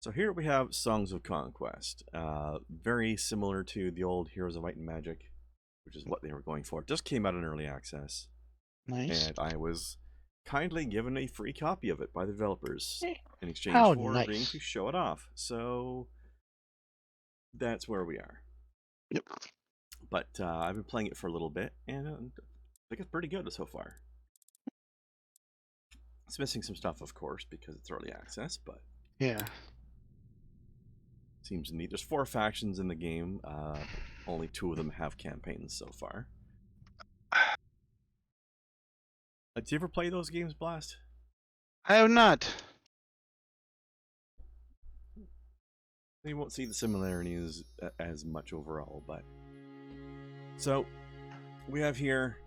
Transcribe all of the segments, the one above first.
So here we have Songs of Conquest, very similar to the old Heroes of Might and Magic, which is what they were going for. It just came out in early access, Nice. and I was kindly given a free copy of it by the developers in exchange How for agreeing nice. to show it off. So that's where we are. Yep. But I've been playing it for a little bit, and I think it's pretty good so far. It's missing some stuff, of course, because it's early access, but Yeah. seems neat. There's 4 factions in the game. Only 2 of them have campaigns so far. Did you ever play those games, Blast? I have not. You won't see the similarities as much overall, but... So, we have here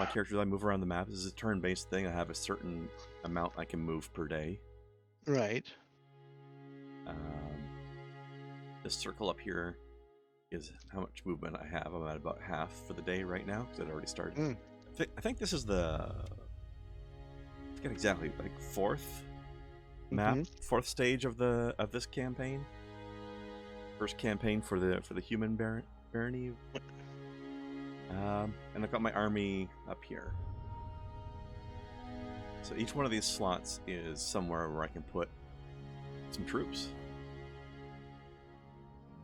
my characters. I move around the map. This is a turn-based thing. I have a certain amount I can move per day. Right. This circle up here is how much movement I have. I'm at about half for the day right now, because it already started. I think this is the... I forget exactly, like 4th map, 4th stage of this campaign. First campaign for the human barony. And I've got my army up here. So each one of these slots is somewhere where I can put some troops.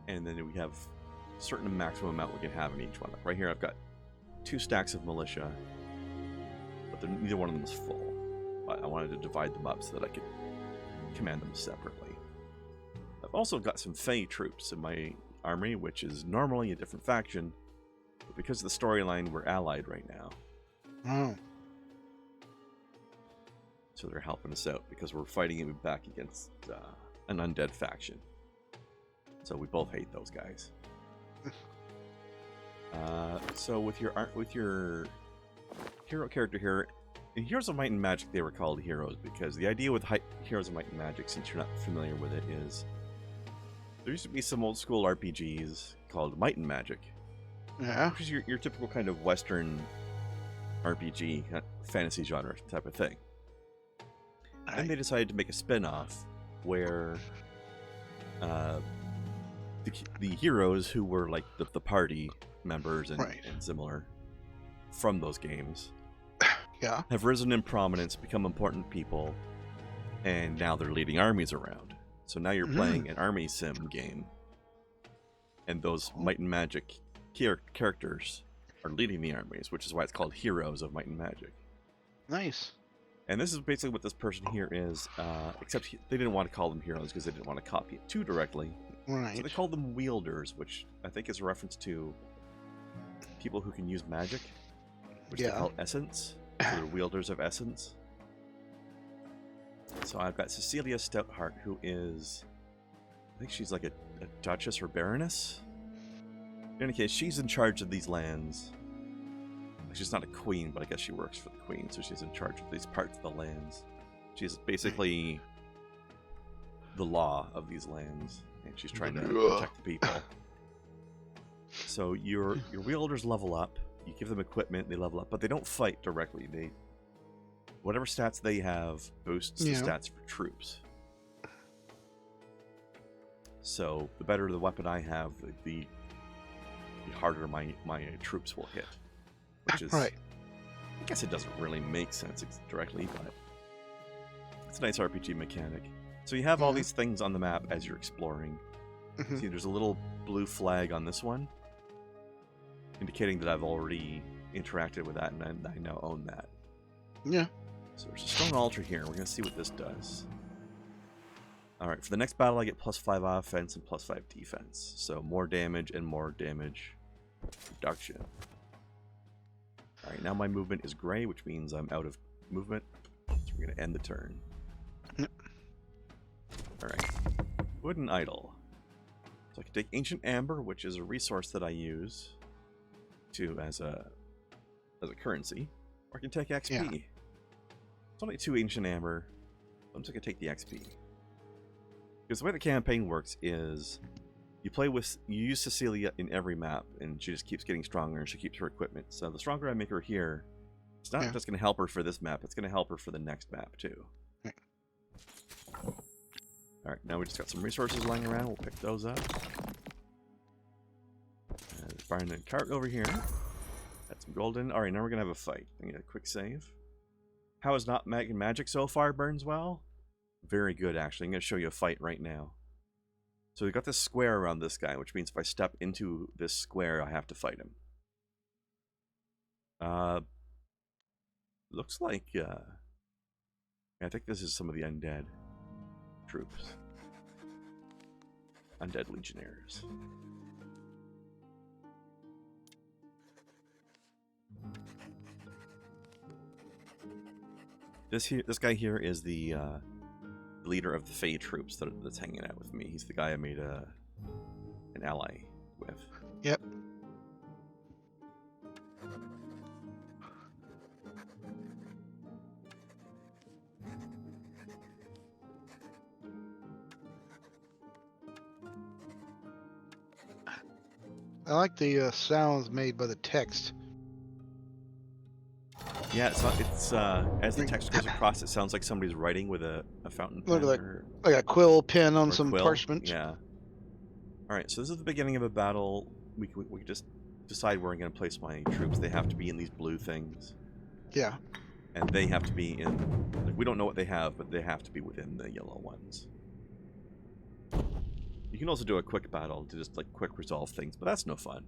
And then we have a certain maximum amount we can have in each one. Like right here I've got 2 stacks of militia, but neither one of them is full. But I wanted to divide them up so that I could command them separately. I've also got some Fey troops in my army, which is normally a different faction, but because of the storyline, we're allied right now. Oh. So they're helping us out because we're fighting it back against an undead faction. So we both hate those guys. So with your hero character here, in Heroes of Might and Magic they were called heroes because the idea with Heroes of Might and Magic, since you're not familiar with it, is there used to be some old school RPGs called Might and Magic. Yeah. Which is your typical kind of Western RPG, fantasy genre type of thing. And they decided to make a spin-off where the heroes who were like the party members and similar from those games have risen in prominence, become important people, and now they're leading armies around. So now you're playing an army sim game, and those Might and Magic characters are leading the armies, which is why it's called Heroes of Might and Magic. Nice. And this is basically what this person here is, except they didn't want to call them heroes because they didn't want to copy it too directly. Right. So they called them wielders, which I think is a reference to people who can use magic, which they call essence. So they're wielders of essence. So I've got Cecilia Stoutheart, who is, I think she's like a duchess or baroness. In any case, she's in charge of these lands. She's not a queen, but I guess she works for the queen, so she's in charge of these parts of the lands. She's basically the law of these lands, and she's trying to protect the people. So your wielders level up. You give them equipment, they level up, but they don't fight directly. Whatever stats they have boosts the stats for troops. So the better the weapon I have, the harder my troops will hit. Which is, I guess it doesn't really make sense directly, but it's a nice RPG mechanic. So you have all these things on the map as you're exploring. See, there's a little blue flag on this one, indicating that I've already interacted with that, and I now own that. Yeah. So there's a stone altar here. We're going to see what this does. Alright, for the next battle I get +5 offense and +5 defense. So more damage and more damage reduction. Alright, now my movement is gray, which means I'm out of movement. So we're going to end the turn. Alright. Wooden idol. So I can take Ancient Amber, which is a resource that I use as a currency. Or I can take XP. Yeah. It's only 2 Ancient Amber. I'm just going to take the XP. Because the way the campaign works is you use Cecilia in every map, and she just keeps getting stronger, and she keeps her equipment. So the stronger I make her here, it's not just going to help her for this map, it's going to help her for the next map too. Alright, now we just got some resources lying around. We'll pick those up. Find a cart over here. Got some golden. Alright, now we're gonna have a fight. I need a quick save. How is not magic so far, Burns well? Very good, actually. I'm gonna show you a fight right now. So we got this square around this guy, which means if I step into this square, I have to fight him. Looks like, I think this is some of the undead troops. Undead legionnaires. This guy here is the leader of the Fey troops that's hanging out with me. He's the guy I made an ally with. Yep. I like the sounds made by the text. Yeah, it's as the text goes across, it sounds like somebody's writing with a fountain pen. Look like a quill pen on some quill. parchment. Yeah. All right, so this is the beginning of a battle. We just decide where I'm going to place my troops. They have to be in these blue things. Yeah. And they have to be in. Like, we don't know what they have, but they have to be within the yellow ones. You can also do a quick battle to just like quick resolve things, but that's no fun.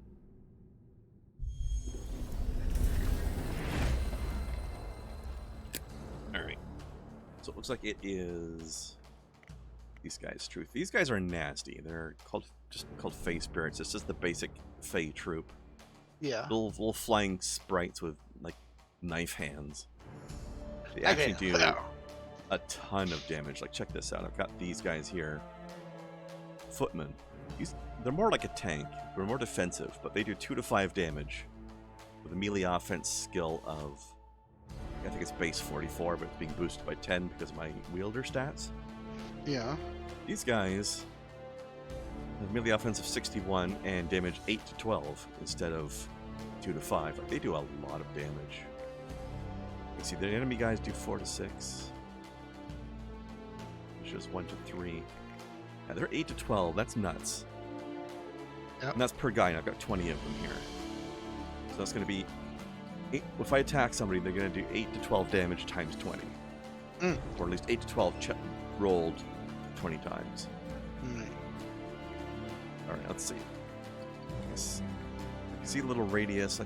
Alright. So it looks like it is these guys' truth. These guys are nasty. They're just called Fey spirits. It's just the basic Fey troop. Yeah. Little flying sprites with like knife hands. They actually do a ton of damage. Like check this out. I've got these guys here. Footmen. They're more like a tank. They're more defensive, but they do 2 to 5 damage with a melee offense skill of, I think it's base 44, but it's being boosted by 10 because of my wielder stats. Yeah. These guys have melee offense of 61 and damage 8 to 12 instead of 2 to 5. Like, they do a lot of damage. You see, the enemy guys do 4 to 6. Which is 1 to 3. Yeah, they're 8 to 12. That's nuts. Yep. And that's per guy, and I've got 20 of them here. So that's going to be... If I attack somebody, they're going to do 8 to 12 damage times 20. Or at least 8 to 12 rolled 20 times. Alright, let's see. You see a little radius.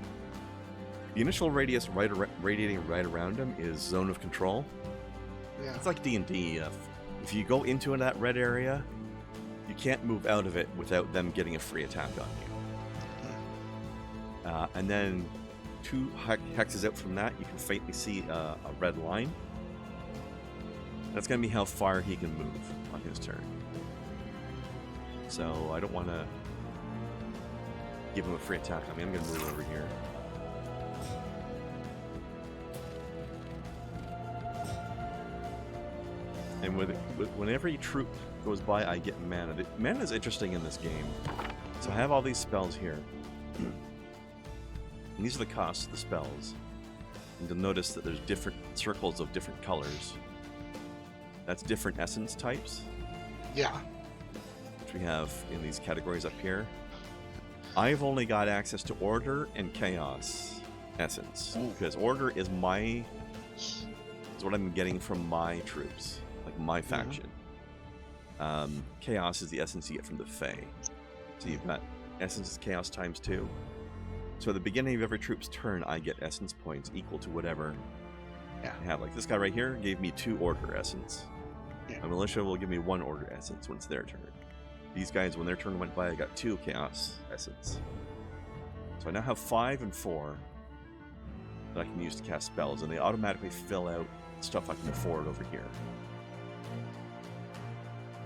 The initial radius radiating right around him is zone of control. Yeah. It's like D&D. If you go into that red area, you can't move out of it without them getting a free attack on you. And then 2 hexes out from that, you can faintly see a red line. That's going to be how far he can move on his turn. So I don't want to give him a free attack on me. I'm going to move over here. And when every troop goes by, I get mana. Mana is interesting in this game. So I have all these spells here. And these are the costs of the spells. And you'll notice that there's different circles of different colors. That's different essence types. Yeah. Which we have in these categories up here. I've only got access to Order and Chaos essence. Because Order is what I'm getting from my troops. Like my faction. Chaos is the essence you get from the Fae. So you've got essence is Chaos times 2. So at the beginning of every troop's turn, I get essence points equal to whatever I have. Like this guy right here gave me 2 Order essence. Yeah. My Militia will give me 1 Order essence when it's their turn. These guys, when their turn went by, I got 2 Chaos essence. So I now have 5 and 4 that I can use to cast spells, and they automatically fill out stuff I can afford over here.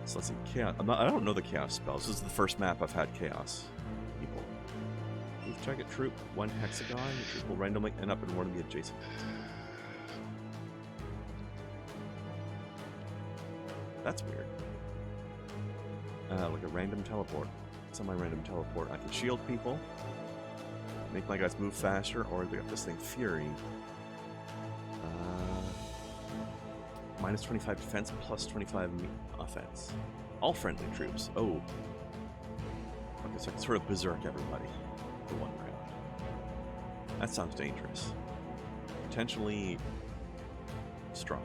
So let's see, Chaos. I don't know the Chaos spells. This is the first map I've had Chaos people. Move target troop, 1 hexagon. The troop will randomly end up in one of the adjacent. That's weird. Like a random teleport. It's on my random teleport. I can shield people, make my guys move faster, or they got this thing Fury. minus 25 defense, plus 25 offense. All friendly troops. Oh. Okay, so I can sort of berserk everybody for 1 round. That sounds dangerous. Potentially strong.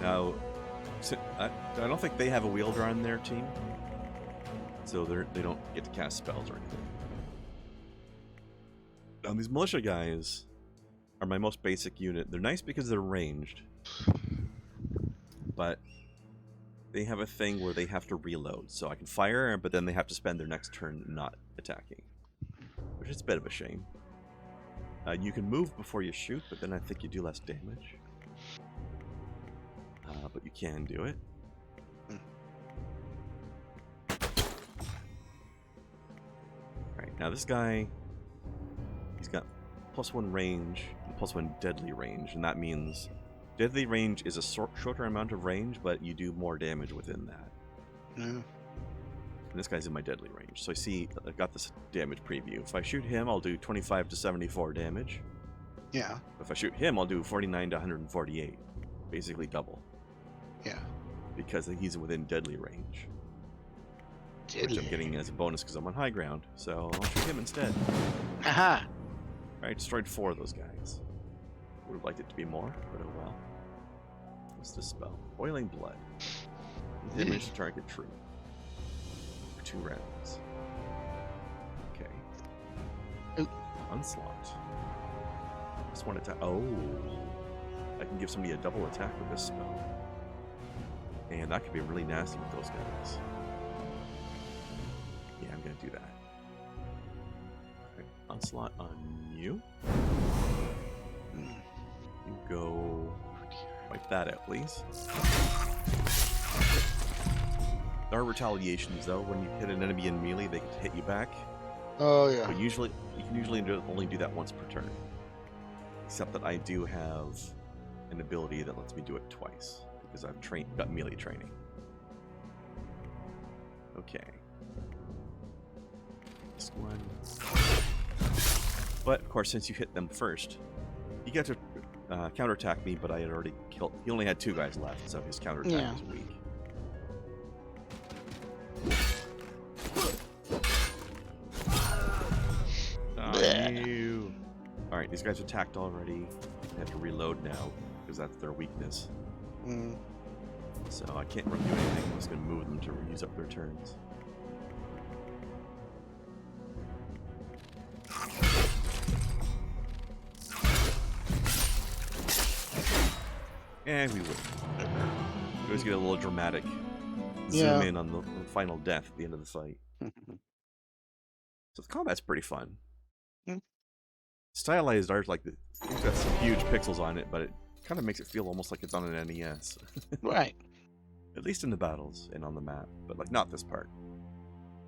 Now, I don't think they have a wielder on their team, so they don't get to cast spells or anything. Now, these militia guys are my most basic unit. They're nice because they're ranged, but they have a thing where they have to reload. So I can fire, but then they have to spend their next turn not attacking, which is a bit of a shame. You can move before you shoot, but then I think you do less damage. But you can do it. Alright, now this guy, he's got +1 range and +1 deadly range, and that means deadly range is a shorter amount of range, but you do more damage within that. Yeah. And this guy's in my deadly range, so I see I got this damage preview. If I shoot him, I'll do 25 to 74 damage. Yeah. If I shoot him, I'll do 49 to 148, basically double. Yeah. Because he's within deadly range. Deadly. Which I'm getting as a bonus because I'm on high ground, so I'll shoot him instead. Haha. I destroyed 4 of those guys. Would have liked it to be more, but oh well. What's this spell? Boiling Blood. Damage to target troop. For 2 rounds. Okay. Ooh. Onslaught. Just one attack. Oh. I can give somebody a double attack with this spell. And that could be really nasty with those guys. Yeah, I'm gonna do that. Okay. Onslaught on you. You go... wipe that out, please. There are retaliations, though. When you hit an enemy in melee, they can hit you back. Oh, yeah. But usually, you can usually only do that once per turn. Except that I do have an ability that lets me do it twice. Because I've got melee training. Okay. This one. But, of course, since you hit them first, you get to counterattack me, but I had already killed... He only had 2 guys left, so his counterattack was weak. Alright, these guys attacked already. They have to reload now, because that's their weakness. So I can't really do anything. I'm just going to move them to use up their turns. And we win. We always get a little dramatic zoom in on the final death at the end of the fight. So the combat's pretty fun. Stylized art, like it's got some huge pixels on it, but it kind of makes it feel almost like it's on an NES. Right. At least in the battles and on the map, but like not this part.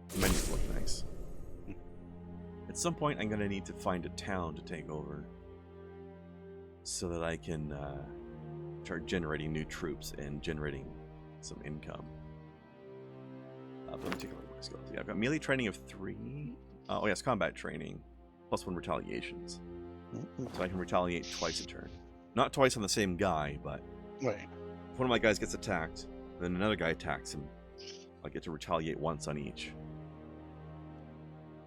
The menus look nice. At some point, I'm gonna need to find a town to take over, so that I can start generating new troops and generating some income. But let me take a look at my skills. Yeah, I've got melee training of 3. Oh yes, combat training, +1 retaliations. So I can retaliate twice a turn. Not twice on the same guy, but Right. if one of my guys gets attacked, then another guy attacks him, I get to retaliate once on each.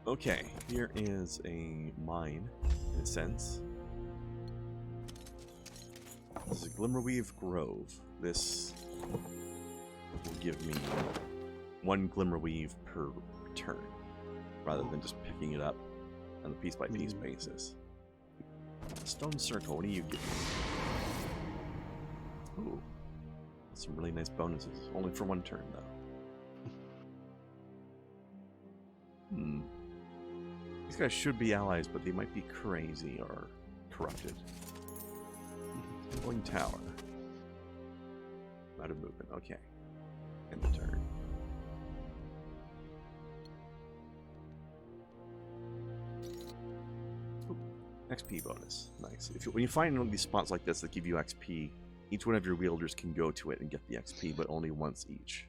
Okay, here is a mine, in a sense. This is a Glimmerweave Grove. This will give me 1 Glimmerweave per turn, rather than just picking it up on a piece-by-piece basis. Stone Circle, what do you get? Ooh, some really nice bonuses. Only for 1 turn, though. These guys should be allies, but they might be crazy or corrupted. Tumbling Tower. Out of movement, okay. End the turn. Ooh, XP bonus. Nice. When you find one of these spots like this that give you XP, each one of your wielders can go to it and get the XP, but only once each.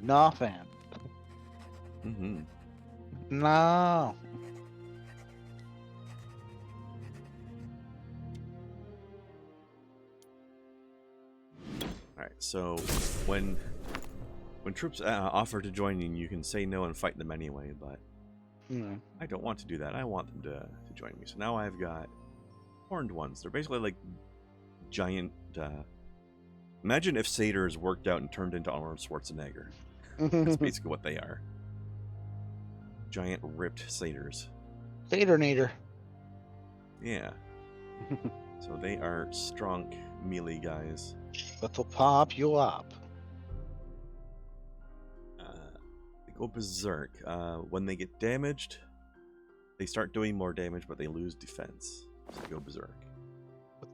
No, fam. Mm-hmm. No. All right. So when troops offer to join you, you can say no and fight them anyway. But Hmm. I don't want to do that. I want them to join me. So now I've got horned ones. They're basically like giant. Imagine if satyrs worked out and turned into Arnold Schwarzenegger. That's basically what they are. Giant ripped satyrs. Saturnator. Yeah. So they are strong melee guys. That'll pop you up. They go berserk. When they get damaged, they start doing more damage, but they lose defense. So they go berserk.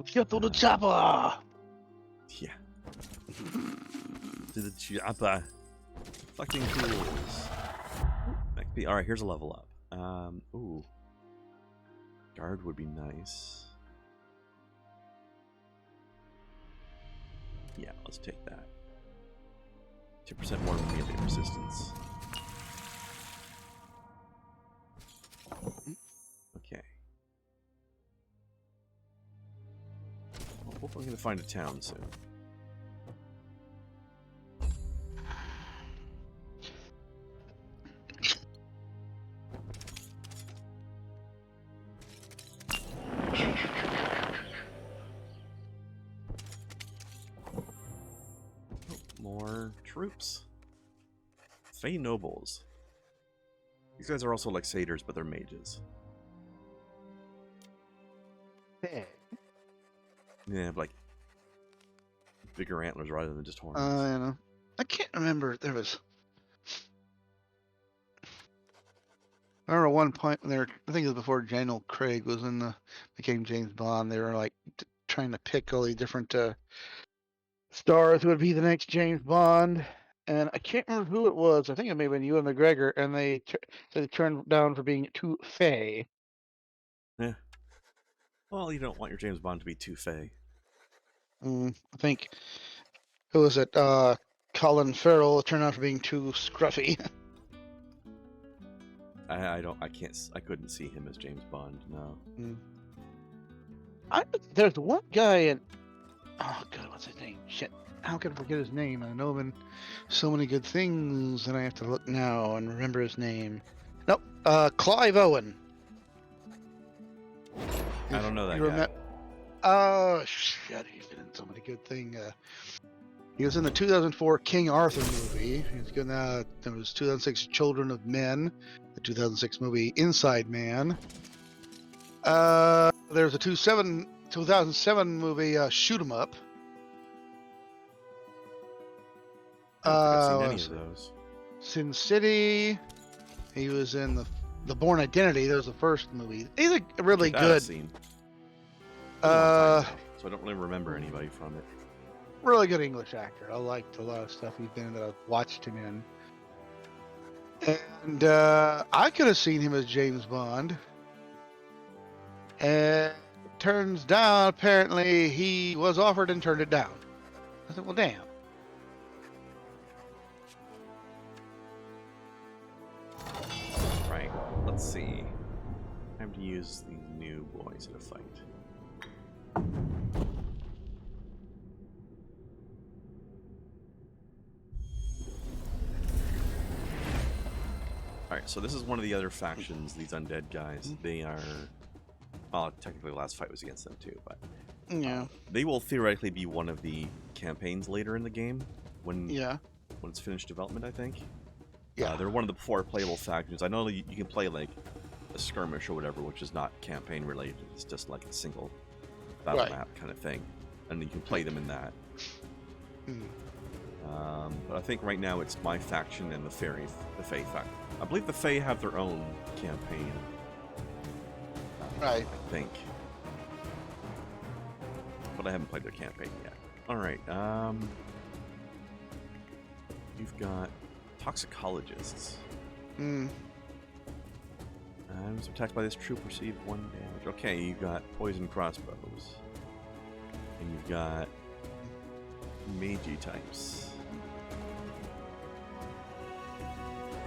Get to the chopper! Yeah. To the chopper. Fucking tools. Alright, here's a level up. Ooh. Guard would be nice. Yeah, let's take that. 2% more melee resistance. Okay. Well, hopefully I'm gonna find a town soon. More troops. Fey nobles. These guys are also like satyrs, but they're mages. Hey. Yeah, like bigger antlers rather than just horns. You know. I can't remember. There was. I remember one point when they were. I think it was before Daniel Craig was became James Bond. They were like trying to pick all these different stars who would be the next James Bond. And I can't remember who it was. I think it may have been Ewan McGregor, and they turned down for being too fey. Yeah. Well, you don't want your James Bond to be too fey. I think who was it? Colin Farrell turned out for being too scruffy. I couldn't see him as James Bond. No. There's one guy in. Oh God, what's his name? Shit. How can I forget his name? I know him in so many good things, and I have to look now and remember his name. Nope. Clive Owen. I don't know that guy. Oh shit! He's been in so many good things. He was in the 2004 King Arthur movie. He's good. There was 2006 Children of Men, the 2006 movie Inside Man. There's a 2007 movie Shoot 'Em Up. I don't think I've seen any of those. Sin City. He was in the Bourne Identity. That was the first movie. He's a really good. Scene. So I don't really remember anybody from it. Really good English actor. I liked a lot of stuff he's been in that I've watched him in. And I could have seen him as James Bond. And it turns down, apparently, he was offered and turned it down. I said, well, damn. Right. Let's see. Time to use these new boys in a fight. Alright, so this is one of the other factions, these undead guys. They are... Well, technically the last fight was against them too, but... Yeah. They will theoretically be one of the campaigns later in the game, when it's finished development, I think. Yeah. They're one of the 4 playable factions. I know you can play, like, a skirmish or whatever, which is not campaign related. It's just like a single battle map kind of thing. And you can play them in that. But I think right now it's my faction and the Fae faction. I believe the Fae have their own campaign. Right. I think. But I haven't played their campaign yet. Alright, you've got toxicologists. I'm attacked by this troop, receive 1 damage. Okay, you've got poison crossbows. And you've got magey types.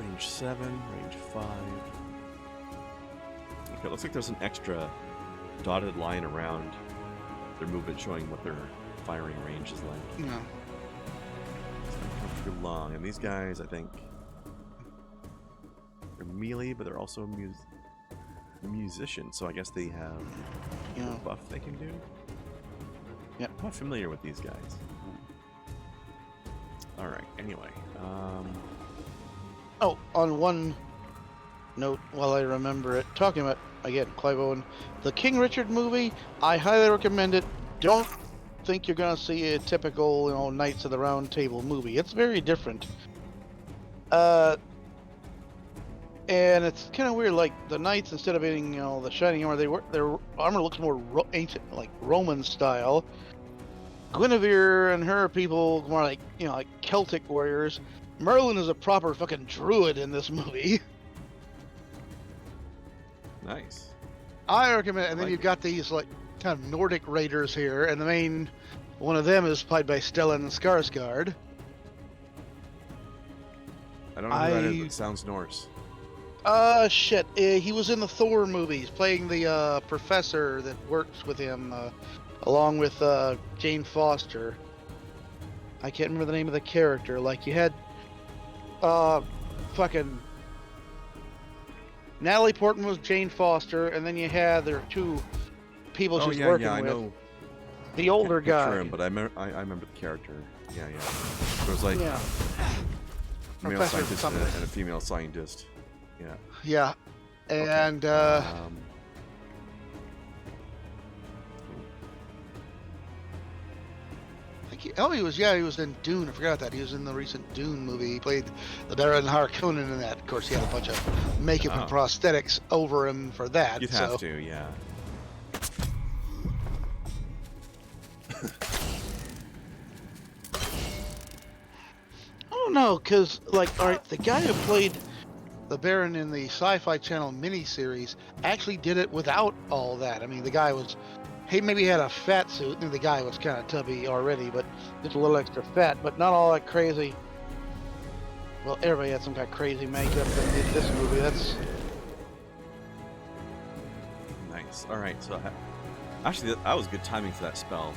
Range 7, range 5. Okay, looks like there's an extra dotted line around their movement showing what their firing range is like. No. It's not coming too long. And these guys, I think, they're melee, but they're also musicians, so I guess they have a buff they can do. Yeah. I'm not familiar with these guys. Alright, anyway. Oh, on one note, while I remember it, talking about, again, Clive Owen, the King Richard movie, I highly recommend it. Don't think you're going to see a typical, Knights of the Round Table movie. It's very different. And it's kind of weird, like, the knights, instead of being, the shining armor, their armor looks more ancient, like Roman style. Guinevere and her people more like, like Celtic warriors. Merlin is a proper fucking druid in this movie. Nice. I recommend it. And then you've got these, like, kind of Nordic raiders here, and the main one of them is played by Stellan Skarsgård. I don't know who that is, but it sounds Norse. Shit. He was in the Thor movies, playing the professor that works with him, along with Jane Foster. I can't remember the name of the character. Like, you had fucking Natalie Portman was Jane Foster, and then you had their two people she's working with. I know. The older guy. Him, but I remember the character. Yeah. There was like a male Professor scientist and a female scientist. Yeah. Yeah. And he was in Dune. I forgot that. He was in the recent Dune movie. He played the Baron Harkonnen in that. Of course, he had a bunch of makeup and prosthetics over him for that. You'd have to, yeah. I don't know, because, like, alright, the guy who played the Baron in the Sci-Fi Channel miniseries actually did it without all that. I mean, the guy was... He maybe had a fat suit, and the guy was kind of tubby already, but just a little extra fat, but not all that crazy. Well, everybody had some kind of crazy makeup in this movie. That's... Nice. Alright, so... Actually, that was good timing for that spell.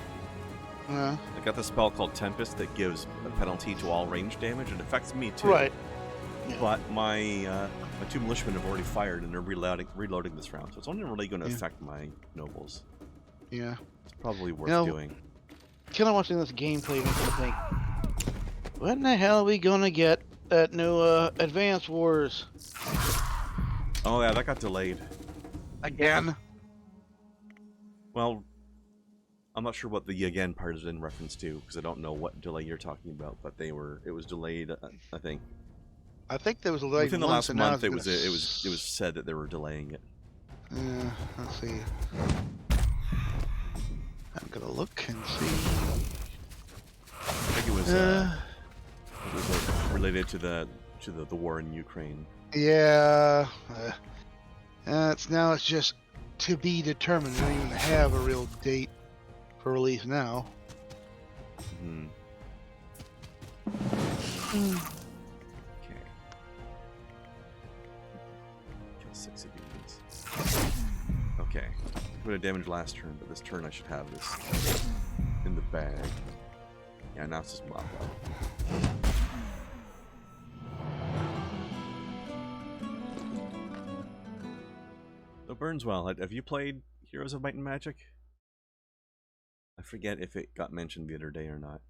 Yeah. I got the spell called Tempest that gives a penalty to all range damage. It affects me too. Right. Yeah. But my two militiamen have already fired and they're reloading this round, so it's only really going to affect my nobles. Yeah. It's probably worth doing. Kind of watching this gameplay makes me think, when the hell are we gonna get that new Advance Wars? Oh yeah, that got delayed. Again? Well, I'm not sure what the again part is in reference to, because I don't know what delay you're talking about, but it was delayed, I think. I think there was a delay within the last month. It was said that they were delaying it. Yeah, let's see. I'm gonna look and see. I think it was related to the war in Ukraine. Yeah. It's just to be determined. We don't even have a real date for release now. Mm-hmm. Okay. Kill 6 of these. Okay. I'm gonna damage last turn, but this turn I should have this in the bag. Yeah, now it's just mob up. So Burnswell, have you played Heroes of Might and Magic? I forget if it got mentioned the other day or not.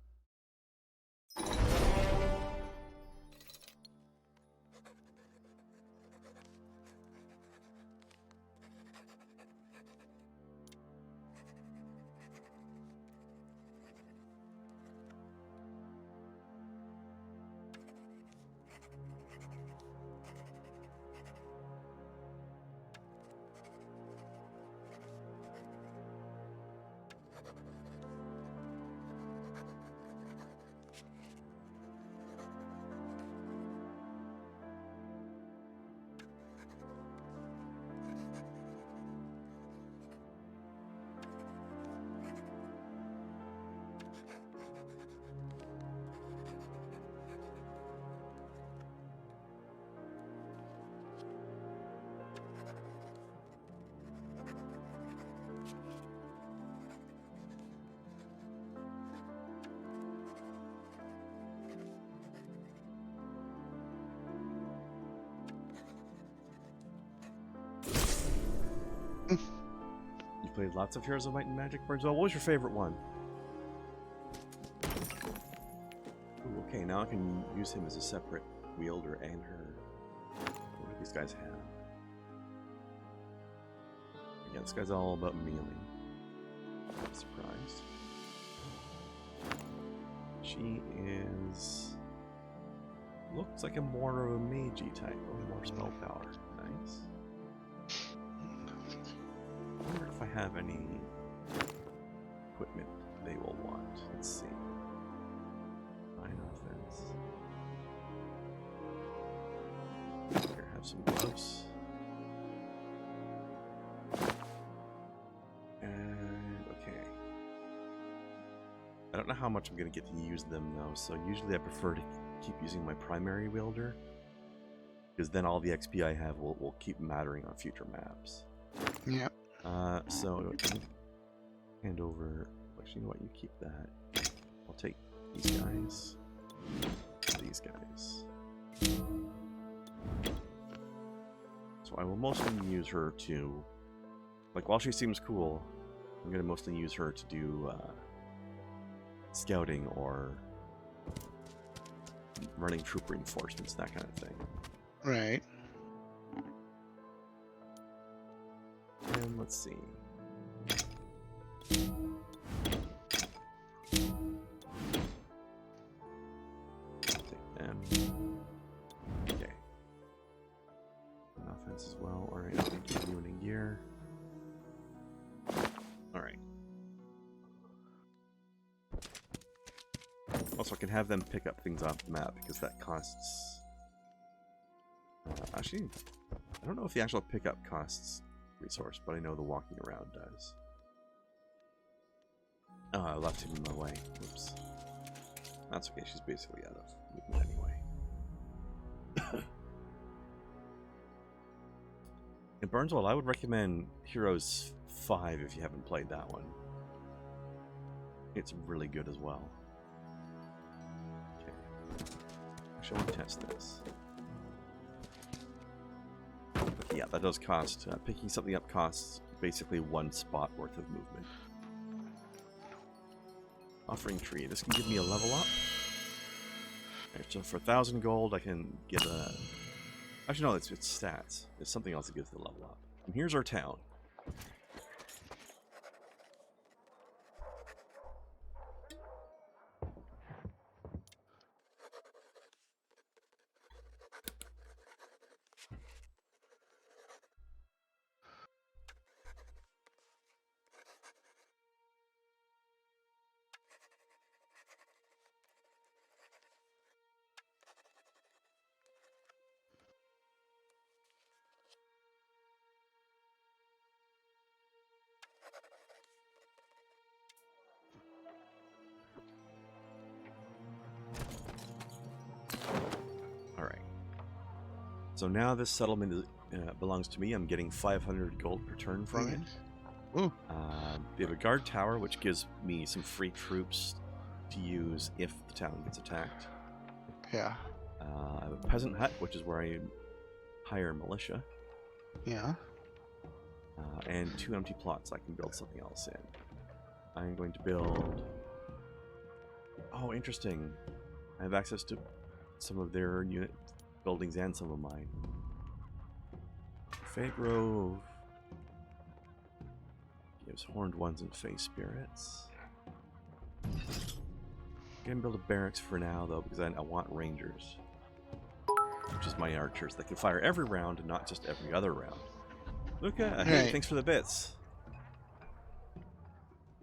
You played lots of Heroes of Might and Magic, Burns. Well, what was your favorite one? Ooh, okay, now I can use him as a separate wielder and her. What do these guys have? Yeah, this guy's all about melee. I'm surprised. She is... looks like a more of a magey type, a little more spell power. Nice. I wonder if I have any equipment they will want. Let's see. Fine offense. Here, have some gloves. And okay. I don't know how much I'm going to get to use them though, so usually I prefer to keep using my primary wielder, because then all the XP I have will keep mattering on future maps. Yeah. So hand over. Actually, you know what? You keep that. I'll take these guys. These guys. So I will mostly use her to, like, while she seems cool, I'm gonna mostly use her to do scouting or running troop reinforcements, that kind of thing. Right. And let's see. Take them. Okay. An offense as well. Alright, I'll give you in a gear. Alright. Also, I can have them pick up things off the map because that costs... actually, I don't know if the actual pickup costs resource, but I know the walking around does. Oh, I left him in my way. Oops. That's okay, she's basically out of movement anyway. In Burnswell, I would recommend Heroes 5 if you haven't played that one. It's really good as well. Okay. Shall we test this? But yeah, that does cost. Picking something up costs basically 1 spot worth of movement. Offering tree. This can give me a level up. Right, so for 1,000 gold, I can get a... Actually, no, it's stats. There's something else that gives the level up. And here's our town. So now this settlement belongs to me. I'm getting 500 gold per turn from it. Ooh. We have a guard tower, which gives me some free troops to use if the town gets attacked. Yeah. I have a peasant hut, which is where I hire militia. Yeah. And 2 empty plots I can build something else in. I'm going to build... Oh, interesting. I have access to some of their unit buildings and some of mine. Fey Grove gives horned ones and Fey spirits. I'm gonna build a barracks for now though, because I want rangers, which is my archers that can fire every round and not just every other round. Look at hey, thanks for the bits.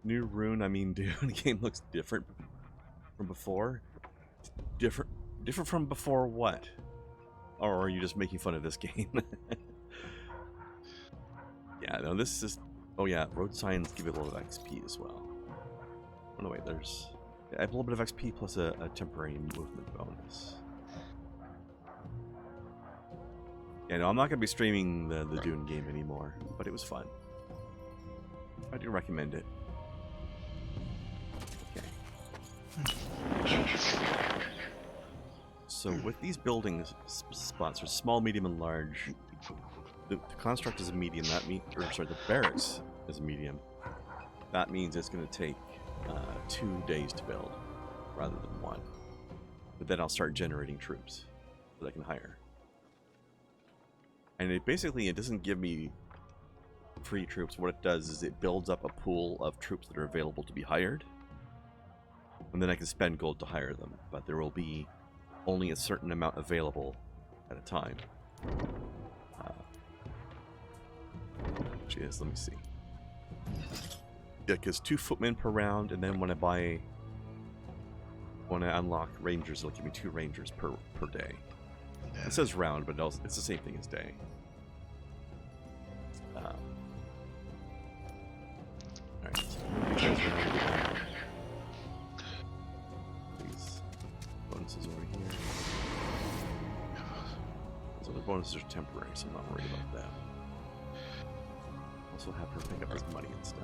New rune, I mean, dude, the game looks different from before. Different from before what? Or are you just making fun of this game? Yeah, no, this is... Oh yeah, road signs give it a little of XP as well. Oh no, wait, there's... I have a little bit of XP plus a temporary movement bonus. Yeah, no, I'm not going to be streaming the Dune game anymore, but it was fun. I do recommend it. Okay. So with these building spots, there's small, medium, and large. the construct is a medium. That means, the barracks is a medium. That means it's going to take 2 days to build rather than 1. But then I'll start generating troops that I can hire. And it doesn't give me free troops. What it does is it builds up a pool of troops that are available to be hired. And then I can spend gold to hire them. But there will be only a certain amount available at a time. Which is, let me see. Yeah, because 2 footmen per round, and then when I unlock rangers, it'll give me 2 rangers per day. Yeah. It says round, but it's the same thing as day. Alright. These bonuses over here. Those other bonuses are temporary, so I'm not worried about that. Also have her pick up his money and stuff.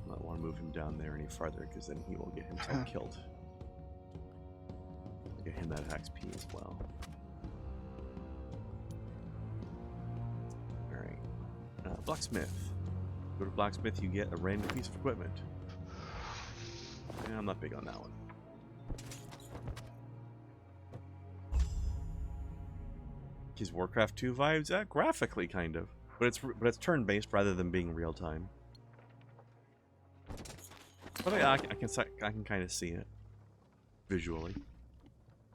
I don't want to move him down there any farther, because then he will get himself killed. I'll get him that XP as well. Alright. Blacksmith. Go to Blacksmith, you get a random piece of equipment. Yeah, I'm not big on that one. His Warcraft 2 vibes, graphically kind of, but it's turn-based rather than being real-time. But I can kind of see it visually.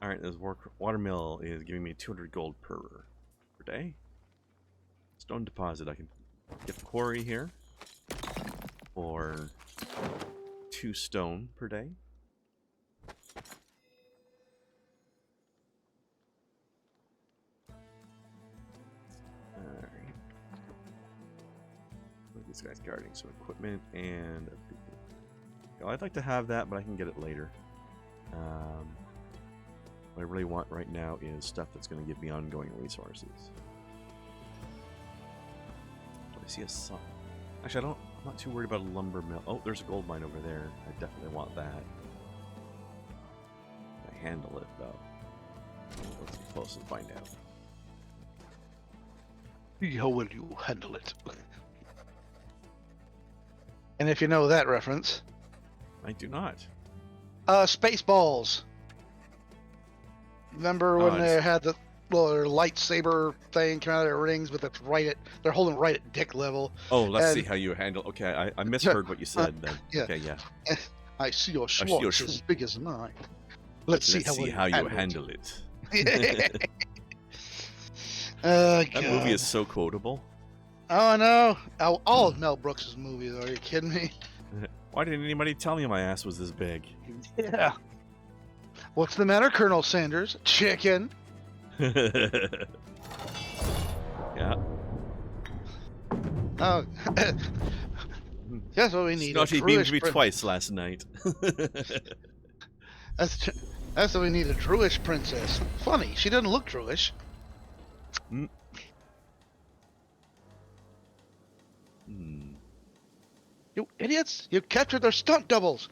All right, this watermill is giving me 200 gold per day. Stone deposit, I can get the quarry here for 2 stone per day. This guy's guarding some equipment and I'd like to have that, but I can get it later. What I really want right now is stuff that's going to give me ongoing resources. Do I see a sun? Actually, I'm not too worried about a lumber mill. Oh, there's a gold mine over there. I definitely want that. I handle it though. Let's get close and find out. How will you handle it? And if you know that reference, I do not. Spaceballs. Remember when they had the their lightsaber thing come out of their rings, but that's they're holding right at dick level. Oh, let's see how you handle. Okay, I misheard what you said then. Yeah. Okay, yeah. I see your sword as big as mine. Let's see how you handle it. That movie is so quotable. Oh, I know. All of Mel Brooks' movies. Are you kidding me? Why didn't anybody tell me my ass was this big? Yeah. What's the matter, Colonel Sanders? Chicken. Yeah. Oh. That's what we need. Snotty beamed me twice last night. That's what we need, a Druish princess. Funny, she doesn't look Druish. You idiots! You captured their stunt doubles!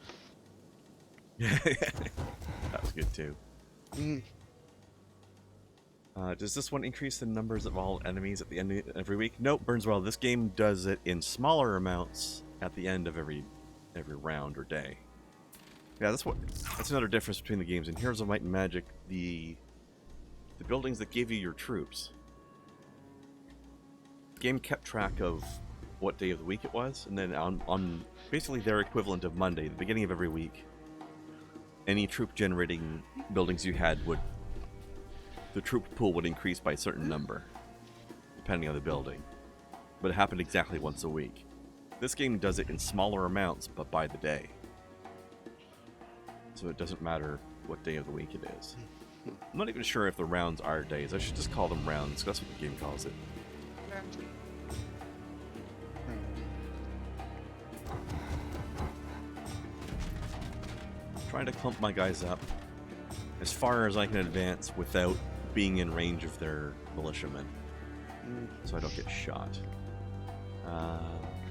That was good too. Does this one increase the numbers of all enemies at the end of every week? Nope, Burnswell. This game does it in smaller amounts at the end of every round or day. Yeah, that's another difference between the games. In Heroes of Might and Magic, the buildings that give you your troops, the game kept track of what day of the week it was, and then on basically their equivalent of Monday, the beginning of every week, any troop generating buildings you had the troop pool would increase by a certain number, depending on the building. But it happened exactly once a week. This game does it in smaller amounts, but by the day. So it doesn't matter what day of the week it is. I'm not even sure if the rounds are days. I should just call them rounds, because that's what the game calls it. Trying to clump my guys up as far as I can advance without being in range of their militiamen, so I don't get shot.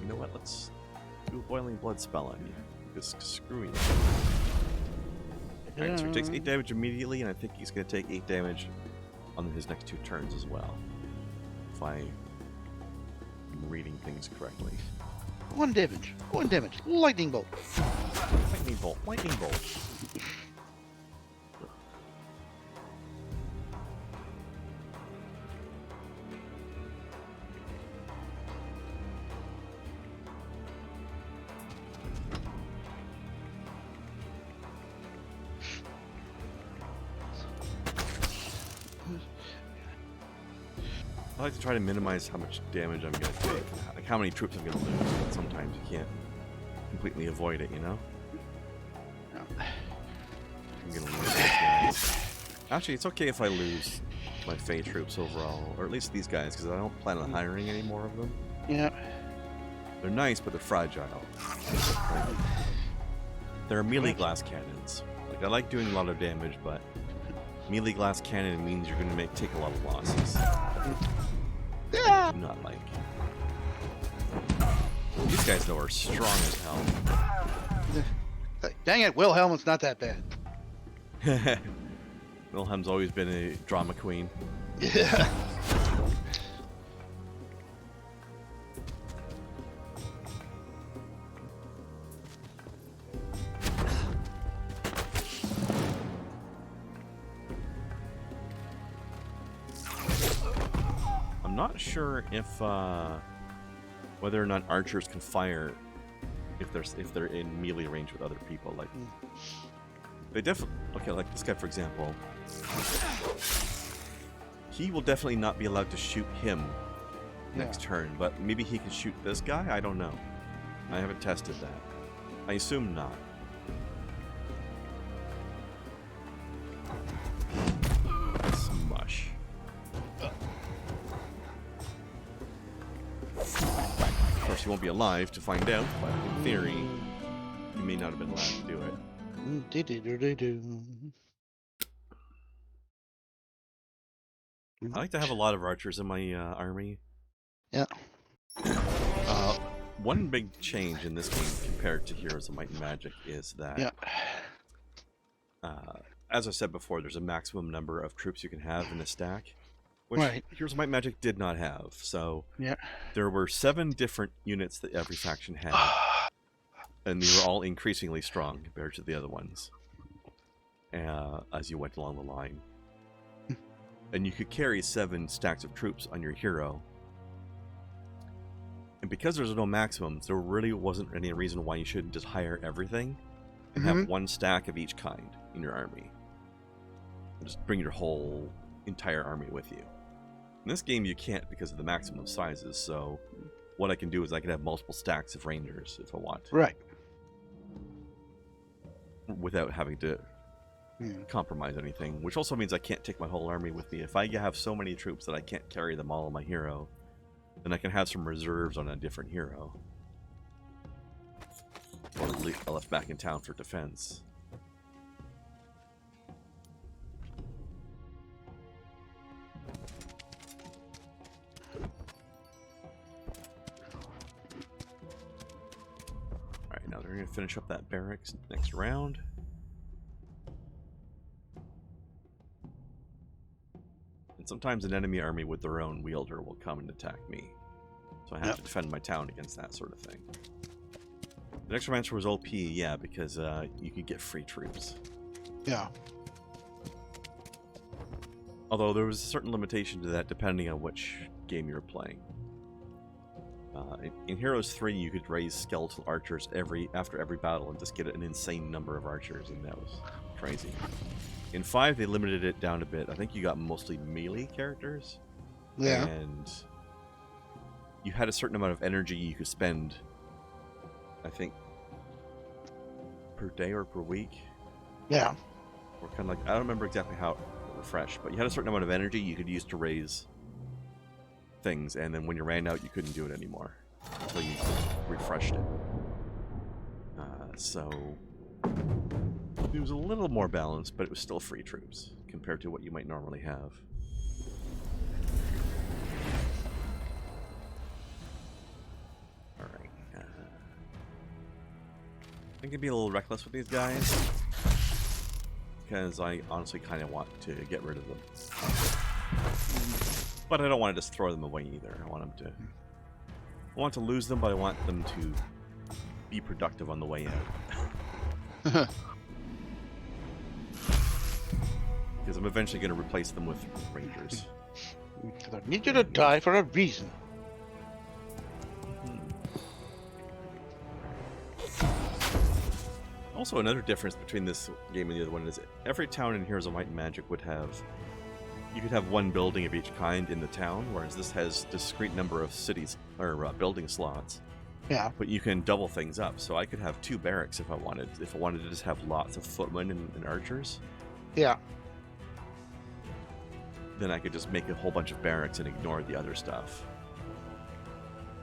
You know what? Let's do a boiling blood spell on you. Because screw you. Alright, so he takes 8 damage immediately, and I think he's going to take 8 damage on his next 2 turns as well. If I'm reading things correctly. 1 damage. 1 damage. Lightning bolt. Lightning bolt. Lightning bolt. I like to try to minimize how much damage I'm going to take, like how many troops I'm going to lose, but sometimes you can't completely avoid it, you know? No. I'm going to lose these guys. Actually, it's okay if I lose my Fey troops overall, or at least these guys, because I don't plan on hiring any more of them. Yeah. They're nice, but they're fragile. Like, they're melee glass cannons. Like, I like doing a lot of damage, but melee glass cannon means you're going to take a lot of losses. Yeah. I do not like. These guys, though, are strong as hell. Dang it, Wilhelm's not that bad. Wilhelm's always been a drama queen. Yeah. I'm not sure if whether or not archers can fire if they're in melee range with other people. Like they definitely like this guy for example. He will definitely not be allowed to shoot him next turn, but maybe he can shoot this guy. I don't know. I haven't tested that. I assume not. Smush. Of course, he won't be alive to find out, but in theory, he may not have been allowed to do it. I like to have a lot of archers in my army. Yeah. One big change in this game compared to Heroes of Might and Magic is that, as I said before, there's a maximum number of troops you can have in a stack, which Heroes of Might and Magic did not have. So there were 7 different units that every faction had, and they were all increasingly strong compared to the other ones as you went along the line. And you could carry 7 stacks of troops on your hero. And because there's no maximums, there really wasn't any reason why you shouldn't just hire everything and have 1 stack of each kind in your army. And just bring your whole entire army with you. In this game, you can't because of the maximum sizes, so what I can do is I can have multiple stacks of rangers if I want. Right. Without having to compromise anything, which also means I can't take my whole army with me. If I have so many troops that I can't carry them all on my hero, then I can have some reserves on a different hero. Or left back in town for defense. Alright, now they're going to finish up that barracks next round. And sometimes an enemy army with their own wielder will come and attack me. So I have to defend my town against that sort of thing. The Necromancer was OP, yeah, because you could get free troops. Yeah. Although there was a certain limitation to that depending on which game you were playing. In Heroes 3, you could raise skeletal archers after every battle and just get an insane number of archers, and that was crazy. In 5, they limited it down a bit. I think you got mostly melee characters. Yeah. And you had a certain amount of energy you could spend, I think, per day or per week. Yeah. Or kind of like, I don't remember exactly how it refreshed, but you had a certain amount of energy you could use to raise things, and then when you ran out, you couldn't do it anymore until you refreshed it. So it was a little more balanced, but it was still free troops compared to what you might normally have. Alright. I can be a little reckless with these guys. because I honestly kind of want to get rid of them. But I don't want to just throw them away either. I want them to... I want to lose them, but I want them to be productive on the way out. Because I'm eventually going to replace them with Rangers. I need you to die for a reason. Also, another difference between this game and the other one is every town in Heroes of Might and Magic would have... You could have one building of each kind in the town, whereas this has a discrete number of cities or building slots. Yeah. But you can double things up, so I could have 2 barracks if I wanted. If I wanted to just have lots of footmen and archers. Yeah. Then I could just make a whole bunch of barracks and ignore the other stuff.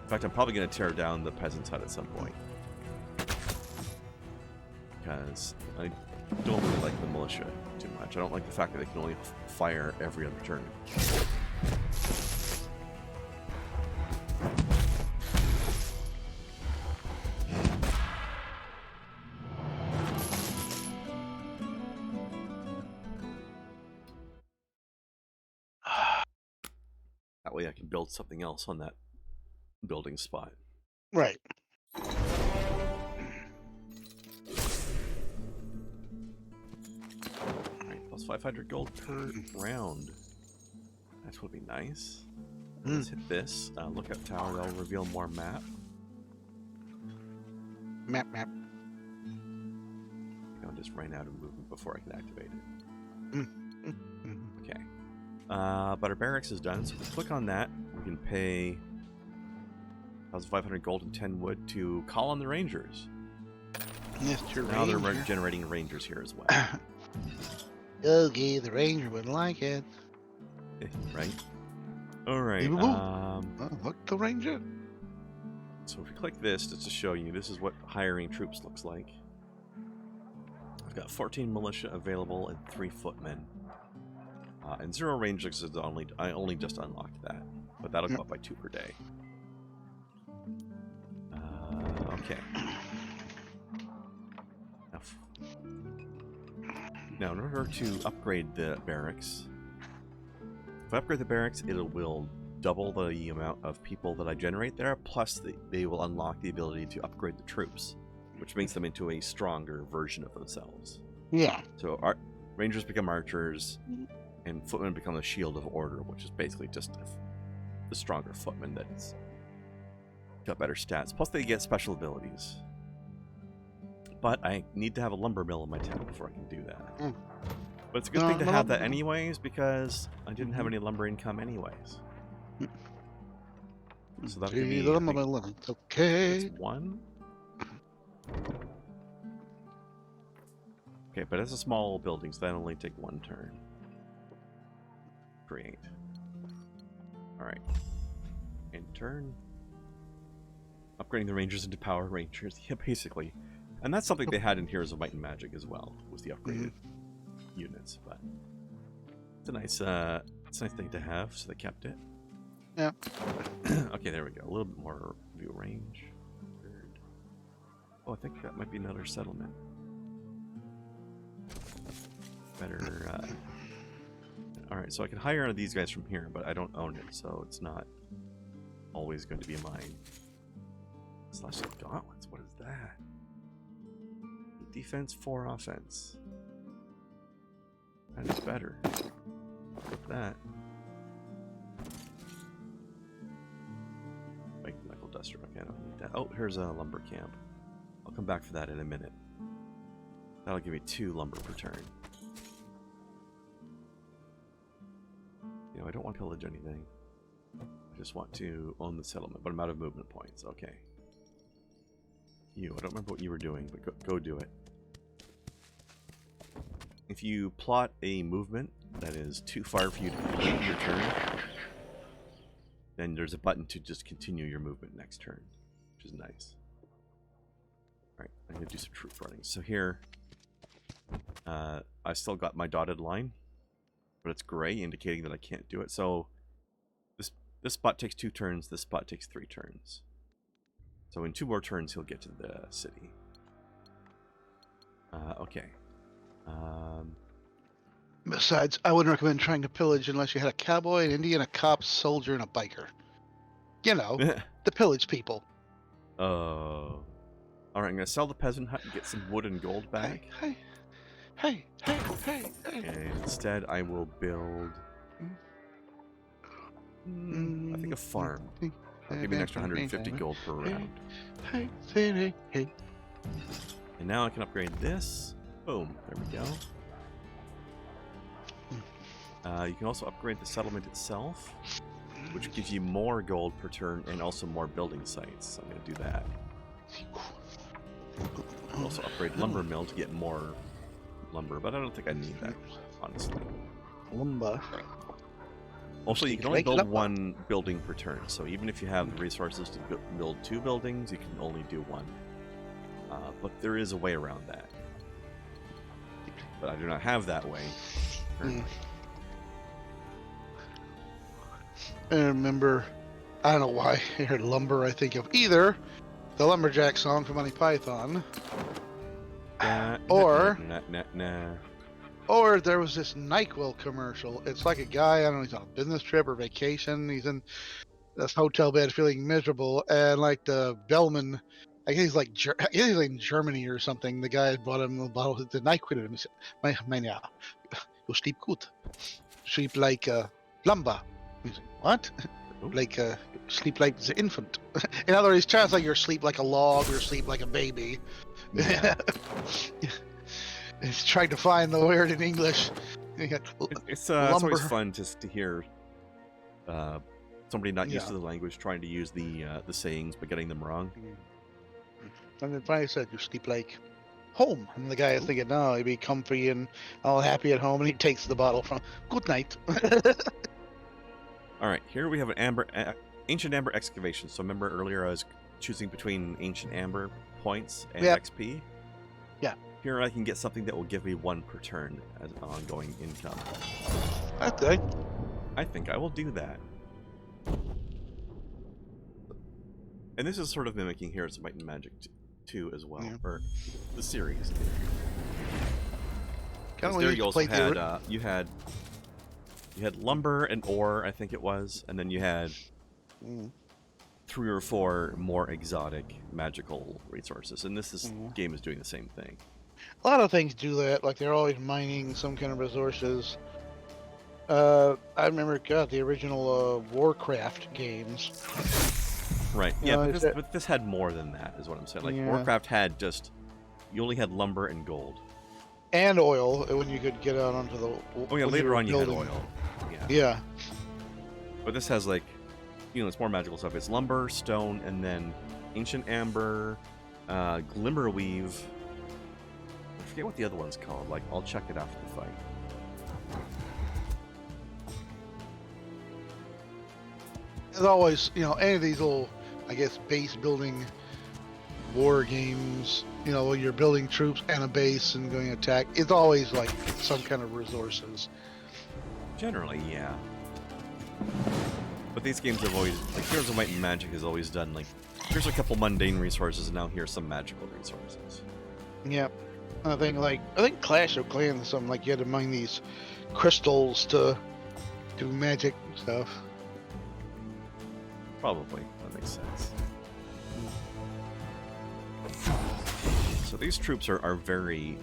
In fact, I'm probably going to tear down the peasant's hut at some point. Because I don't really like the militia too much. I don't like the fact that they can only fire every other turn. That way I can build something else on that building spot. Right. Alright, plus 500 gold per round. That would be nice. Let's hit this. Lookout tower, that'll reveal more map. Map. I'll just ran out of movement before I can activate it. Okay. But our barracks is done, so if we click on that, we can pay 1,500 gold and 10 wood to call on the Rangers. Yes, your Now ranger. they're generating Rangers here as well. Okay, the ranger would like it. Right? Alright. Look, the ranger. So if we click this, just to show you, this is what hiring troops looks like. I've got 14 militia available and 3 footmen. And 0 rangers is I only just unlocked that, but that'll go up by 2 per day. Okay. Now, in order to upgrade the barracks, if I upgrade the barracks, it will double the amount of people that I generate there, plus they will unlock the ability to upgrade the troops, which makes them into a stronger version of themselves. Yeah. So rangers become archers, and footmen become the shield of order, which is basically just the stronger footman that's got better stats. Plus they get special abilities. But I need to have a lumber mill in my town before I can do that. But it's a good thing to have that anyways, because I didn't have any lumber income anyways. So that would be okay. It's 1. Okay, but it's a small building, so that only take 1 turn. Create. Alright. End turn. Upgrading the Rangers into Power Rangers. Yeah, basically. And that's something they had in Heroes of Might and Magic as well, was the upgraded units. But it's a nice thing to have, so they kept it. Yeah. Okay, there we go. A little bit more view range. Oh, I think that might be another settlement. Better. Alright, so I can hire one of these guys from here, but I don't own it, so it's not always going to be mine. Slash gauntlets, what is that? Defense 4 offense. That is better. With that. Knuckle duster. Okay, I don't need that. Oh, here's a lumber camp. I'll come back for that in a minute. That'll give me 2 lumber per turn. You know, I don't want to pillage anything. I just want to own the settlement, but I'm out of movement points. Okay. I don't remember what you were doing, but go do it. If you plot a movement that is too far for you to complete your turn, then there's a button to just continue your movement next turn, which is nice. Alright, I'm going to do some troop running. So here, I still got my dotted line, but it's gray, indicating that I can't do it. So this spot takes 2 turns, this spot takes 3 turns. So in 2 more turns, he'll get to the city. Okay. Besides, I wouldn't recommend trying to pillage unless you had a cowboy, an Indian, a cop, soldier, and a biker. You know, the pillage people. All right, I'm gonna sell the peasant hut and get some wood and gold back. Hey. And instead, I will build. I think a farm. I'll give you an extra 150 gold per round. Hey. And now I can upgrade this. Boom. There we go. You can also upgrade the settlement itself, which gives you more gold per turn and also more building sites. So I'm going to do that. I'll also upgrade lumber mill to get more lumber, but I don't think I need that, honestly. Lumber. Also, you can only build one building per turn, so even if you have the resources to build 2 buildings, you can only do 1. But there is a way around that. But I do not have that way. I remember, I don't know why I heard lumber, I think of either the Lumberjack song from Monty Python, or there was this NyQuil commercial. It's like a guy, I don't know, he's on a business trip or vacation, he's in this hotel bed feeling miserable, and like the bellman, I guess he's like in Germany or something, the guy bought him a bottle of the NyQuil, and he said, "Man, yeah, you sleep good. Sleep like lumber." He's like, "What?" Like sleep like the infant. In other words, trying to like you sleep like a log or sleep like a baby. Yeah. It's trying to find the word in English. It's always fun just to hear somebody not used to the language trying to use the sayings but getting them wrong. And then finally said, "You sleep like home." And the guy is thinking, "No, he'd be comfy and all happy at home." And he takes the bottle from. "Good night." All right, here we have an ancient amber excavation. So remember earlier I was choosing between ancient amber points and XP? Yeah. Here I can get something that will give me 1 per turn as ongoing income. That's good. I think I will do that. And this is sort of mimicking Heroes of Might and Magic 2 as well, or the series. There you also had you had lumber and ore, I think it was, and then you had 3 or 4 more exotic magical resources. And this game is doing the same thing. A lot of things do that, like they're always mining some kind of resources. I remember, the original Warcraft games. Right, yeah, but this had more than that, is what I'm saying. Like, Warcraft had just, you only had lumber and gold. And oil, when you could get out onto the... Oh yeah, later on you had oil. Yeah. But this has, like, it's more magical stuff. It's lumber, stone, and then ancient amber, glimmerweave. I forget what the other one's called. Like, I'll check it after the fight. As always, any of these little, I guess, base building war games, where you're building troops and a base and going to attack, it's always like some kind of resources. Generally, yeah. But these games have always, like, Heroes of Might and Magic has always done, like, here's a couple mundane resources, and now here's some magical resources. Yeah. I think Clash of Clans, something like you had to mine these crystals to do magic stuff. Probably. That makes sense. So these troops are very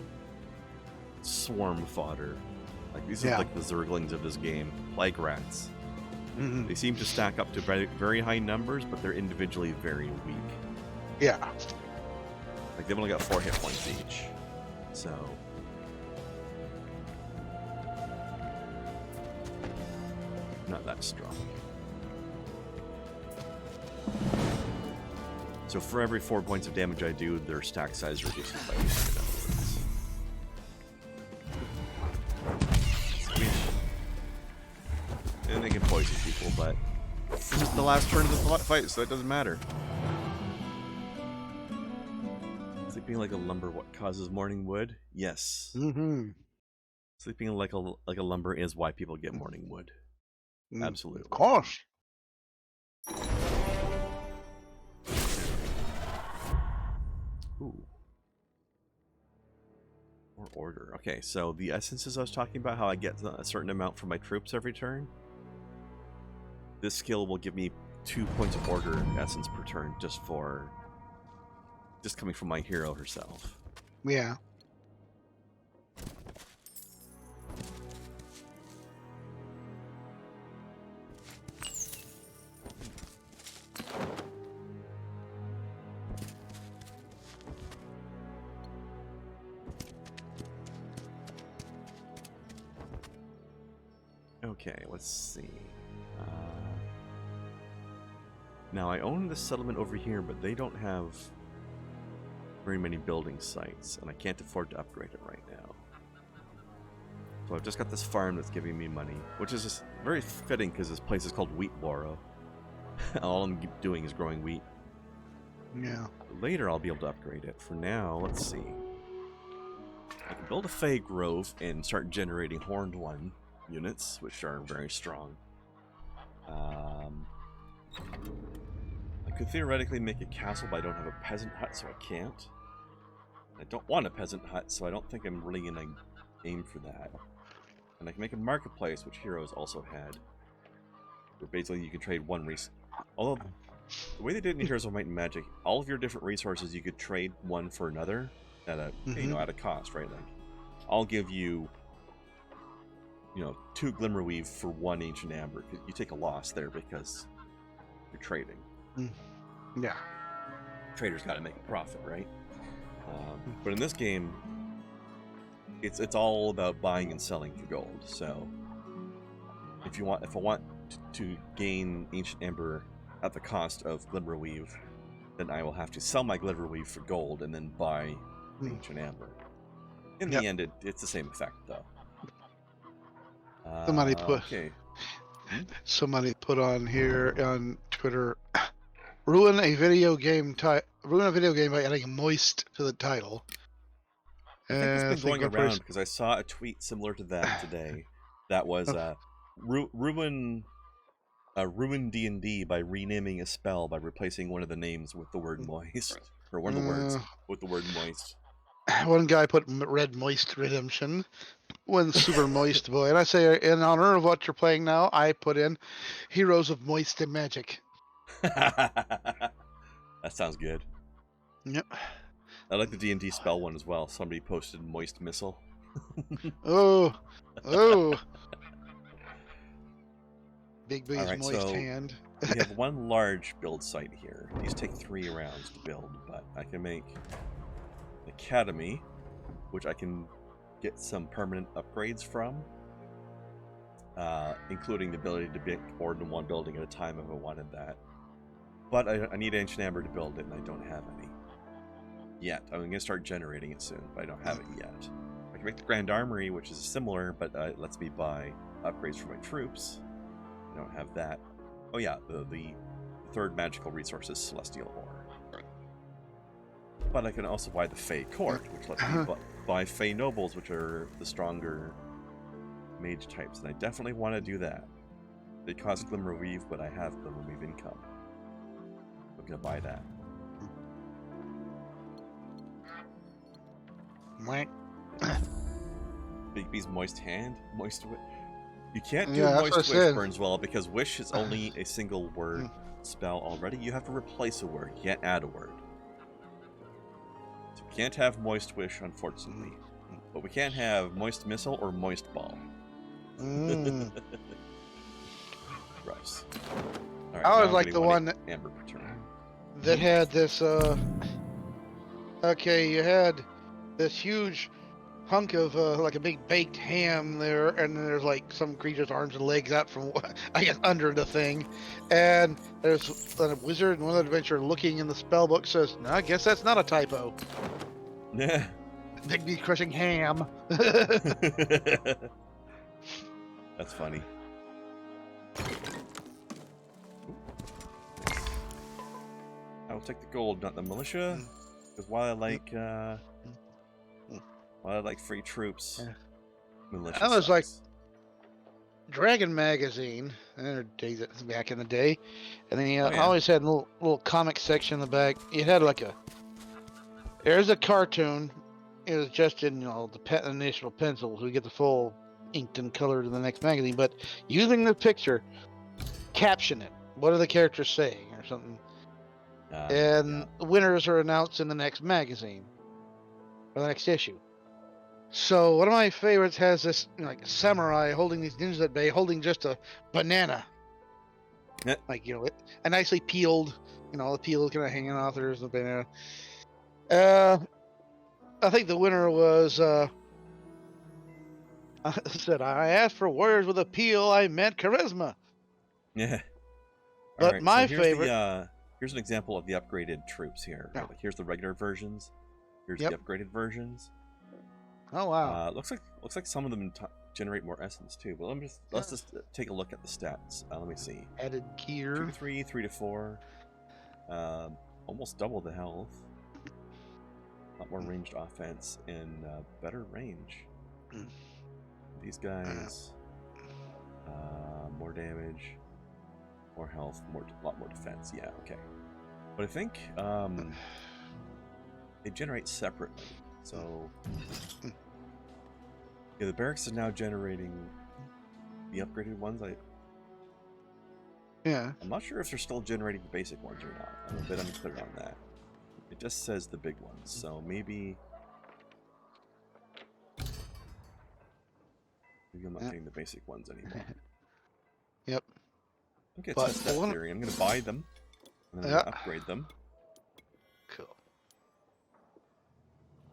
swarm fodder. Like, these are like the Zerglings of this game. Plague rats. They seem to stack up to very, very high numbers, but they're individually very weak. Yeah. Like, they've only got 4 hit points each. So... not that strong. So for every 4 points of damage I do, their stack size reduces by 200 upwards. And they can poison people, but this is the last turn of the fight, so it doesn't matter. Sleeping like a lumber, what causes morning wood? Yes. Sleeping like a lumber is why people get morning wood. Absolutely. Of course. Ooh. Or order. Okay, so the essences I was talking about, how I get a certain amount from my troops every turn. This skill will give me 2 points of order essence per turn just coming from my hero herself. Yeah. Okay, let's see. Now, I own this settlement over here, but they don't have very many building sites, and I can't afford to upgrade it right now. So I've just got this farm that's giving me money, which is just very fitting because this place is called Wheatboro. All I'm doing is growing wheat. Yeah. Later, I'll be able to upgrade it. For now, let's see. I can build a Fey Grove and start generating Horned One units, which are very strong. I could theoretically make a castle, but I don't have a peasant hut, so I can't. I don't want a peasant hut, so I don't think I'm really going to aim for that. And I can make a marketplace, which heroes also had, where basically you can trade one resource. Although, the way they did in Heroes of Might and Magic, all of your different resources you could trade one for another at a at a cost, right? Like, I'll give you 2 Glimmerweave for 1 Ancient Amber. You take a loss there because you're trading. Yeah. Trader's got to make a profit, right? But in this game, it's all about buying and selling for gold. So if I want to gain Ancient Amber at the cost of Glimmerweave, then I will have to sell my Glimmerweave for gold and then buy Ancient Amber. In the end, it's the same effect, though. Somebody put on here on Twitter, ruin a video game by adding moist to the title. I think it's been going around because I saw a tweet similar to that today. That was ruin D&D by renaming a spell by replacing one of the names with the word moist, or one of the words with the word moist. One guy put Red Moist Redemption, one Super Moist Boy, and I say, in honor of what you're playing now, I put in Heroes of Moist and Magic. That sounds good. Yep. I like the D&D spell one as well. Somebody posted Moist Missile. Oh. Big B's right, moist hand. We have one large build site here. These take 3 rounds to build, but I can make an academy, which I can get some permanent upgrades from, including the ability to build more than one building at a time if I wanted that. But I need Ancient Amber to build it, and I don't have any yet. I'm going to start generating it soon, but I don't have it yet. I can make the Grand Armory, which is similar, but it lets me buy upgrades for my troops. I don't have that. Oh yeah, the third magical resource is Celestial Ore. But I can also buy the Fey Court, which lets me buy Fey Nobles, which are the stronger mage types, and I definitely want to do that. They cost Glimmerweave, but I have Glimmerweave income. I'm going to buy that. Big B's Moist Hand? Moist Wish? You can't do Moist Wish, Burns well, because Wish is only a single word spell already. You have to replace a word. You can't add a word. So we can't have Moist Wish, unfortunately. But we can have Moist Missile or Moist Ball. Gross. Right, I was like the one that had this, okay, you had this huge hunk of like a big baked ham there, and then there's like some creature's arms and legs out from, I guess, under the thing, and there's a wizard and one adventurer looking in the spell book says, no, I guess that's not a typo. Yeah. Big B crushing ham. That's funny. I'll take the gold, not the militia, because while I like free troops, militia I was sucks. like Dragon Magazine, back in the day, and then I always had a little comic section in the back. You had like there's a cartoon it was just in the initial pencils. We get the full inked and colored in the next magazine. But using the picture, caption it. What are the characters saying or something? And the winners are announced in the next magazine or the next issue. So one of my favorites has this samurai holding these ninjas at bay, holding just a banana. Yeah. A nicely peeled, the peel kind of hanging off. There's the banana. I think the winner was said, I asked for warriors with appeal, I meant charisma. Yeah. But right, my so here's favorite... here's an example of the upgraded troops here. Oh. Like, here's the regular versions. Here's the upgraded versions. Oh wow. Looks like some of them generate more essence too. But let's just take a look at the stats. Let me see. Added gear. 2 to 3, 3 to 4. Almost double the health. A lot more ranged offense and better range. These guys, more damage, more health, a lot more defense. Yeah, okay. But I think they generate separately. So yeah, the barracks is now generating the upgraded ones. I'm not sure if they're still generating the basic ones or not. I'm a bit unclear on that. It just says the big ones, so maybe I'm not getting the basic ones anymore. Yep. Okay, test that theory. I'm going to buy them, and then I'm going to upgrade them. Cool.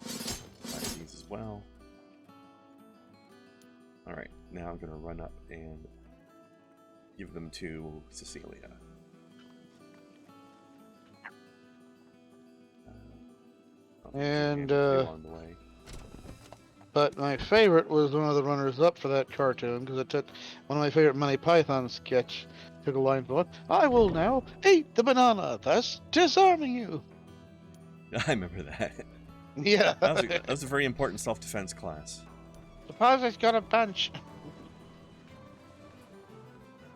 Buy these as well. Alright, now I'm going to run up and give them to Cecilia. And on the way. But my favorite was one of the runners-up for that cartoon, because it took one of my favorite Monty Python sketch. Took a line from it. I will now eat the banana, thus disarming you. I remember that. Yeah. That was a very important self-defense class. Suppose it's got a bunch.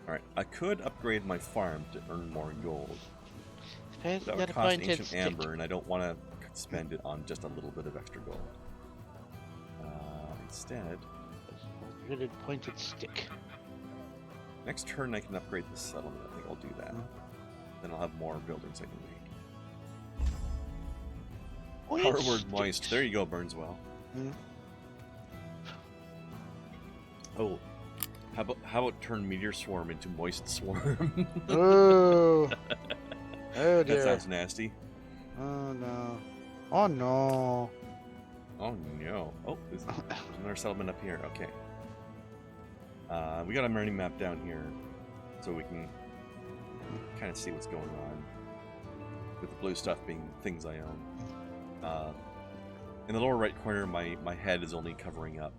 Alright, I could upgrade my farm to earn more gold. That would a cost ancient amber, and I don't want to spend it on just a little bit of extra gold. Instead, a pointed stick. Next turn I can upgrade the settlement. I think I'll do that. Then I'll have more buildings I can make. Power word moist. There you go, Burnswell. Oh, how about turn Meteor Swarm into Moist Swarm? Oh. Oh dear. That sounds nasty. Oh no. Oh no. Oh no. Oh, there's another settlement up here. Okay. We got a marine map down here, so we can kind of see what's going on. With the blue stuff being things I own. In the lower right corner, my head is only covering up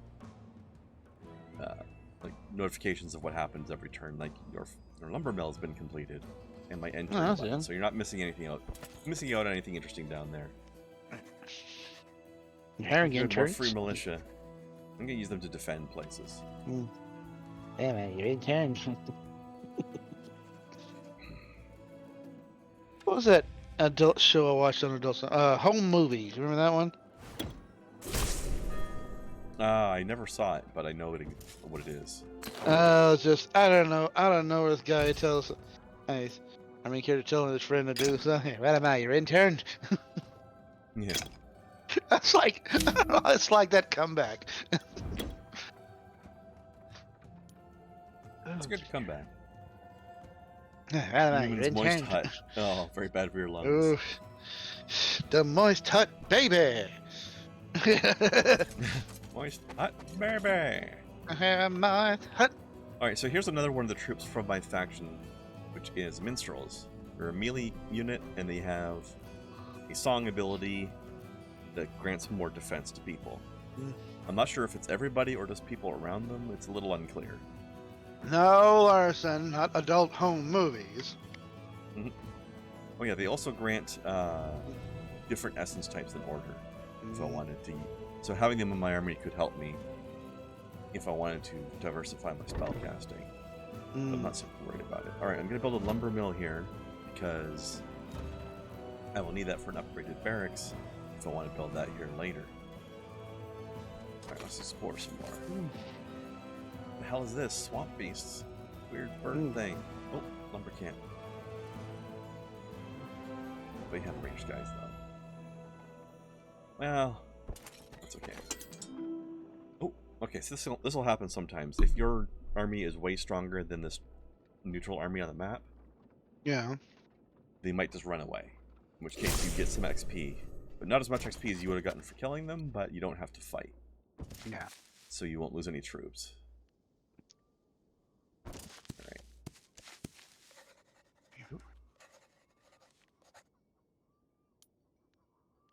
like notifications of what happens every turn. Like your lumber mill has been completed, and my end turn button, so you're not missing anything out. Missing out on anything interesting down there. More free militia. I'm gonna use them to defend places. Damn, you're in turn. What was that adult show I watched on Adult Home Movies? Remember that one? I never saw it, but I know what it is. It's just I don't know. This guy tells, hey, care to tell his friend to do something. What am I, your intern? Yeah. That's like, I don't know, it's like that comeback. It's a good comeback. Your moist hut. Oh, very bad for your lungs. Ooh, the moist hut, baby. Moist hut, baby. Moist hut. Alright, so here's another one of the troops from my faction, which is minstrels. They're a melee unit, and they have a song ability that grants more defense to people. I'm not sure if it's everybody or just people around them. It's a little unclear. No, Larson, not adult home movies. Oh yeah, they also grant different essence types in order. If I wanted to, so having them in my army could help me if I wanted to diversify my spellcasting. But I'm not super worried about it. All right, I'm gonna build a lumber mill here because I will need that for an upgraded barracks if I want to build that here later. Alright, let's explore some more. The hell is this? Swamp beasts. Weird bird thing. Oh, lumber camp. We have ranged guys though. Well, that's okay. Oh, okay. So this will happen sometimes. If your army is way stronger than this neutral army on the map, Yeah. they might just run away. In which case you get some XP, but not as much XP as you would have gotten for killing them. But you don't have to fight. Yeah. So you won't lose any troops. Alright.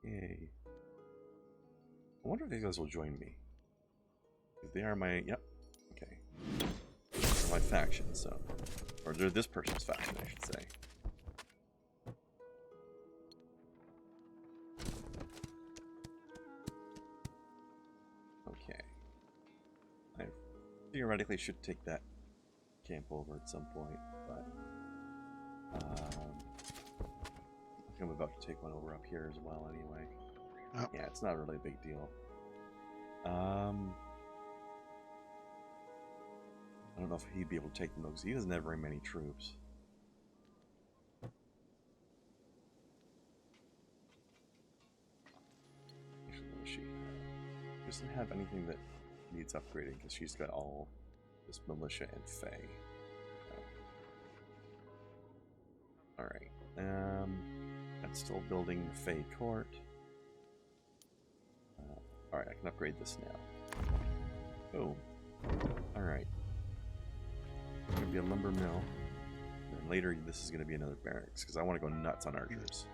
Yay. I wonder if these guys will join me. If they are my... Yep. Okay. They're my faction, so... Or they're this person's faction, I should say. Okay. I theoretically should take that camp over at some point, but... I think I'm about to take one over up here as well anyway. Oh. Yeah, it's not really a big deal. I don't know if he'd be able to take them though, because he doesn't have very many troops. Actually, what does she have? She doesn't have anything that needs upgrading, because she's got all this militia and Fey. Alright. That's still building Fey Court. Alright, I can upgrade this now. Oh. Alright. It's going to be a lumber mill. And later this is going to be another barracks, because I want to go nuts on archers.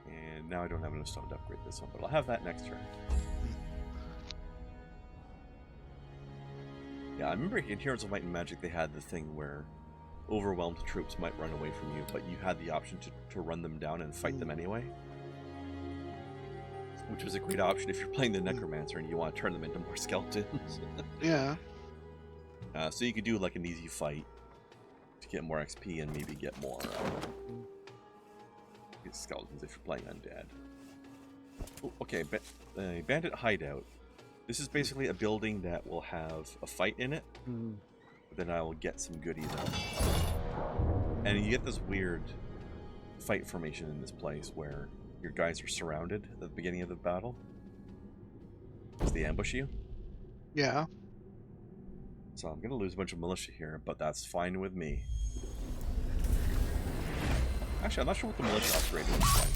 And now I don't have enough stone to upgrade this one, but I'll have that next turn. Yeah, I remember in Heroes of Might and Magic they had the thing where overwhelmed troops might run away from you, but you had the option to run them down and fight them anyway. Which was a great option if you're playing the Necromancer and you want to turn them into more skeletons. Yeah. So you could do like an easy fight to get more XP and maybe get more skeletons if you're playing undead. Oh, okay, Bandit Hideout. This is basically a building that will have a fight in it. But then I will get some goodies out of it. And you get this weird fight formation in this place where your guys are surrounded at the beginning of the battle. As they ambush you. Yeah. So I'm going to lose a bunch of militia here, but that's fine with me. Actually, I'm not sure what the militia upgrade looks like.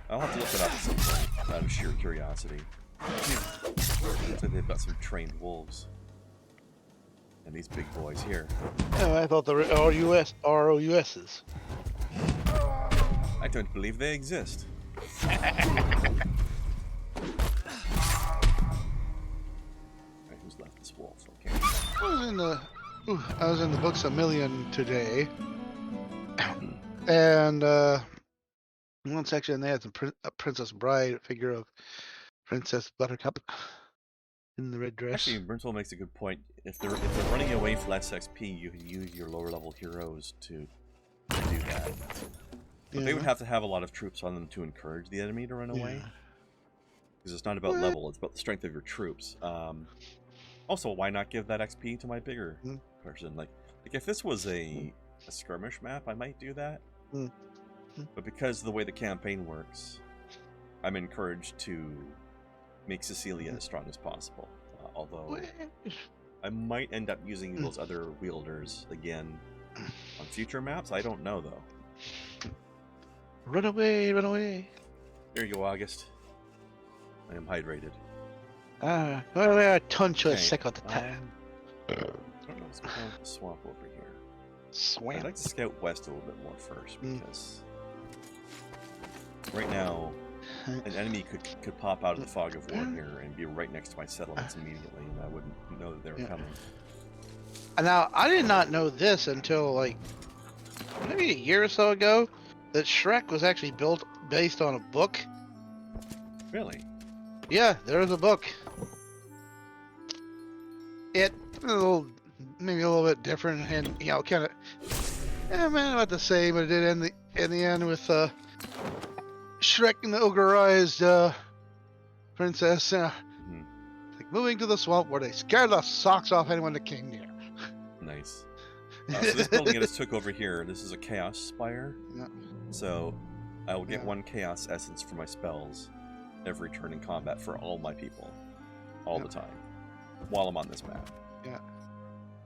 I'll have to look it up at some point, out of sheer curiosity. Looks like they've got some trained wolves. And these big boys here. Oh, I thought the ROUSs. I don't believe they exist. Alright, who's left this wolf? Okay. I was in the Books a Million today. And in one section they had a Princess Bride figure of Princess Buttercup in the red dress. Actually, Burnsill makes a good point. If they're running away for less XP, you can use your lower level heroes to do that. But they would have to have a lot of troops on them to encourage the enemy to run away. Because it's not about level, it's about the strength of your troops. Also, why not give that XP to my bigger person? Like if this was a skirmish map, I might do that. But because of the way the campaign works, I'm encouraged to make Cecilia as strong as possible. Although I might end up using those other wielders again on future maps. I don't know though. Run away, run away. Here you go, August. I am hydrated. Well, we are toncha sick of the time. I don't know what's going on with the swamp over here. Swamp. I'd like to scout west a little bit more first, because right now an enemy could pop out of the fog of war here and be right next to my settlements immediately, and I wouldn't know that they were coming. Now, I did not know this until like maybe a year or so ago, that Shrek was actually built based on a book. Really? Yeah, there was a book. It maybe a little bit different, and kind of, about the same. But it did in the end with Shrek and the ogreized princess. Mhm. Like moving to the swamp where they scared the socks off anyone that came near. Nice. So this building I just took over here, this is a Chaos Spire. Yeah. So I will get Yeah. 1 Chaos Essence for my spells every turn in combat for all my people. All the time. While I'm on this map. Yeah.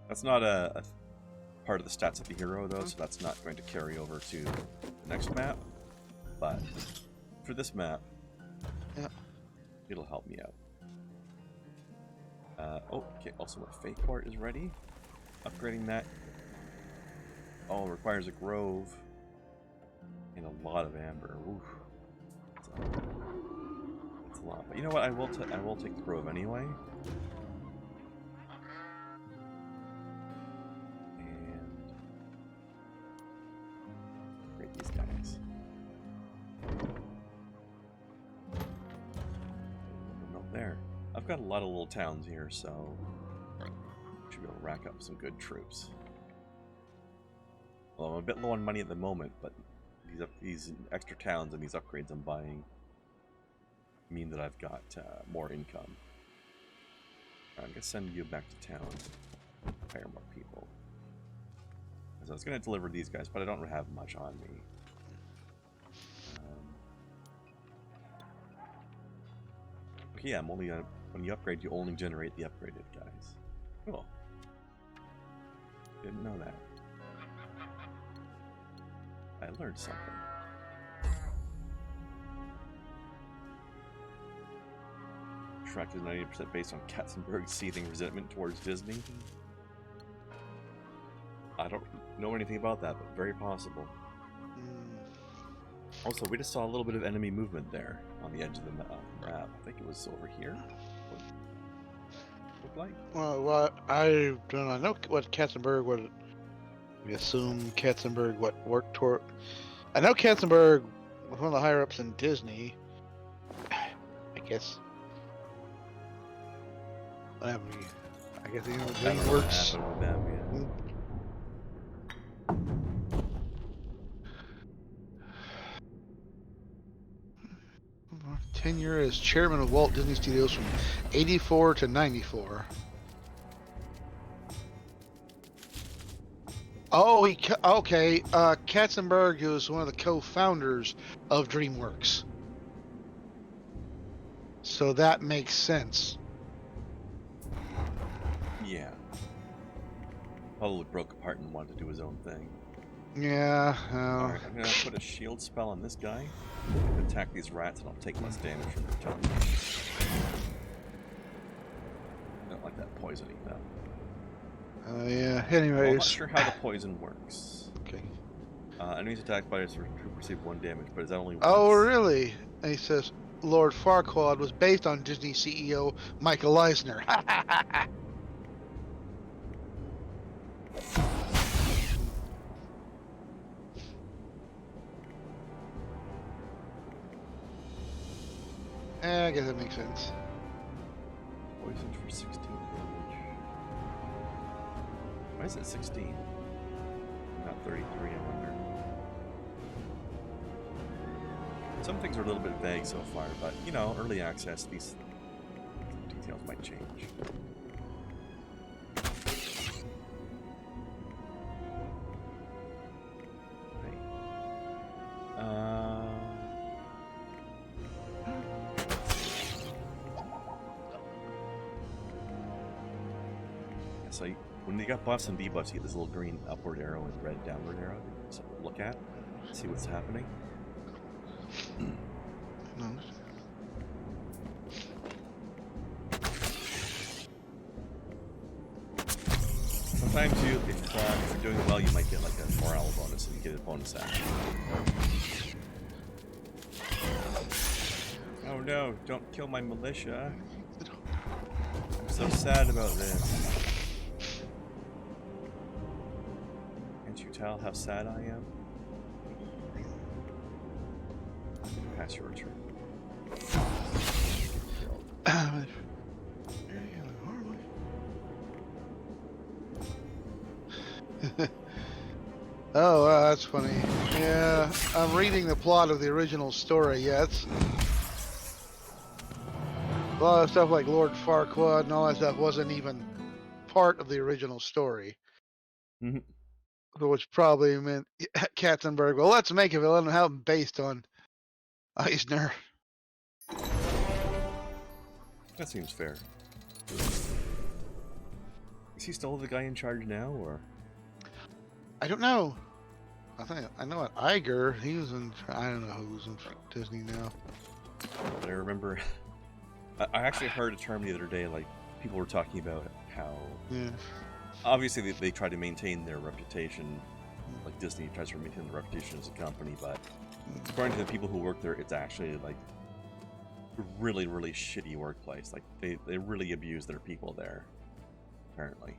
That's not a part of the stats of the hero, though, so that's not going to carry over to the next map. But for this map, it'll help me out. Okay, also my Fake Port is ready. Upgrading that requires a grove and a lot of amber. Oof. That's a lot. But you know what? I will take the grove anyway. And upgrade these guys. Not there. I've got a lot of little towns here, so should be able to rack up some good troops. Well, I'm a bit low on money at the moment, but these extra towns and these upgrades I'm buying mean that I've got more income. I'm going to send you back to town. Hire more people. So I was going to deliver these guys, but I don't have much on me. Okay, yeah, I'm only when you upgrade, you only generate the upgraded guys. Cool. Didn't know that. I learned something. Shrek is 90% based on Katzenberg's seething resentment towards Disney. I don't know anything about that, but very possible. Also, we just saw a little bit of enemy movement there on the edge of the map. I think it was over here. What looked like? Well, I don't know. I know what Katzenberg would. We assume Katzenberg worked toward. I know Katzenberg was one of the higher ups in Disney. I guess. I guess you know DreamWorks. With them, yeah. 10-year as chairman of Walt Disney Studios from '84 to '94. Oh, okay. Katzenberg was one of the co-founders of DreamWorks, so that makes sense. Yeah. Probably broke apart and wanted to do his own thing. Yeah. Alright, I'm gonna put a shield spell on this guy. Attack these rats and I'll take less damage from their tongue. I don't like that poisoning though. Yeah. Well, Anyways. I'm not sure how the poison works. Okay. Enemies attacked by us receive 1 damage, but is that only once? Oh, really? And he says Lord Farquaad was based on Disney CEO Michael Eisner. I guess that makes sense. Poisoned for 16 damage. Why is it 16? Not 33, I wonder. Some things are a little bit vague so far, but, you know, early access, these details might change. Okay. So when you got buffs and debuffs, you get this little green upward arrow and red downward arrow. So look at, see what's happening. No. Sometimes if you're doing well, you might get like a morale bonus, and you get a bonus action. Oh no! Don't kill my militia. I'm so sad about this. Can't you tell how sad I am? Pass your return. that's funny. Yeah, I'm reading the plot of the original story. Yeah, it's a lot of stuff like Lord Farquaad and all that stuff wasn't even part of the original story, Mhm. which probably meant Katzenberg. Well, let's make a villain and have him based on Eisner. That seems fair. Is he still the guy in charge now, or? I don't know. I know at Iger, he was in. I don't know who's in Disney now. But I remember, I actually heard a term the other day. Like people were talking about how, Yeah. obviously they try to maintain their reputation. Like Disney tries to maintain their reputation as a company, but according to the people who work there, it's actually like a really, really shitty workplace. Like they really abuse their people there, apparently.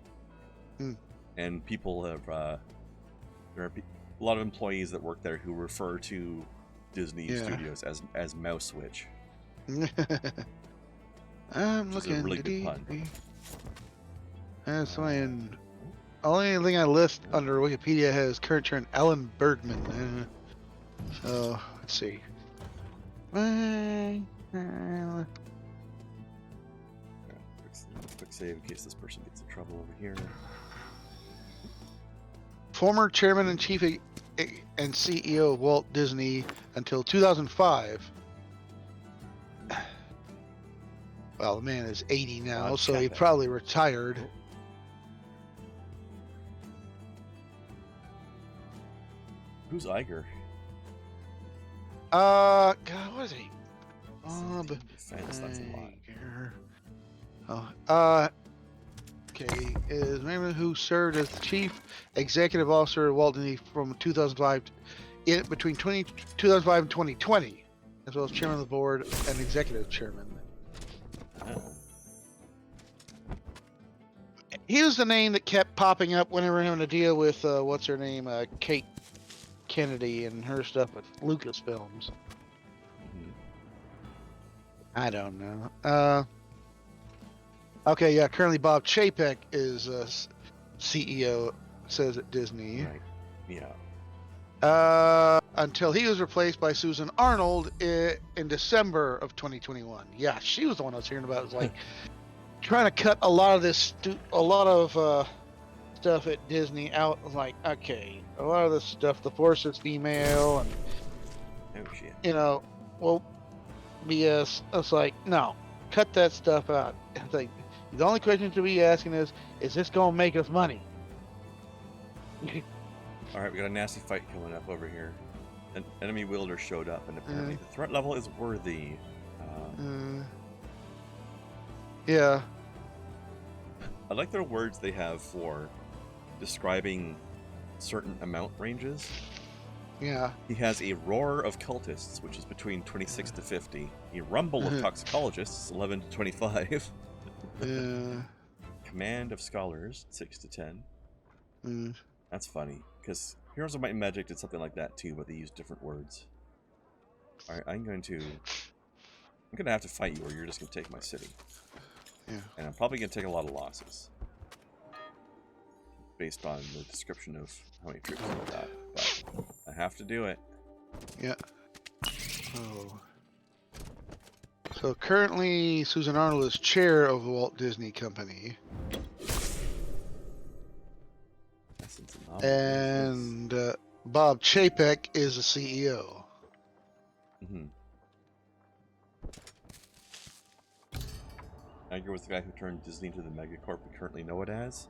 And people have there are a lot of employees that work there who refer to Disney Studios as Mouse Switch. I'm which is looking a really good pun. That's fine. Only thing I list under Wikipedia has current chairman Alan Bergman. So let's see. Quick save in case this person gets in trouble over here. Former chairman and chief and CEO of Walt Disney until 2005. Well, the man is 80 now, so he probably retired. Who's Iger? God, what is he? Bob Iger. Okay, is member who served as the chief executive officer of Walt Disney from 2005 between 2005 and 2020, as well as chairman of the board and executive chairman. Oh. He was the name that kept popping up whenever having to deal with what's her name, Kate Kennedy and her stuff with Lucasfilms. I don't know. Okay, yeah. Currently, Bob Chapek is CEO. Says at Disney. Right. Yeah. Until he was replaced by Susan Arnold in December of 2021. Yeah, she was the one I was hearing about. It was like trying to cut a lot of this, stuff at Disney out. I was like, okay, a lot of this stuff, the Force is female, and oh shit. Well, BS. I was like, no, cut that stuff out. It's like the only question to be asking is this gonna make us money? All right, we got a nasty fight coming up over here. An enemy wielder showed up, and apparently the threat level is worthy. Yeah. I like their words they have for describing certain amount ranges. Yeah. He has a roar of cultists, which is between 26 to 50. A rumble of toxicologists, 11 to 25. Command of scholars, 6 to 10. That's funny, because Heroes of Might and Magic did something like that too, but they used different words. Alright, I'm going to have to fight you, or you're just going to take my city. Yeah. And I'm probably going to take a lot of losses. Based on the description of how many troops I've got. But I have to do it. Yeah. So currently, Susan Arnold is chair of the Walt Disney Company. And Bob Chapek is the CEO. Iger was the guy who turned Disney into the megacorp we currently know it as?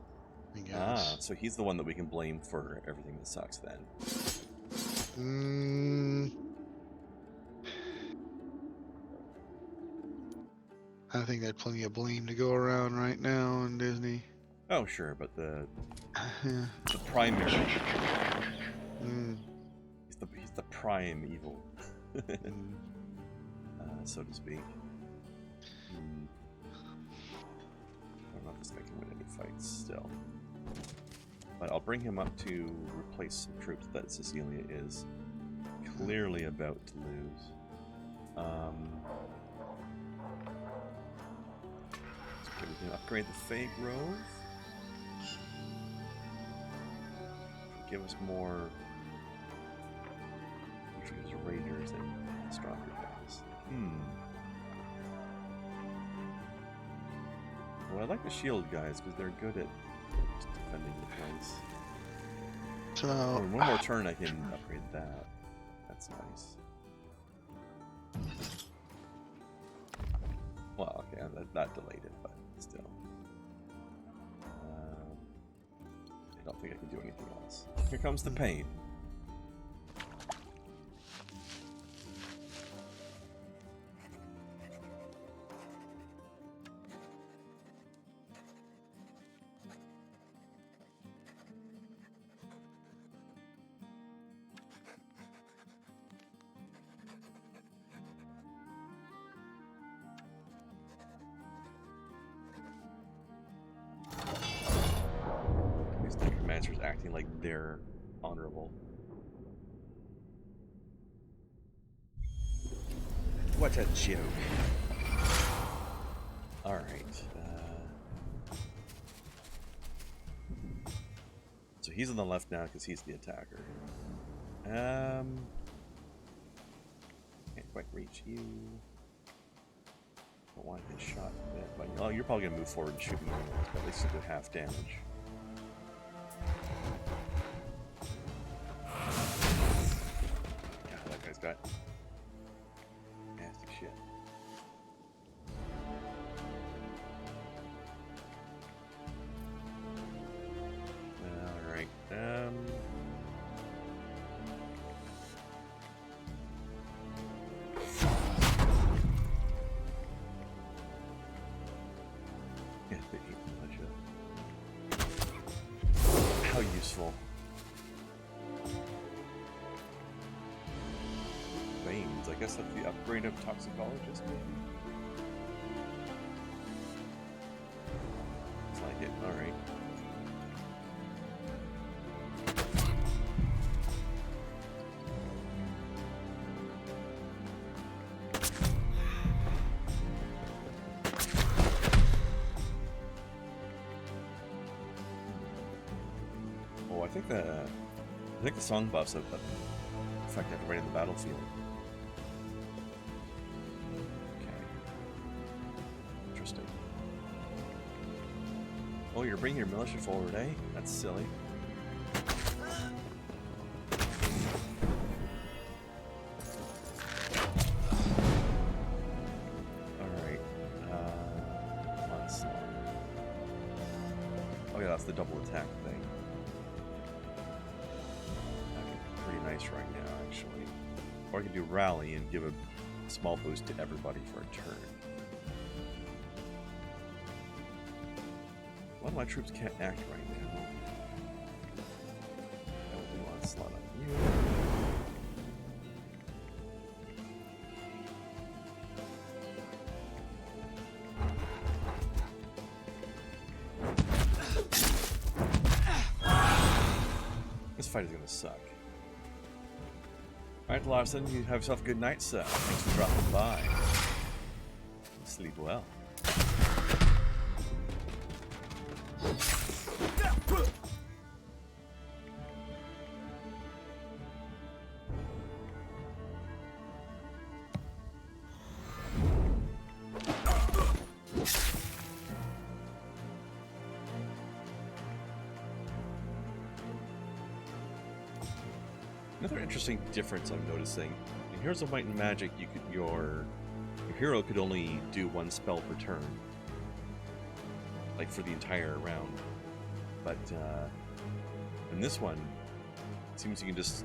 Yes. So he's the one that we can blame for everything that sucks then. I think there's plenty of blame to go around right now in Disney. Oh, sure, but the primary. He's the prime evil, so to speak. I don't know if this guy can win any fights still. But I'll bring him up to replace some troops that Cecilia is clearly about to lose. Okay, we can upgrade the Fey Grove. Give us more Choose Raiders and stronger guys. Well, I like the shield guys because they're good at just defending the place. So One more turn, I can upgrade that. That's nice. Well, okay, that delayed it, but still. I don't think I can do anything else. Here comes the pain. Necromancers acting like they're honorable. What a joke. Alright. So he's on the left now because he's the attacker. Can't quite reach you. Don't want to get shot a bit, but oh, you're probably gonna move forward and shoot me, but at least you do half damage. God, that guy's got nasty shit. Alright, yeah, the militia. How useful. Veins, I guess that's the upgrade of toxicologist, maybe? Looks like it, alright. Oh, I think the song buffs have affect everybody in the battlefield. Interesting. Oh, you're bringing your militia forward, eh? That's silly. Alright. Onslaught. Oh yeah, that's the double attack thing. Pretty nice right now, actually. Or I can do rally and give a small boost to everybody for a turn. A lot of my troops can't act right now. I will do onslaught on you. This fight is gonna suck. Alright, Larson, you have yourself a good night, sir. Thanks for dropping by. Sleep well. Another interesting difference I'm noticing. In Heroes of Might and Magic, your hero could only do one spell per turn, like for the entire round. But in this one, it seems you can just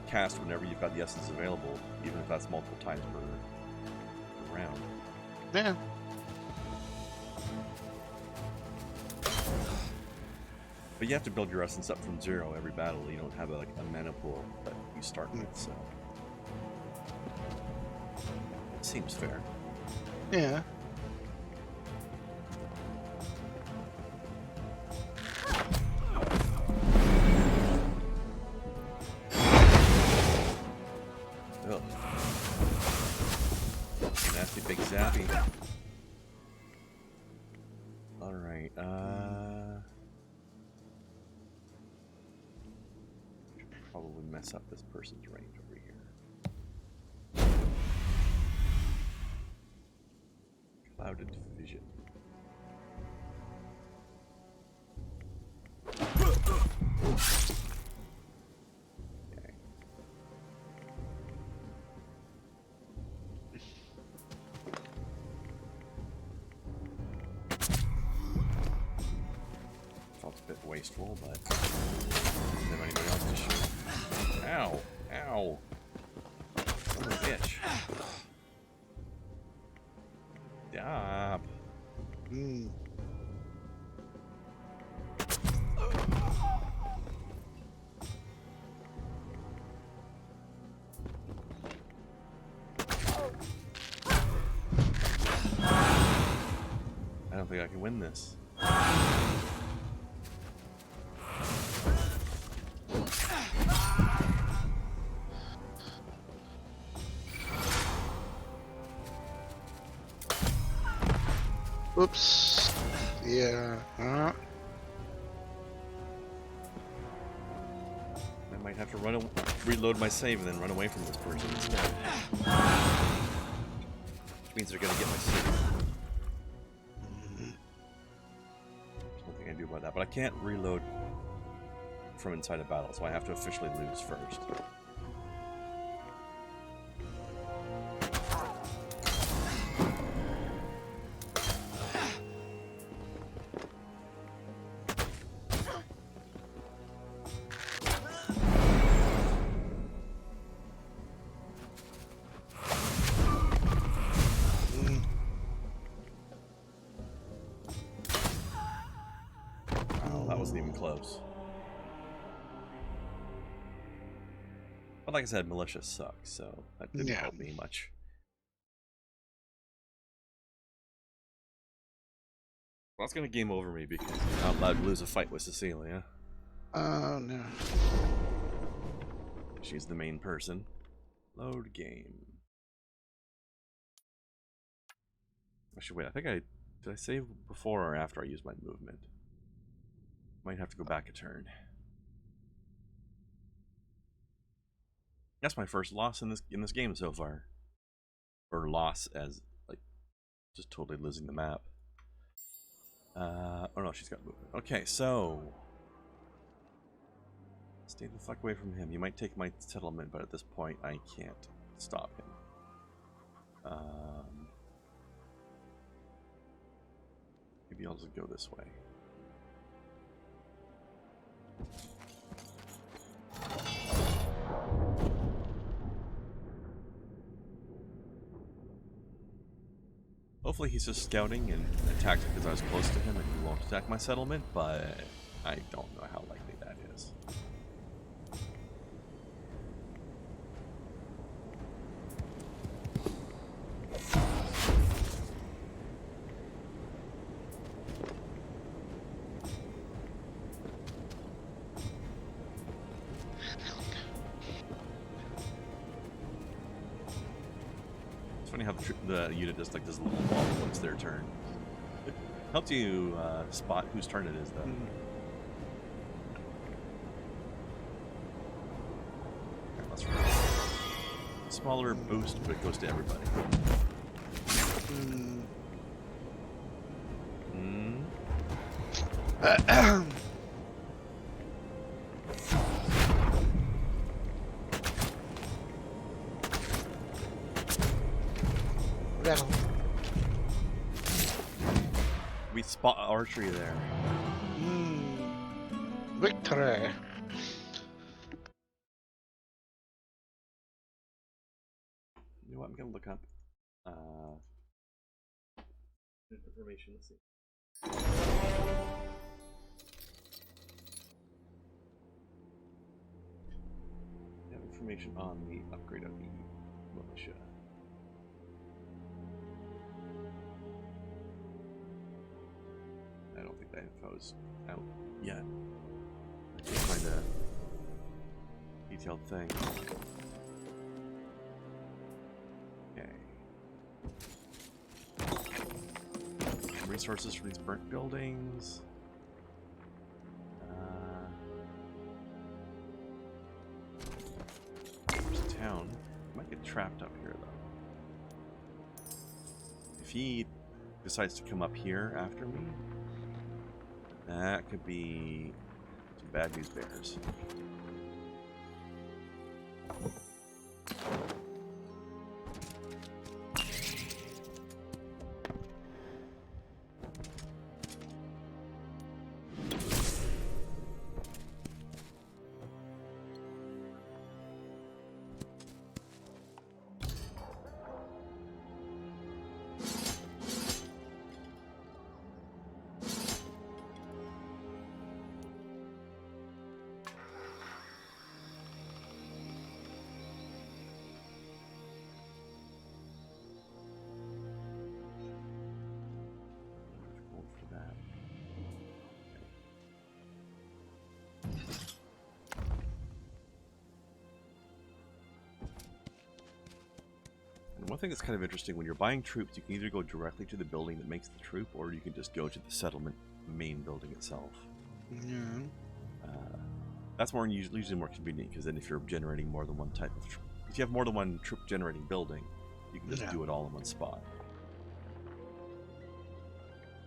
cast whenever you've got the essence available, even if that's multiple times per round. Yeah. But you have to build your essence up from zero every battle. You don't have a mana pool that you start with, so it seems fair. Yeah. Ugh. Nasty big zappy. Alright, probably mess up this person's range over here. Clouded vision. Okay. Felt a bit wasteful, but didn't have anybody else to shoot. Ow! Ow! Son of a bitch. Stop. Mm. I don't think I can win this. Oops. Yeah. I might have to reload my save and then run away from this person instead. Which means they're gonna get my save. There's nothing I can do about that, but I can't reload from inside a battle, so I have to officially lose first. That wasn't even close. But like I said, militia sucks, so that didn't help me much. Well, that's gonna game over me because I'm not allowed to lose a fight with Cecilia. Oh no. She's the main person. Load game. Actually, wait, did I save before or after I used my movement? Might have to go back a turn. That's my first loss in this game so far. Or loss as like just totally losing the map. Oh no, she's got movement. Okay, so stay the fuck away from him. He might take my settlement, but at this point I can't stop him. Maybe I'll just go this way. Hopefully he's just scouting and attacked because I was close to him and he won't attack my settlement, but I don't know how likely that is. Funny how the unit just like this little wall when it's their turn. It helps you spot whose turn it is, though. Okay, let's run. Smaller boost, but it goes to everybody. We spot archery there. Victory. You know what? I'm gonna look up information. Let's see. Yeah, information on the upgrade of the militia. I don't think that info's out yet. I can't find a detailed thing. Okay. Resources for these burnt buildings. There's a town. Might get trapped up here though. If he decides to come up here after me, that could be some bad news bears. One thing that's kind of interesting, when you're buying troops, you can either go directly to the building that makes the troop, or you can just go to the settlement main building itself. Yeah. That's usually more convenient, because then if you're generating more than one type of troop, if you have more than one troop generating building, you can just do it all in one spot.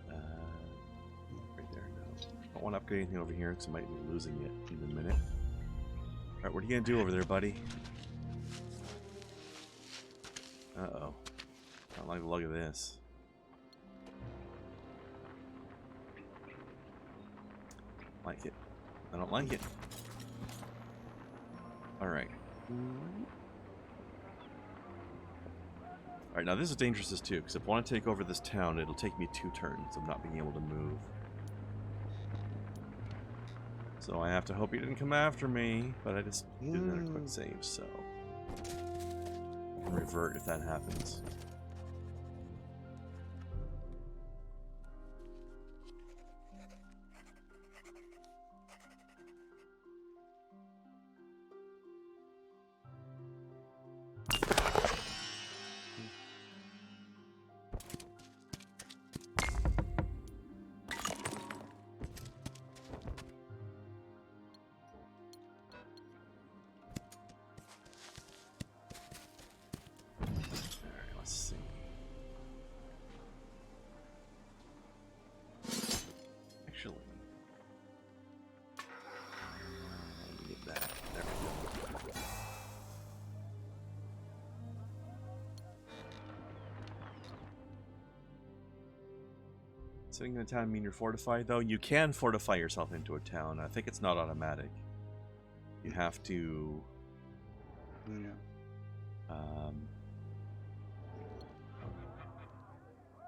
Right there, no. I don't want to upgrade anything over here, because I might be losing it in a minute. Alright, what are you going to do over there, buddy? Uh-oh. I don't like the look of this. Like it. I don't like it. Alright. Alright, now this is dangerous too, because if I want to take over this town, it'll take me 2 turns of not being able to move. So I have to hope he didn't come after me, but I just did another quick save, so... I'll revert if that happens. Sitting in a town mean you're fortified, though? You can fortify yourself into a town. I think it's not automatic. You have to... Yeah. I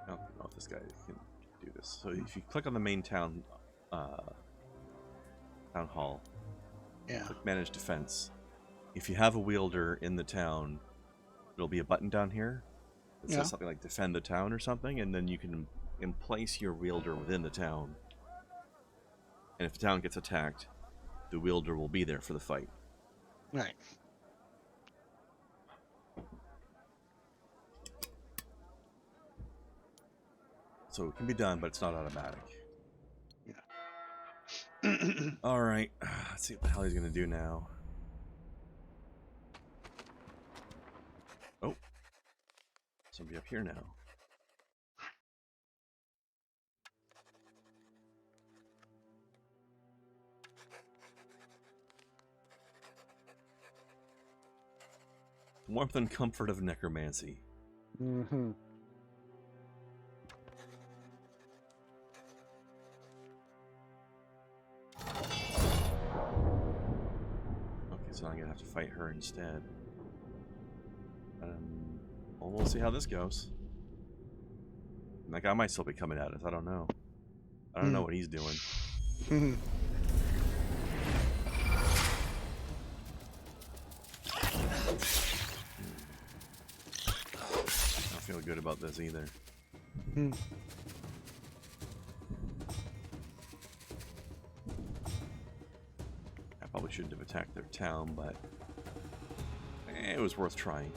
don't know if this guy can do this. So if you click on the main town hall, click Manage Defense. If you have a wielder in the town, there'll be a button down here that says something like Defend the Town or something, and then you can place your wielder within the town. And if the town gets attacked, the wielder will be there for the fight. Right. So it can be done, but it's not automatic. Yeah. Alright, let's see what the hell he's gonna do now. Oh. Somebody up here now. Warmth and comfort of necromancy. Mm-hmm. Okay, so I'm gonna have to fight her instead. Well, we'll see how this goes. And that guy might still be coming at us. I don't know. I don't know what he's doing. Feel good about this either. I probably shouldn't have attacked their town, but it was worth trying.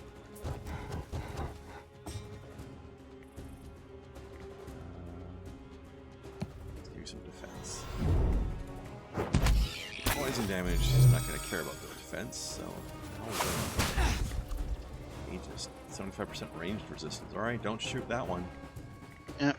Let's give you some defense. Poison damage is not going to care about the defense, so he just 75% ranged resistance. Alright, don't shoot that one. Yep.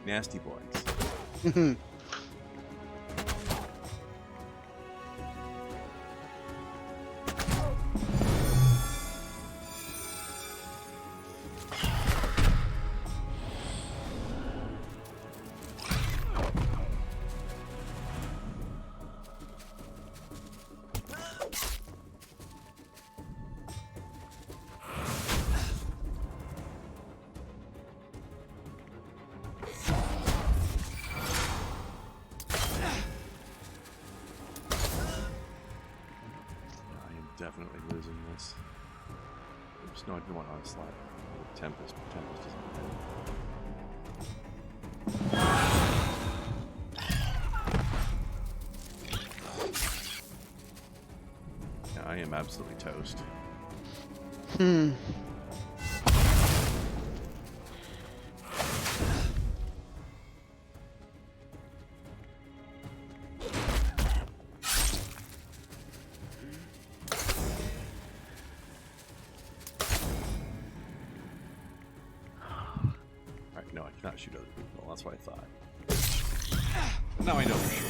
Nasty boys. Definitely losing this. There's no idea what onslaught. Tempest. Tempest isn't good. Yeah, I am absolutely toast. No, I cannot shoot other people. That's what I thought. But now I know for sure.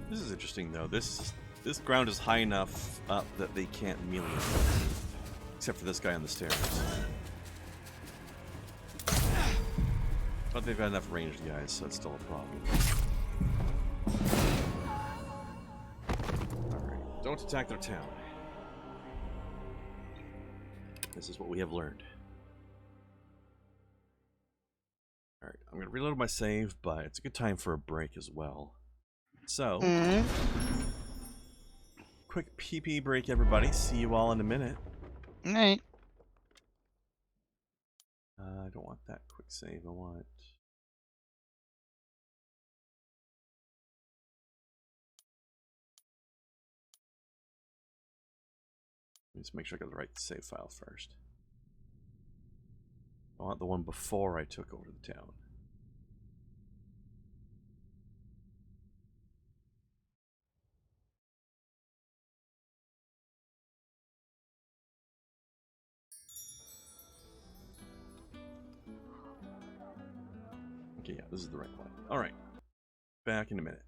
This is interesting, though. This ground is high enough up that they can't melee it, except for this guy on the stairs. But they've got enough ranged guys, so it's still a problem. Alright, don't attack their town. This is what we have learned. Alright, I'm going to reload my save, but it's a good time for a break as well. So, quick PP break, everybody. See you all in a minute. Right. I don't want that quick save. I want... Let me just make sure I got the right save file first. I want the one before I took over the town. Okay, yeah, this is the right one. Alright. Back in a minute.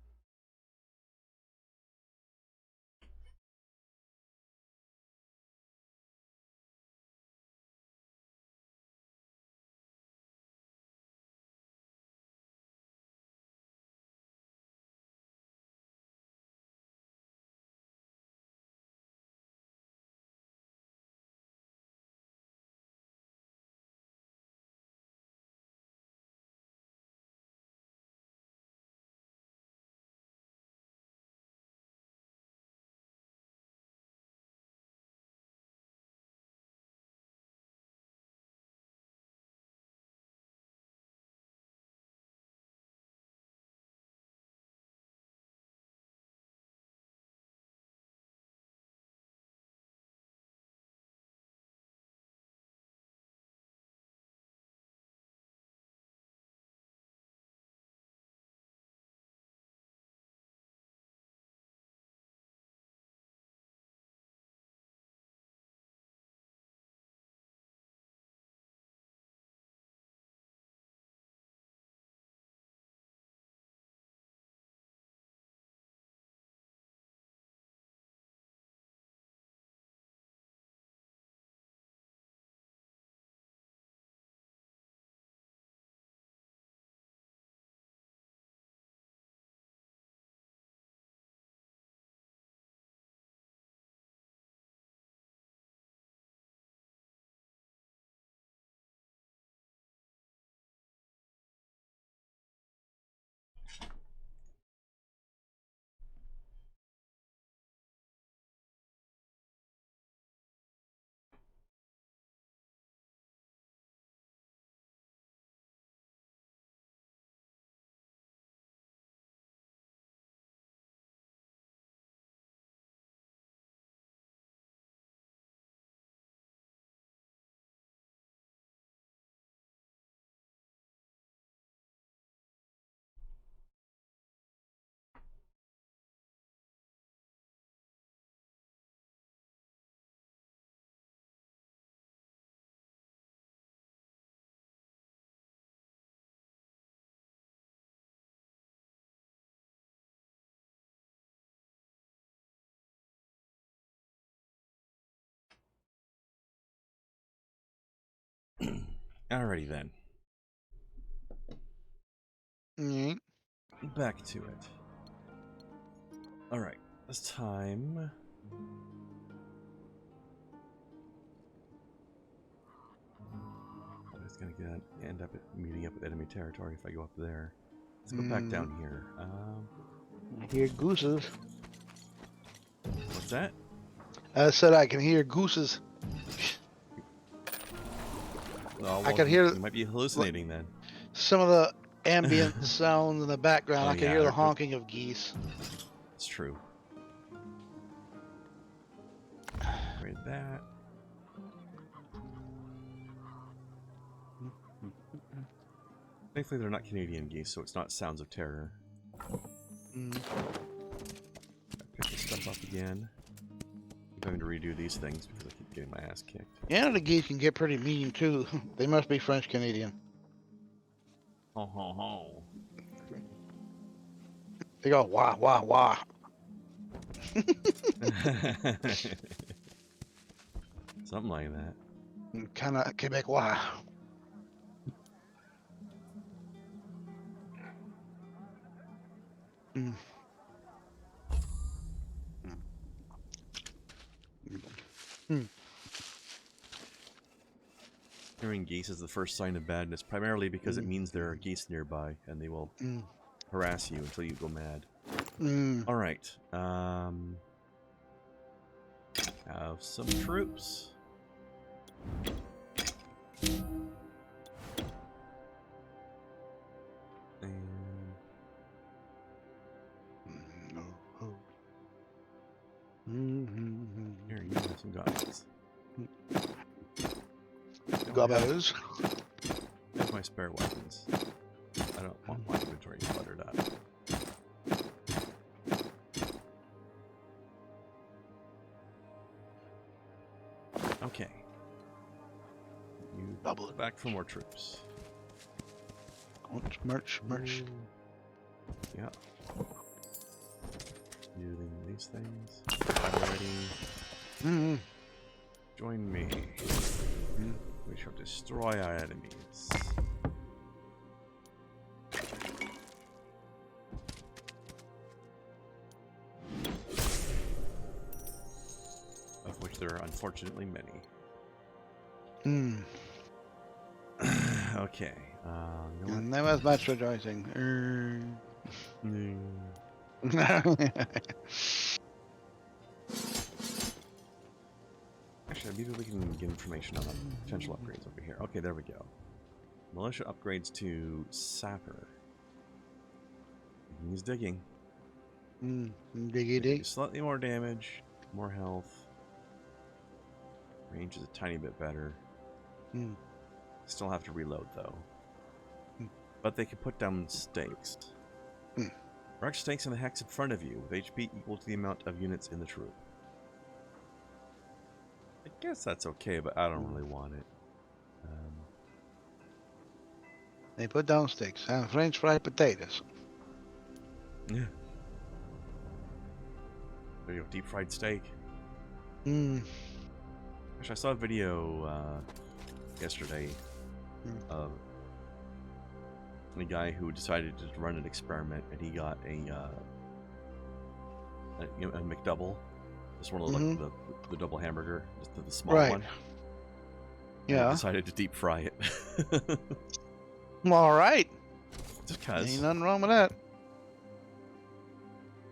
Alrighty then. Mm. Back to it. Alright, this time... I'm just gonna end up meeting up with enemy territory if I go up there. Let's go back down here. I hear gooses. What's that? I said I can hear gooses. Oh, well, I can hear. You might be hallucinating then. Some of the ambient sounds in the background. Oh, I can yeah, hear the honking of geese. It's true. Read that. Thankfully, they're not Canadian geese, so it's not sounds of terror. Pick this stuff up again. I'm having to redo these things because I keep getting my ass kicked. Yeah, the geese can get pretty mean too. They must be French Canadian. Ho ho ho. They go wah wah wah. Something like that. Kind of Quebecois. Mm. Mm. Hearing geese is the first sign of badness, primarily because it means there are geese nearby, and they will harass you until you go mad. Alright, have some troops. Here, you have some guys. Gobbers. Here's my spare weapons. I don't want my inventory cluttered up. Okay. You Double it. back for more troops. Merch. Yeah. Using these things. I'm ready. Join me. We shall destroy our enemies. Of which there are unfortunately many. Okay. You know And there was much rejoicing. Actually, maybe we can get information on the potential upgrades over here. Okay, there we go. Militia upgrades to Sapper. He's digging. Diggy dig. Slightly more damage, more health. Range is a tiny bit better. Still have to reload though. But they can put down stakes. Mark stakes in the hex in front of you with HP equal to the amount of units in the troop. I guess that's okay, but I don't really want it. They put down sticks and French fried potatoes. Yeah. There you go, deep fried steak. Actually, I saw a video yesterday of a guy who decided to run an experiment, and he got a McDouble, just one of the double hamburger, just the small one. Yeah. And he decided to deep fry it. All right. Just cause. Ain't nothing wrong with that.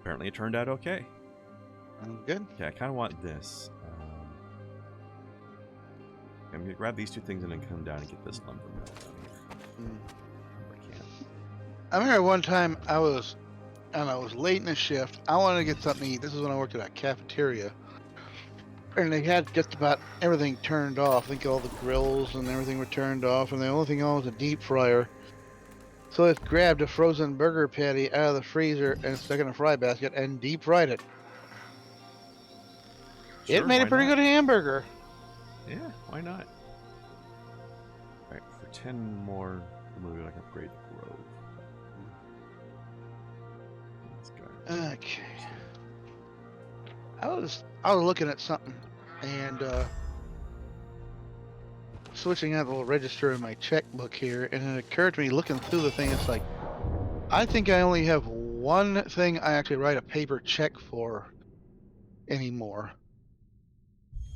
Apparently, it turned out okay. Good. Okay, I kind of want this. I'm gonna grab these two things and then come down and get this lumber mill down here. I remember one time I was late in the shift. I wanted to get something to eat. This is when I worked at a cafeteria. And they had just about everything turned off. I think all the grills and everything were turned off, and the only thing on was a deep fryer. So I grabbed a frozen burger patty out of the freezer and stuck it in a fry basket and deep fried it. Sure, it made a pretty good hamburger. Yeah, why not? Alright, for 10 more, maybe I can upgrade the Grove. Okay. I was looking at something, and switching out the little register in my checkbook here, and it occurred to me looking through the thing, it's like, I think I only have one thing I actually write a paper check for anymore.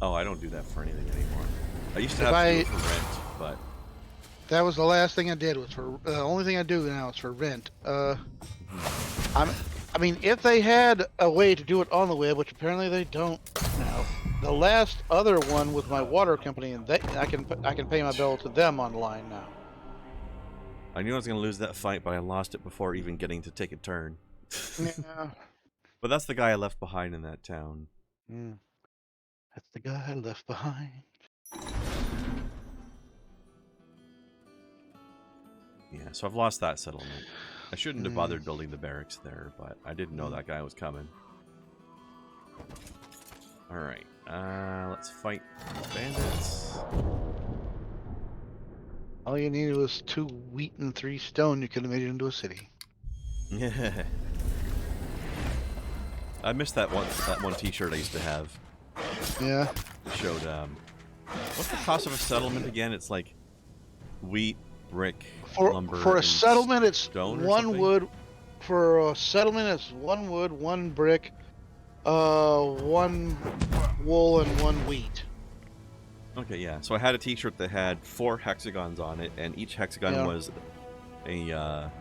Oh, I don't do that for anything anymore. I used to If have to do I- it for rent, but That was the last thing I did. Was for the only thing I do now is for rent. I mean, if they had a way to do it on the web, which apparently they don't now. The last other one was my water company, and I can pay my bill to them online now. I knew I was going to lose that fight, but I lost it before even getting to take a turn. Yeah. But that's the guy I left behind in that town. That's the guy I left behind. Yeah, so I've lost that settlement. I shouldn't have bothered building the barracks there, but I didn't know that guy was coming. Alright, let's fight these bandits. All you needed was 2 wheat and 3 stone. You could have made it into a city. Yeah. I missed that one t-shirt I used to have. Yeah. It showed, what's the cost of a settlement again? It's like wheat, brick, lumber, For a and settlement, it's stone or 1 something? wood. For a settlement, it's 1 wood, 1 brick, 1 wool, and 1 wheat. Okay, yeah. So I had a t-shirt that had 4 hexagons on it, and each hexagon was a,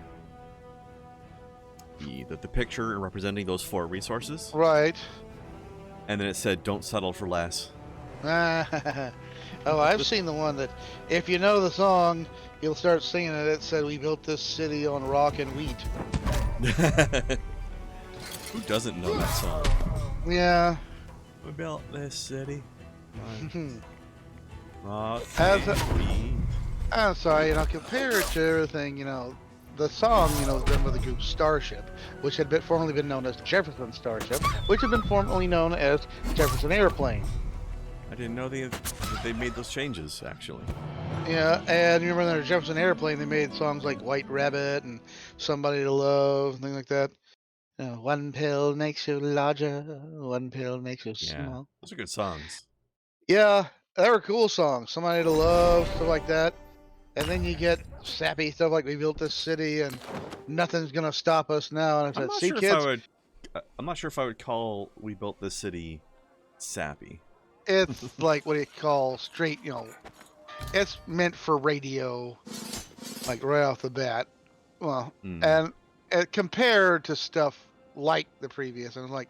the picture representing those 4 resources. Right. And then it said, don't settle for less. Oh, I've seen the one that, if you know the song, you'll start singing it. It said, "We built this city on rock and wheat." Who doesn't know that song? Yeah. We built this city. Rock As and wheat. I'm sorry, compared to everything, the song, is done by the group Starship, which had formerly been known as Jefferson Starship, which had been formerly known as Jefferson Airplane. I didn't know that they made those changes, actually. Yeah, and you remember under Jefferson Airplane, they made songs like White Rabbit and Somebody to Love, and things like that. One pill makes you larger, one pill makes you Yeah, small. those are good songs. Yeah, they were cool songs. Somebody to Love, stuff like that. And then you get sappy stuff like "We built this city and nothing's gonna stop us now." And I said, "See, kids, I'm not sure if I would call "We Built This City" sappy. it's like what do you call straight, it's meant for radio, like right off the bat." Well, and compared to stuff like the previous, and like,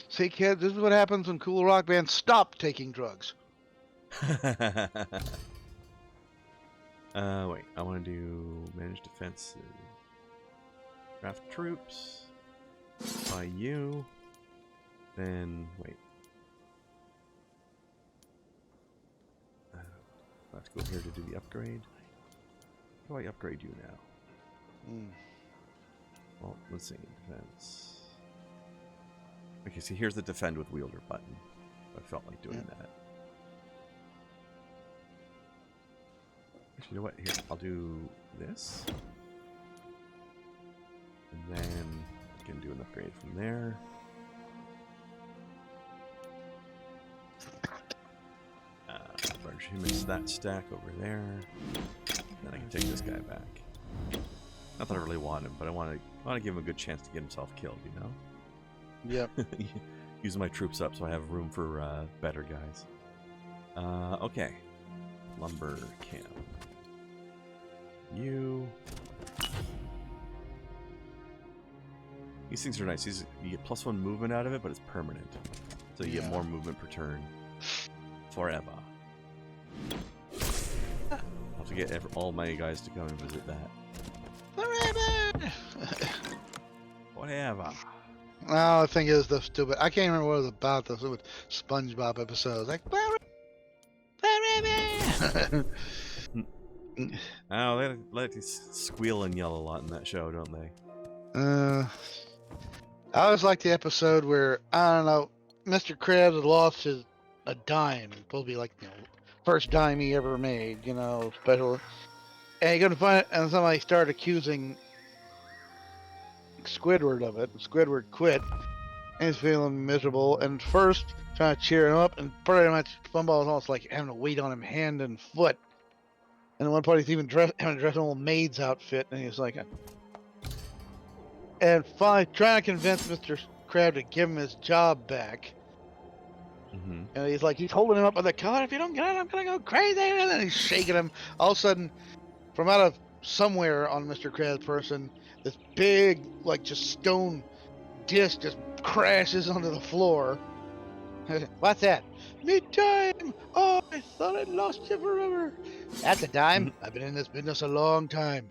"See, kids, this is what happens when cool rock bands stop taking drugs." Wait, I want to do manage defenses. Draft troops. By you. Then, wait. I have to go here to do the upgrade. How do I upgrade you now? Well, let's see. Defense. Okay, so here's the defend with wielder button. I felt like doing that. Actually, you know what? Here, I'll do this. And then I can do an upgrade from there. Merge him into that stack over there. Then I can take this guy back. Not that I really want him, but I want to give him a good chance to get himself killed, you know? Yep. Using my troops up so I have room for better guys. Okay. Lumber camp. You. These things are nice. You get +1 movement out of it, but it's permanent. So you get more movement per turn. Forever. I'll have to get all my guys to come and visit that. Forever. Whatever. Oh, the thing is, the stupid. I can't remember what it was about. The stupid SpongeBob episodes, like forever. Oh, they let you squeal and yell a lot in that show, don't they? I always like the episode where, I don't know, Mr. Krabs had lost a dime. It's supposed to be like, first dime he ever made, special. And he couldn't find it, and somebody started accusing Squidward of it. Squidward quit, and he's feeling miserable. And first, trying to cheer him up, and pretty much Funball was almost like having a weight on him hand and foot. And at one point, he's even having to dress in a little maid's outfit, and he's like, and finally trying to convince Mr. Crab to give him his job back. Mm-hmm. And he's holding him up by the collar. If you don't get it, I'm gonna go crazy. And then he's shaking him. All of a sudden, from out of somewhere on Mr. Crab's person, this big, like, just stone disc just crashes onto the floor. What's that? Me time! Oh, I thought I'd lost you forever. That's a dime. I've been in this business a long time.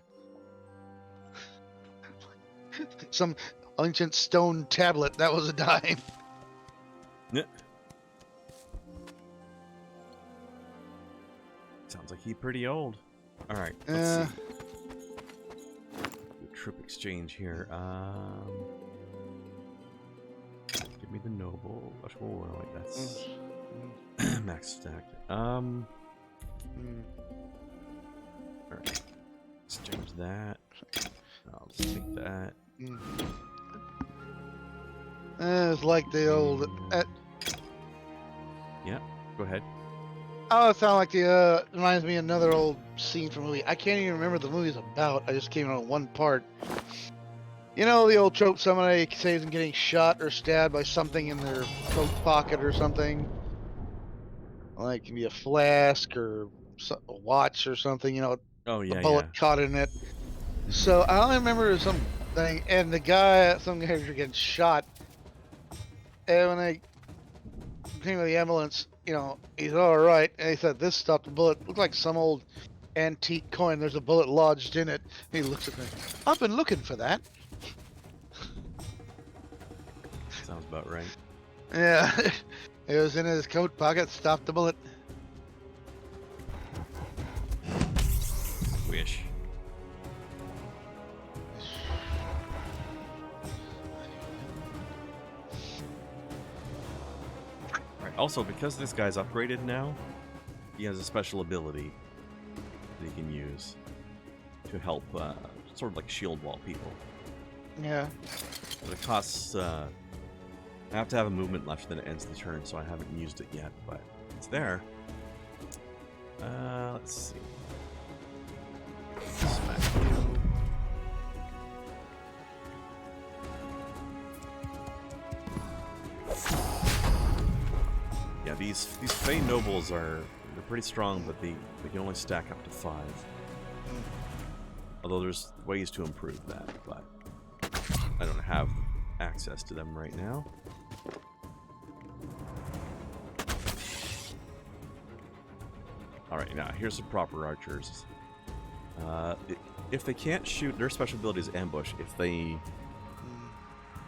Some ancient stone tablet. That was a dime. Yeah. Sounds like he's pretty old. All right, let's see. Do a troop exchange here. Give me the noble. Oh, wait, that's max stacked. All right, exchange that. I'll just take that. It's like the old. Yeah, go ahead. Oh, it sounds like the reminds me of another old scene from a movie. I can't even remember the movie's about. I just came on one part. You know the old trope: somebody saves them getting shot or stabbed by something in their coat pocket or something. Like it can be a flask or a watch or something. You know, Oh yeah, a bullet caught in it. So I only remember something, and some guys were getting shot. And when they came to the ambulance, you know, he's all right. And he said, "This stopped the bullet. Looked like some old antique coin. There's a bullet lodged in it." And he looks at me. I've been looking for that. Sounds about right. Yeah, it was in his coat pocket. Stopped the bullet. Wish. Alright, also, because this guy's upgraded now, he has a special ability that he can use to help, sort of like shield wall people. Yeah. But it costs, I have to have a movement left, then it ends the turn, so I haven't used it yet, but it's there. Let's see. Smack you. Yeah, these Fey Nobles they're pretty strong, but they can only stack up to 5. Although there's ways to improve that, but I don't have access to them right now. Alright, now here's some proper archers. If they can't shoot, their special ability is ambush.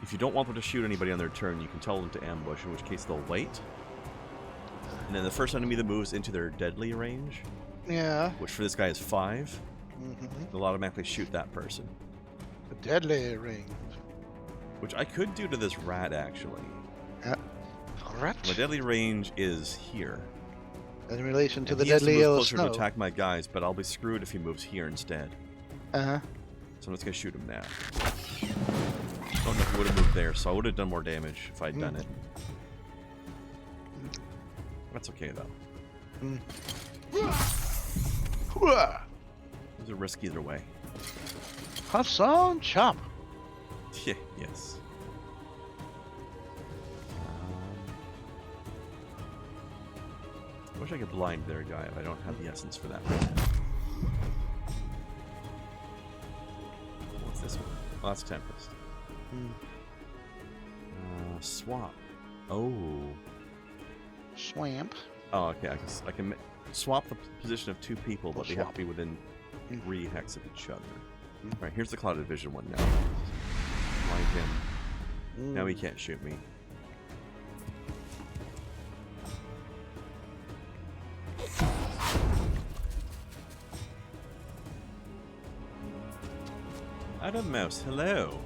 If you don't want them to shoot anybody on their turn, you can tell them to ambush, in which case they'll wait. And then the first enemy that moves into their deadly range, which for this guy is 5, they'll automatically shoot that person. The deadly range. Which I could do to this rat, actually. Rat? My deadly range is here. In relation to the he has to deadly move yellow closer snow. to attack my guys, but I'll be screwed if he moves here instead. Uh-huh. So I'm just going to shoot him now. Don't know if he would have moved there, so I would have done more damage if I'd done it. That's okay, though. Those are risky either way. Hassan Chop. Yeah, yes. I wish I could blind their guy, but I don't have the essence for that right now. What's this one? Oh, that's Tempest. Swap. Oh. Swamp. Oh, okay. I can swap the position of 2 people, but they have to be within 3 hex of each other. Alright, here's the Clouded Vision one now. Blind him. Now he can't shoot me. Adam Mouse, hello.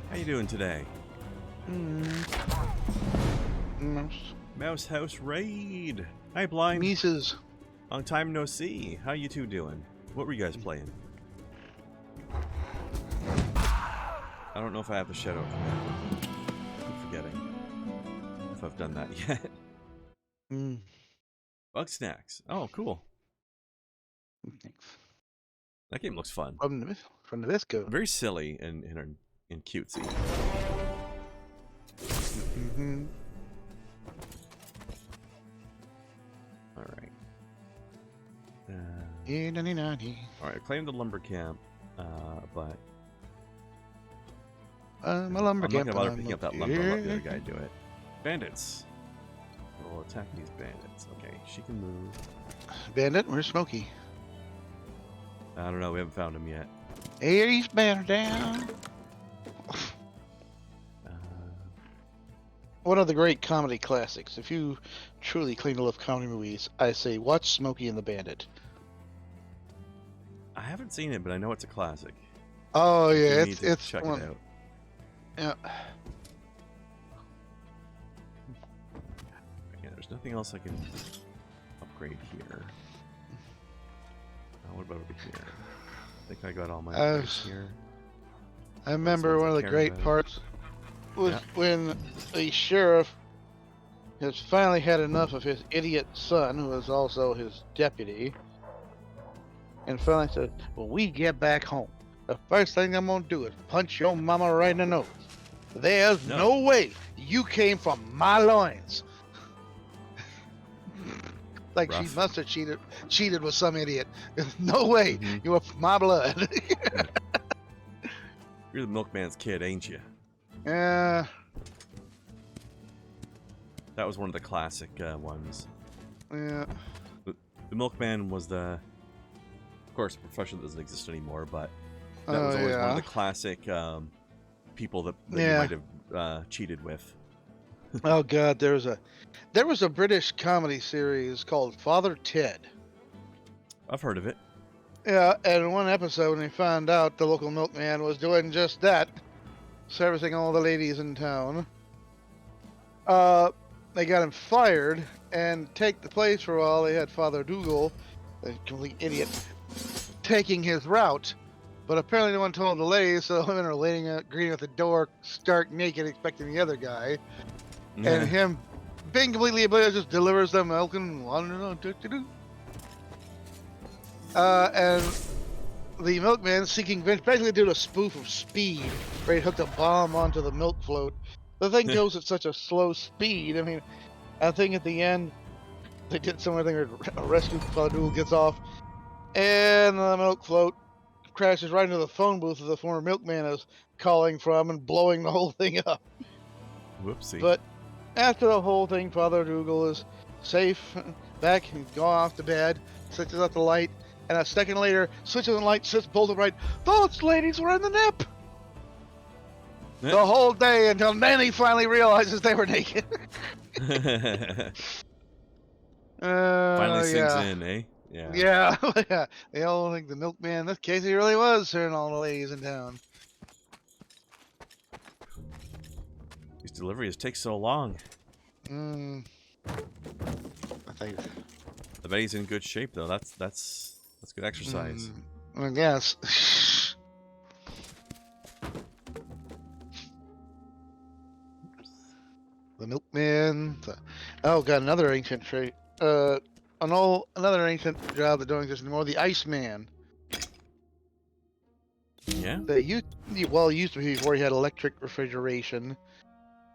How you doing today? Mouse House Raid. Hi, Blind. Mises. Long time no see. How you two doing? What were you guys playing? I don't know if I have the Shadow command. I keep forgetting if I've done that yet. Bug snacks. Oh, cool. Thanks. That game looks fun. From the Visco. Very silly and cutesy. Mm-hmm. All right. All right. I claimed the lumber camp, but I'm a lumber I'm camp. not gonna bother picking up that lumber. Let the other guy do it. Bandits. We'll attack these bandits. Okay, she can move. Bandit, where's Smokey? I don't know. We haven't found him yet. He's better down. One of the great comedy classics. If you truly claim to love comedy movies, I say watch Smokey and the Bandit. I haven't seen it, but I know it's a classic. Oh yeah, it's check it out. Yeah. Yeah, there's nothing else I can upgrade here. What about over here? I think I got all my upgrades here. I remember one of the great parts was when the sheriff has finally had enough of his idiot son, who was also his deputy, and finally said, "When we get back home, the first thing I'm gonna do is punch your mama right in the nose. There's no way you came from my loins." Like rough. She must have cheated with some idiot. There's no way you were from my blood. You're the milkman's kid, ain't you? Yeah. That was one of the classic ones. Yeah. The milkman was the... Of course, the profession doesn't exist anymore, but that was always one of the classic people that you might have cheated with. Oh God, there was a British comedy series called Father Ted. I've heard of it. Yeah, and in one episode when they found out the local milkman was doing just that, servicing all the ladies in town, they got him fired, and take the place for a while they had Father Dougal, a complete idiot, taking his route. But apparently no one told the ladies, so the women are laying out, greeting at the door, stark naked, expecting the other guy. And him being completely oblivious just delivers them milk and and the milkman seeking vengeance, basically did a spoof of Speed, where he hooked a bomb onto the milk float. The thing goes at such a slow speed. I mean, I think at the end they did something where a rescue Father gets off, and the milk float crashes right into the phone booth that the former milkman is calling from and blowing the whole thing up. Whoopsie. But after the whole thing, Father Dougal is safe, back, he's gone off to bed, switches out the light, and a second later, switches on the light, sits bolted right. Those ladies were in the nip! The whole day until then he finally realizes they were naked. Finally sinks in, eh? Yeah. Yeah. They all think the milkman, in this case, he really was serving all the ladies in town. These deliveries take so long. I think. I bet he's in good shape though. That's good exercise. I guess. The milkman. Oh, got another ancient trait. Another ancient job that don't exist anymore. The Iceman. Yeah. It used to be before you had electric refrigeration,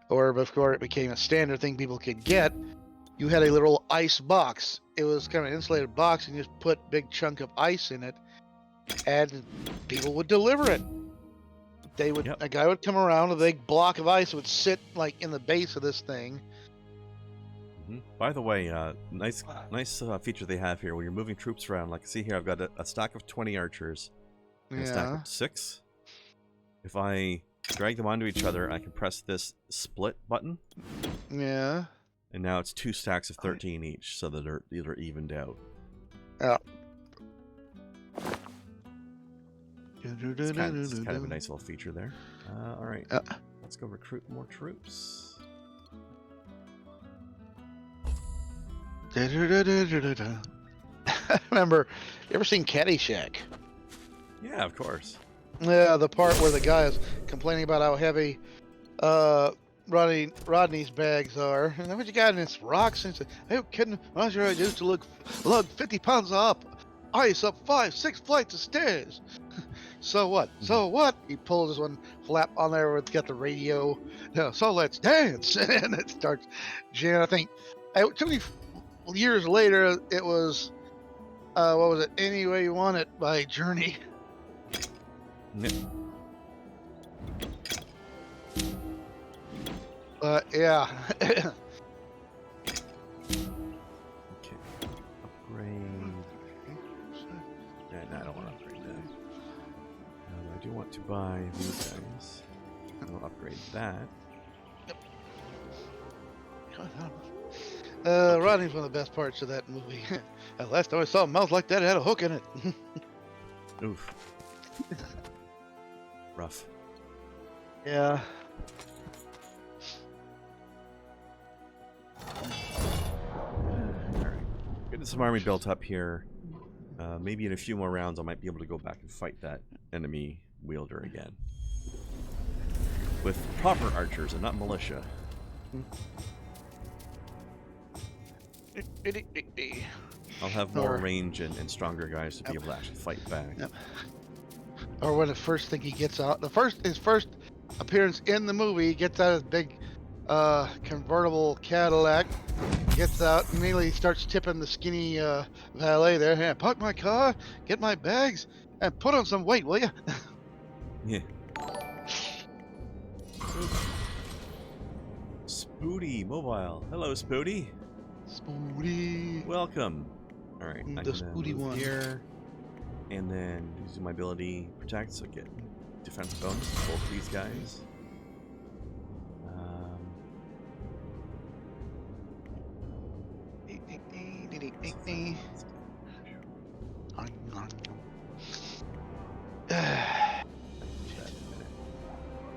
or before it became a standard thing people could get. You had a little ice box. It was kind of an insulated box, and you just put a big chunk of ice in it, and people would deliver it. They would. A guy would come around, a big block of ice would sit like in the base of this thing. By the way, nice feature they have here when you're moving troops around. Like, see here, I've got a stack of 20 archers. And a stack of 6. If I drag them onto each other, I can press this split button. Yeah. And now it's 2 stacks of 13 each, so that they're evened out. Yeah. It's kind of a nice little feature there. All right, let's go recruit more troops. Remember, you ever seen Caddyshack? Yeah, of course. Yeah, the part where the guy is complaining about how heavy Rodney's bags are. And what you got in this rocks? And he said, "Are you kidding? I used to lug 50 pounds up ice up 5, 6 flights of stairs. So what? So what? He pulls this one flap on there where it's got the radio. So let's dance, and it starts jamming. I think it took me years later. It was what was it? Any Way You Want It by Journey. Yep. Yeah. Okay. Upgrade. Yeah, no, I don't want to upgrade that. I do want to buy these guys. I'll upgrade that. Rodney's one of the best parts of that movie. Last time I saw a mouth like that, it had a hook in it. Oof. Rough. Yeah. Alright. Getting some army built up here. Maybe in a few more rounds I might be able to go back and fight that enemy wielder again. With proper archers and not militia. I'll have more range and stronger guys to be able to actually fight back. Yep. Or when the first thing he gets out, his first appearance in the movie, he gets out his big convertible Cadillac, gets out, immediately starts tipping the skinny valet there. Hey, park my car, get my bags, and put on some weight, will you? Yeah. Spooty Mobile. Hello, Spooty. Spooty. Welcome. All right. The Spooty one here, and then using my ability protect, so get defense bonus to both of these guys.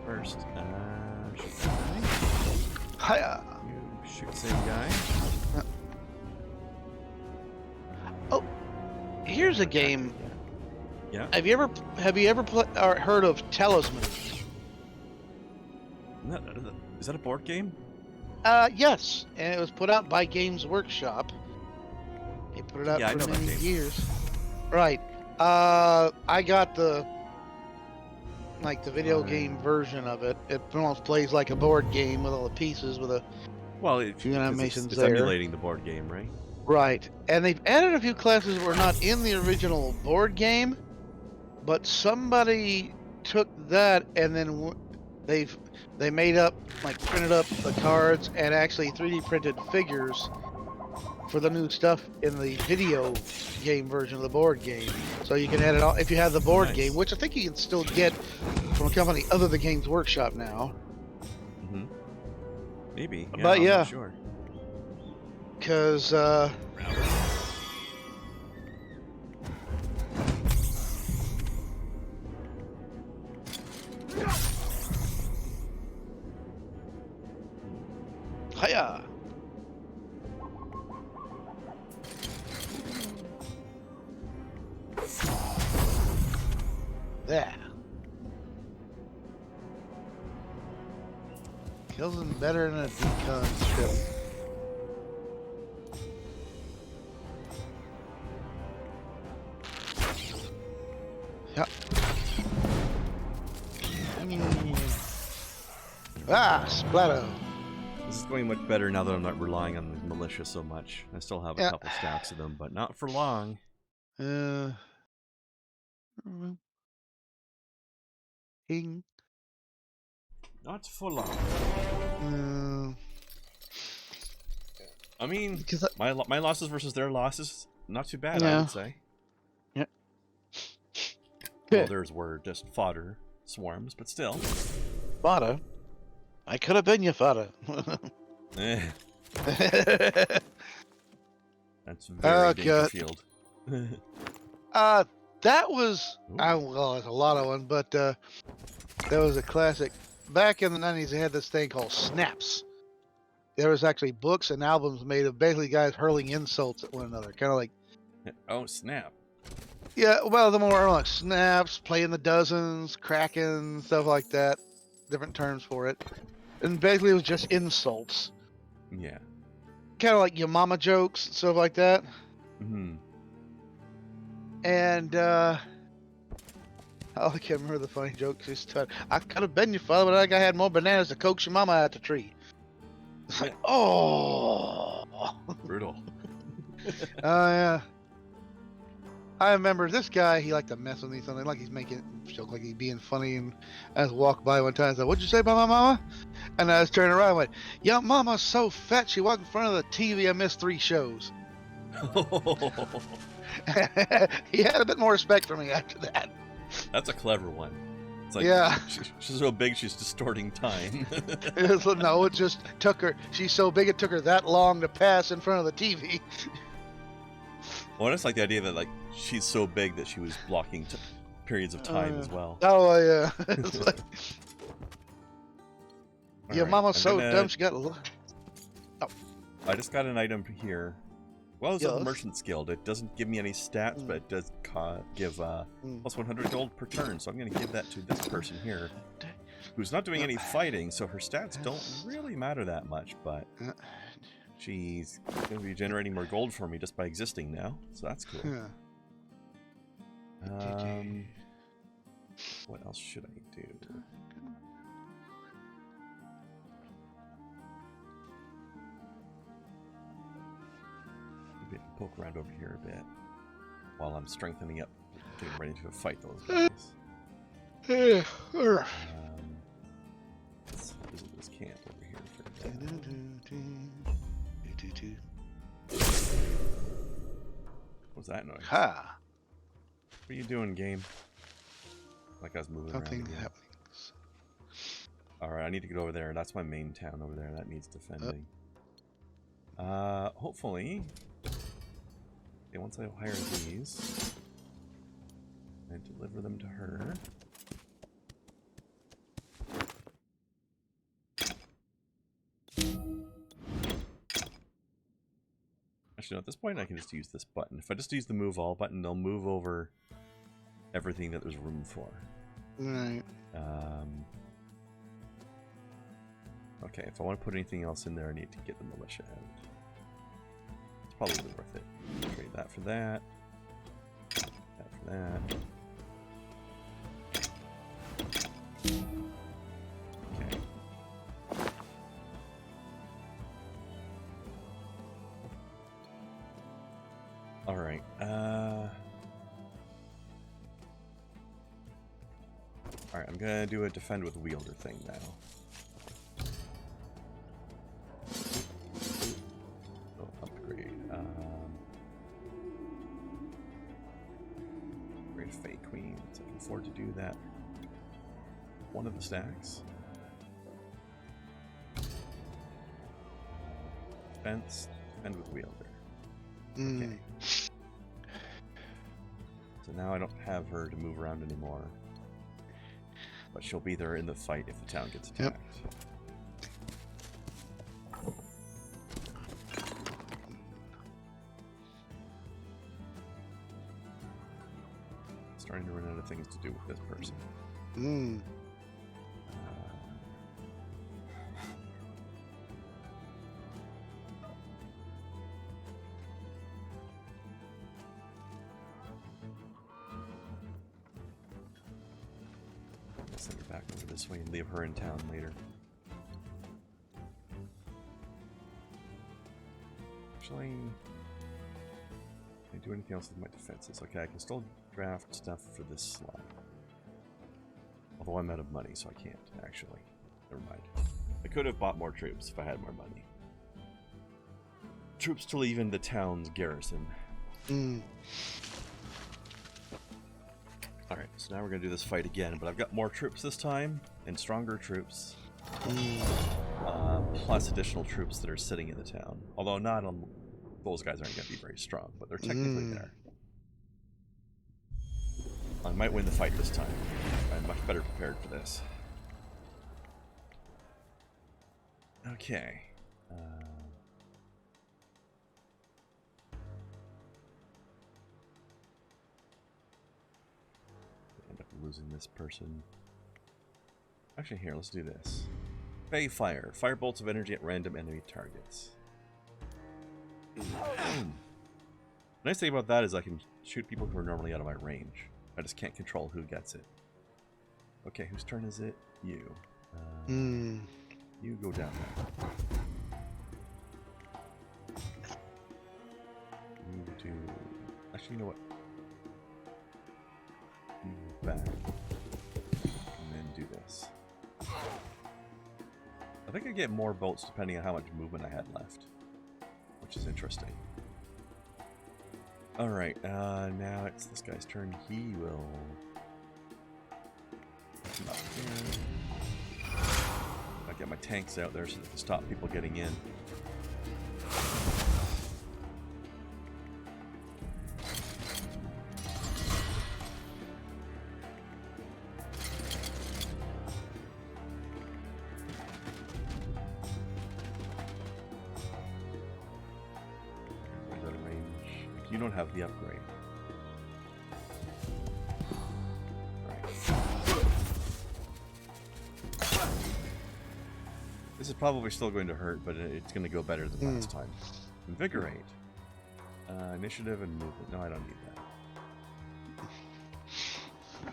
First, shoot that guy. Hiya. You shoot same guy. Oh, here's a game. Yeah. Have you ever or heard of Talisman? Is that a board game? Yes, and it was put out by Games Workshop. They put it out for many years. Right. I got the video game version of it. It almost plays like a board game with all the pieces with a few animations it's there. emulating the board game, right? Right. And they've added a few classes that were not in the original board game, but somebody took that and then they made up, printed up the cards and actually 3D printed figures for the new stuff in the video game version of the board game. So you can add it all if you have the board game, which I think you can still get from a company other than Games Workshop now. Mm-hmm. Maybe. Yeah, but I'm yeah. not sure. Because hiya. There. Kills him better than a decon trip. Yep. Splatter. This is going much better now that I'm not relying on the militia so much. I still have a couple stacks of them, but not for long. Not for long. I mean, my losses versus their losses, not too bad, I would say. Yep. Well, theirs were just fodder swarms, but still. Fodder? I could have been your fodder. That's very Dangerfield. That was, well, there's a lot of them, but that was a classic. Back in the 90s, they had this thing called Snaps. There was actually books and albums made of basically guys hurling insults at one another, kind of like. Oh, snap. Yeah, well, the more like snaps, playing the dozens, cracking, stuff like that. Different terms for it. And basically it was just insults. Yeah. Kind of like your mama jokes, stuff like that. Mm-hmm. And oh, I can't remember the funny joke. She's I could have been your father, but I had more bananas to coax your mama out the tree. It's like, oh, Brutal. yeah. I remember this guy. He liked to mess with me something like he's making joke, like he's being funny. And I was walked by one time. I said, "What'd you say about my mama?" And I was turning around and went, "Your mama's so fat she walked in front of the TV. I missed 3 shows." He had a bit more respect for me after that. That's a clever one. It's like, yeah, she's so big she's distorting time. no, it just took her. She's so big it took her that long to pass in front of the TV. Well, I just like the idea that like she's so big that she was blocking periods of time as well. Oh yeah, it's like, your right, mama's so dumb she got. I just got an item here. Well, it's a Yes. Merchant's Guild. It doesn't give me any stats, but it does give plus 100 gold per turn. So I'm going to give that to this person here, who's not doing any fighting, so her stats don't really matter that much. But she's going to be generating more gold for me just by existing now, so that's cool. What else should I do? Poke around over here a bit while I'm strengthening up, getting ready to fight those guys. Let's visit this camp over here for a bit. What's that noise? Ha! What are you doing, game? Like I was moving Something around. Again. happens. Alright, I need to get over there. That's my main town over there. That needs defending. Hopefully... Okay, once I hire these, I deliver them to her. Actually, no, at this point I can just use this button. If I just use the move all button, they'll move over everything that there's room for. Right. Okay, if I want to put anything else in there, I need to get the militia out. It's probably worth it. Trade that for that. That for that. Okay. Alright, Alright, I'm gonna do a defend with wielder thing now. To do that. One of the stacks. Defense and with wielder. Okay. So now I don't have her to move around anymore. But she'll be there in the fight if the town gets attacked. Starting to run out of things to do with this person. Send her back over this way and leave her in town later. Actually, can I do anything else with my defenses? Okay, I can still draft stuff for this slot. Although I'm out of money, so I can't, actually. Never mind. I could have bought more troops if I had more money. Troops to leave in the town's garrison. Alright, so now we're going to do this fight again, but I've got more troops this time, and stronger troops. Plus additional troops that are sitting in the town. Although not on... Those guys aren't going to be very strong, but they're technically there. I might win the fight this time. I'm much better prepared for this. Okay. End up losing this person. Actually, here, let's do this. Fey Fire. Fire bolts of energy at random enemy targets. Nice thing about that is I can shoot people who are normally out of my range. I just can't control who gets it. Okay, whose turn is it? You. You go down there. You do... Actually, you know what? You move back. And then do this. I think I get more bolts depending on how much movement I had left. Which is interesting. Alright, now it's this guy's turn. He will... come up here. I'll get my tanks out there so they can stop people getting in. You don't have the upgrade. This is probably still going to hurt, but it's going to go better than last time. Invigorate. Initiative and movement. No, I don't need that.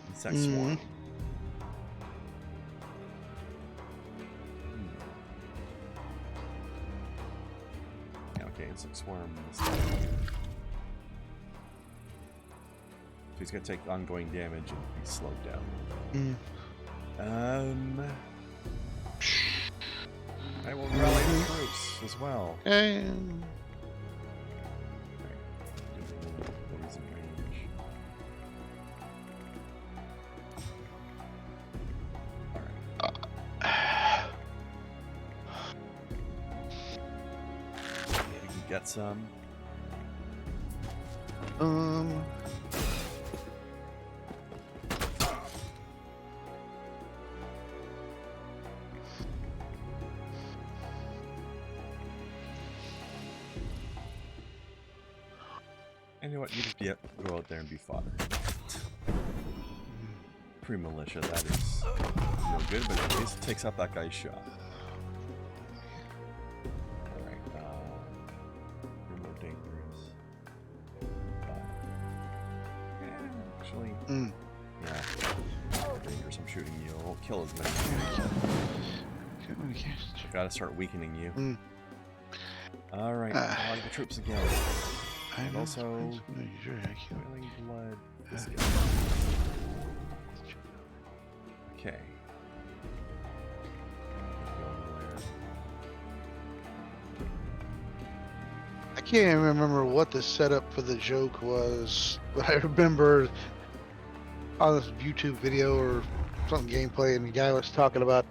Insect Swarm. Yeah, okay, Insect Swarm. So he's going to take ongoing damage and be slowed down. I will rally the troops as well. Right. He's in range. Alright. You can get some. You know what? You just go out there and be fodder. Pre-militia, that is no good, but at least it takes out that guy's shot. Alright, you're more dangerous. Yeah, actually, yeah, more dangerous. I'm shooting you. I won't kill as many. I gotta start weakening you. Alright, rally the troops again. And also, boiling blood. This guy. Okay. I can't remember what the setup for the joke was, but I remember on this YouTube video or some gameplay, and the guy was talking about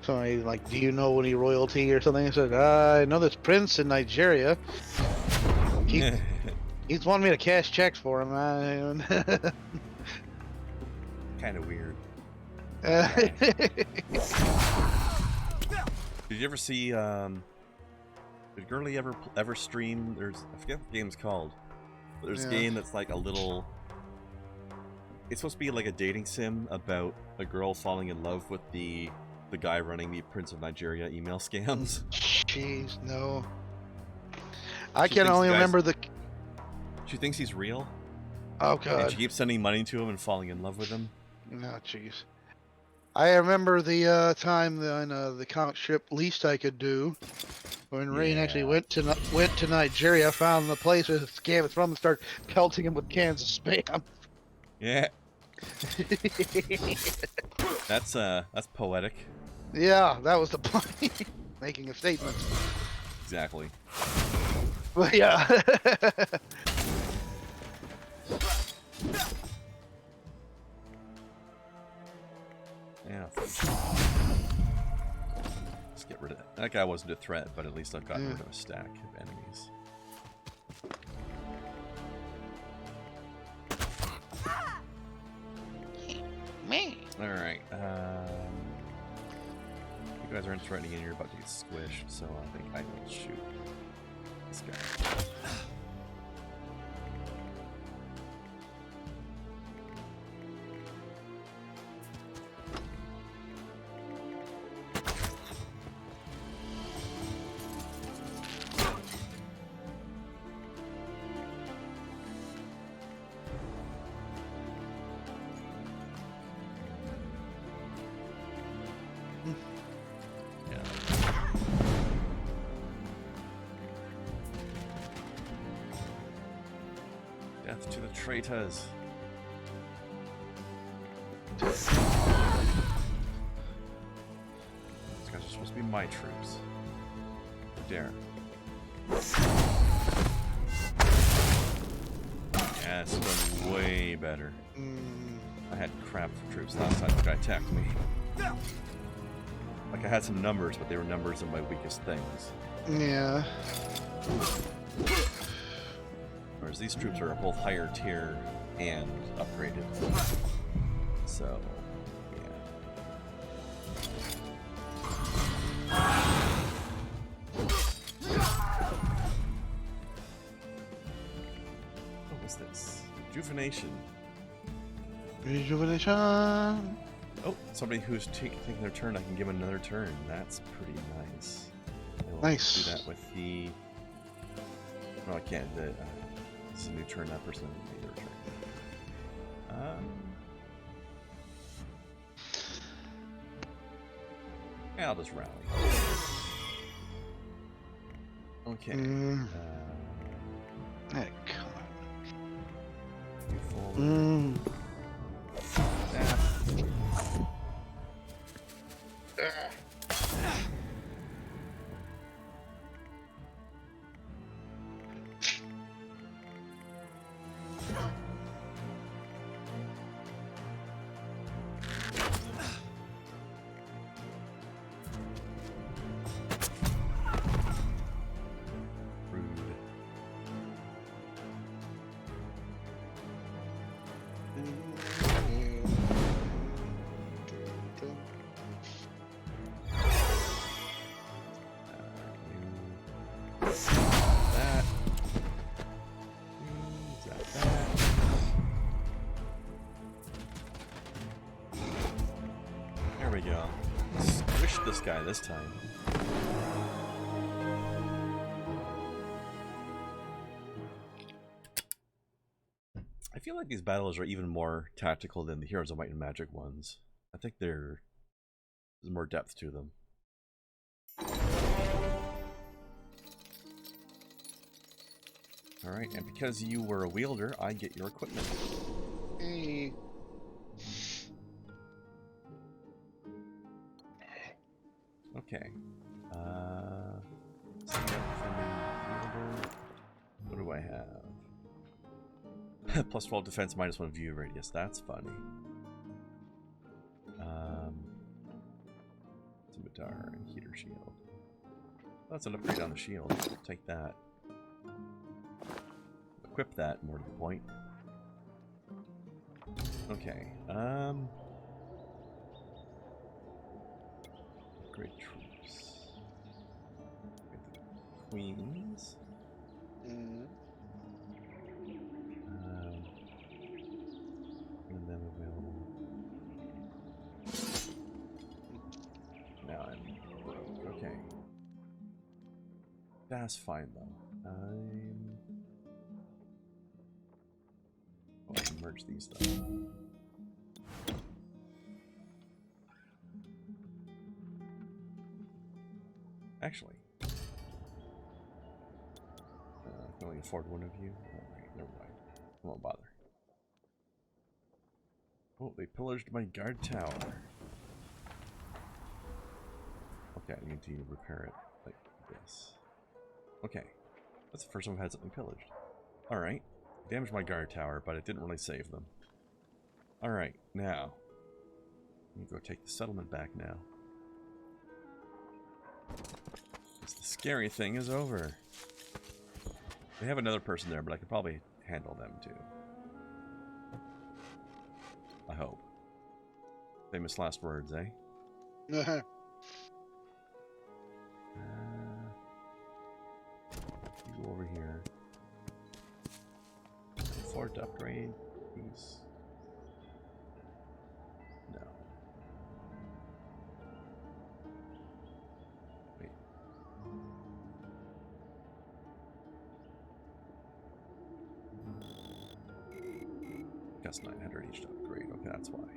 somebody like, "Do you know any royalty or something?" I said, "I know this prince in Nigeria. He's wanting me to cash checks for him." Kind of weird. Did you ever see? Did Girly ever stream? I forget what the game's called. But there's a game that's like a little. It's supposed to be like a dating sim about a girl falling in love with the guy running the Prince of Nigeria email scams. Jeez, no. I can only remember the. She thinks he's real. Oh god. And she keeps sending money to him and falling in love with him. Oh jeez. I remember the time on the comic strip Least I Could Do, when Rain actually went to Nigeria, found the place where the scam is from, and started pelting him with cans of spam. Yeah. That's poetic. Yeah, that was the point. Making a statement. Exactly. But yeah. Yeah. Let's get rid of that. That guy wasn't a threat, but at least I've gotten rid of a stack of enemies. Me. Alright, you guys aren't threatening and you're about to get squished, so I think I will shoot this guy. Death to the traitors. These guys are supposed to be my troops. Dare. Yeah, it's going way better. I had crap for troops last time the guy attacked me. Like, I had some numbers, but they were numbers of my weakest things. Yeah. Whereas these troops are both higher tier and upgraded. So, what was this? Rejuvenation. Rejuvenation. Oh, somebody who's taking their turn, I can give another turn. That's pretty nice. I will Nice. do that with the... No, I can't. This is a new turn. That person made their turn. Yeah, I'll just rally. Okay. Heck. You forward. That. There we go. Squish this guy this time. I feel like these battles are even more tactical than the Heroes of Might and Magic ones. I think there's more depth to them. Alright, and because you were a wielder, I get your equipment. Hey. Okay. What do I have? Plus 12 defense, minus 1 view radius. That's funny. Scimitar and heater shield. That's an upgrade on the shield. Take that. Equip that, more to the point. Okay. Great troops. Queens. And then available. Now I'm broke. Okay. That's fine though. I'll merge these though. Actually, I can only afford one of you. Alright, never mind. I won't bother. Oh, they pillaged my guard tower. Okay, I need to repair it like this. Okay, that's the first time I've had something pillaged. Alright, damaged my guard tower, but it didn't really save them. Alright, now, let me go take the settlement back now. The scary thing is over. They have another person there, but I could probably handle them too. I hope. Famous last words, eh? You go over here. Afford to upgrade these. No. Wait. Guess 900 each to upgrade. Okay, that's why.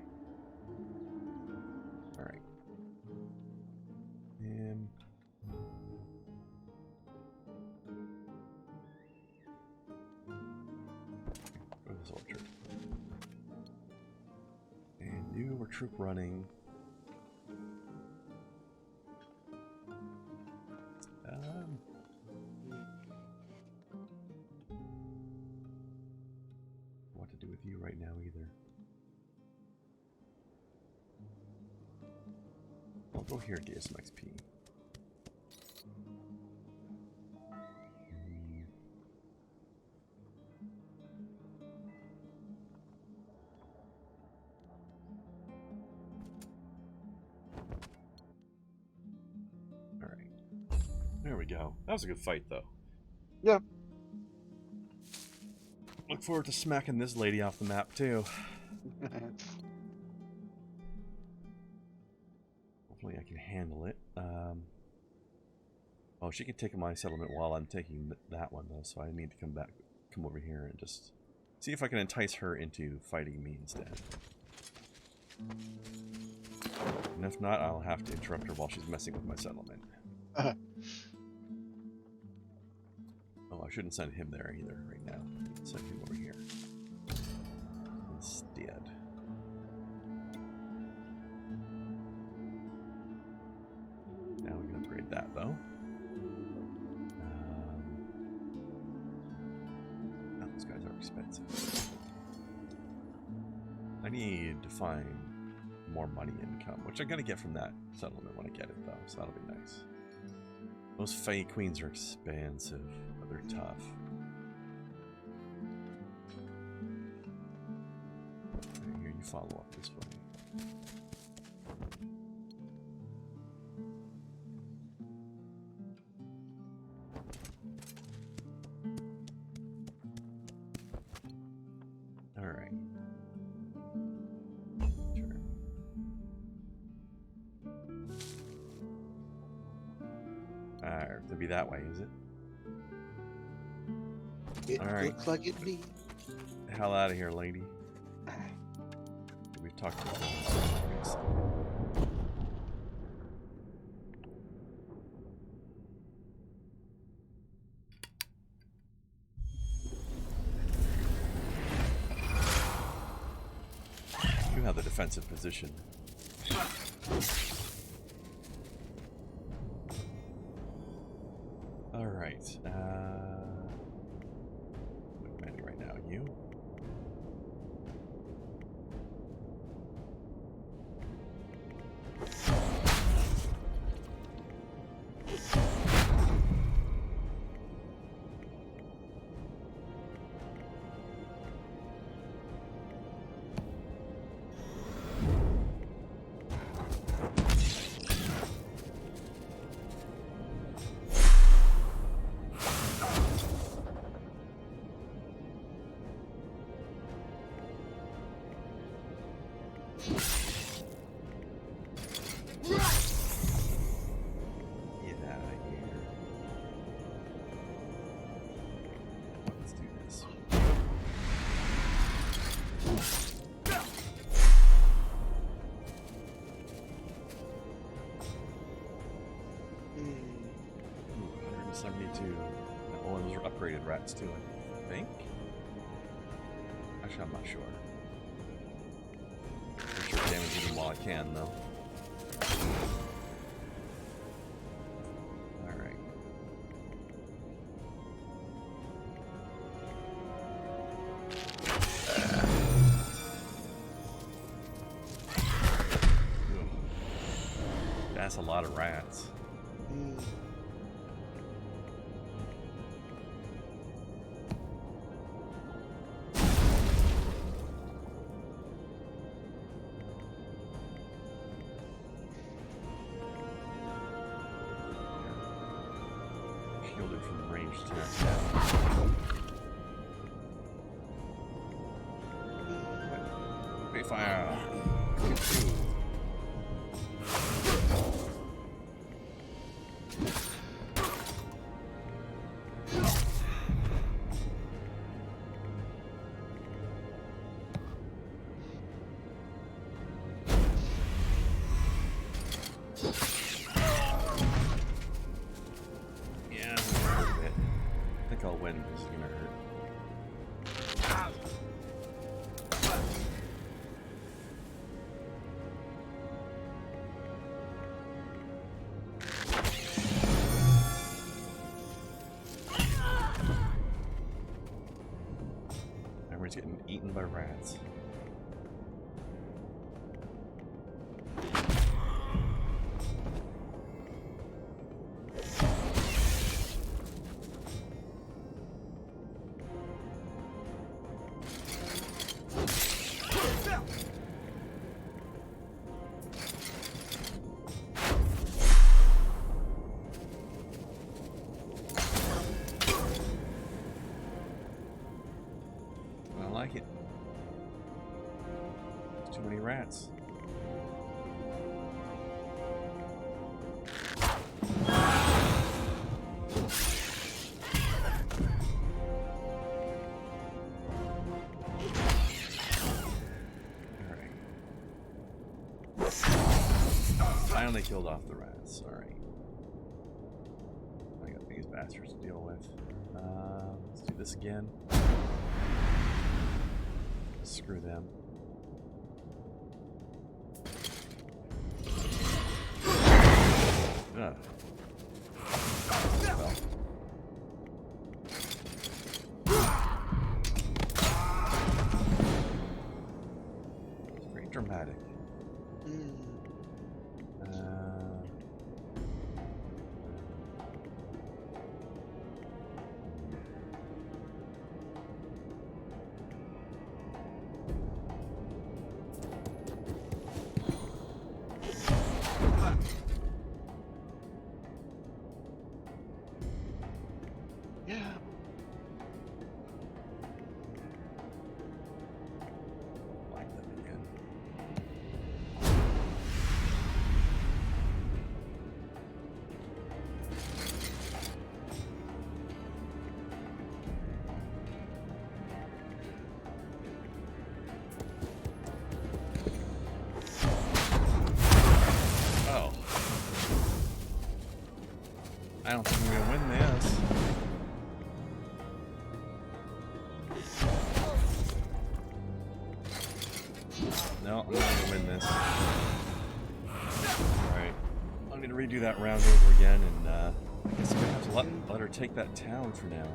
Alright. You were troop running. What to do with you right now either. I'll go here and get you some XP. There we go. That was a good fight, though. Yep. Look forward to smacking this lady off the map, too. Hopefully I can handle it. Oh, she can take my settlement while I'm taking that one, though, so I need to come over here and just see if I can entice her into fighting me instead. And if not, I'll have to interrupt her while she's messing with my settlement. Oh, I shouldn't send him there either right now. Send him over here instead. Now we can upgrade that though. Those guys are expensive. I need to find more money income, which I'm gonna get from that settlement when I get it though, so that'll be nice. Those Fae Queens are expensive, but they're tough. Right here, you follow up this way. Alright. To be that way, is it? It all right. looks like it be. Hell out of here, lady. We've talked about this. You have the defensive position. Alright, I'm commanding right now, you? Upgraded rats too, I think. Actually, I'm not sure. For sure, damage them while I can, though. All right. That's a lot of rats. eaten by rats. I like it. There's too many rats. Finally killed off the rats. Alright. I got these bastards to deal with. Let's do this again. Screw them. Ugh. Well. It's very dramatic. Yeah. Like them again. Oh. I don't think we're gonna win this. No, I'm not gonna win this. Alright. I'm gonna redo that round over again, and I guess I'm gonna have to let her take that town for now.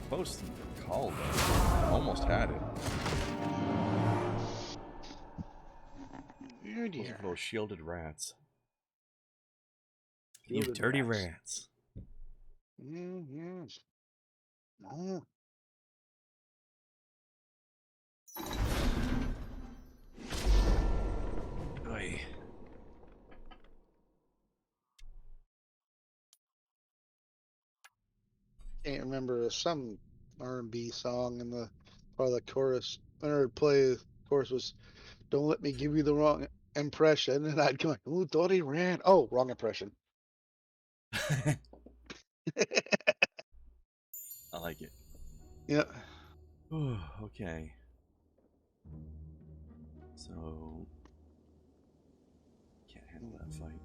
Post called though. Almost had it. Oh Those dear. are those shielded rats. Shielded You dirty rats. rats. Yes. Oh. Oy. Can't remember some R&B song in the part of the chorus. I heard play the chorus was "Don't let me give you the wrong impression," and I'd go, "Ooh, thought he ran." Oh, wrong impression. I like it. Yeah. Okay. So can't handle that fight.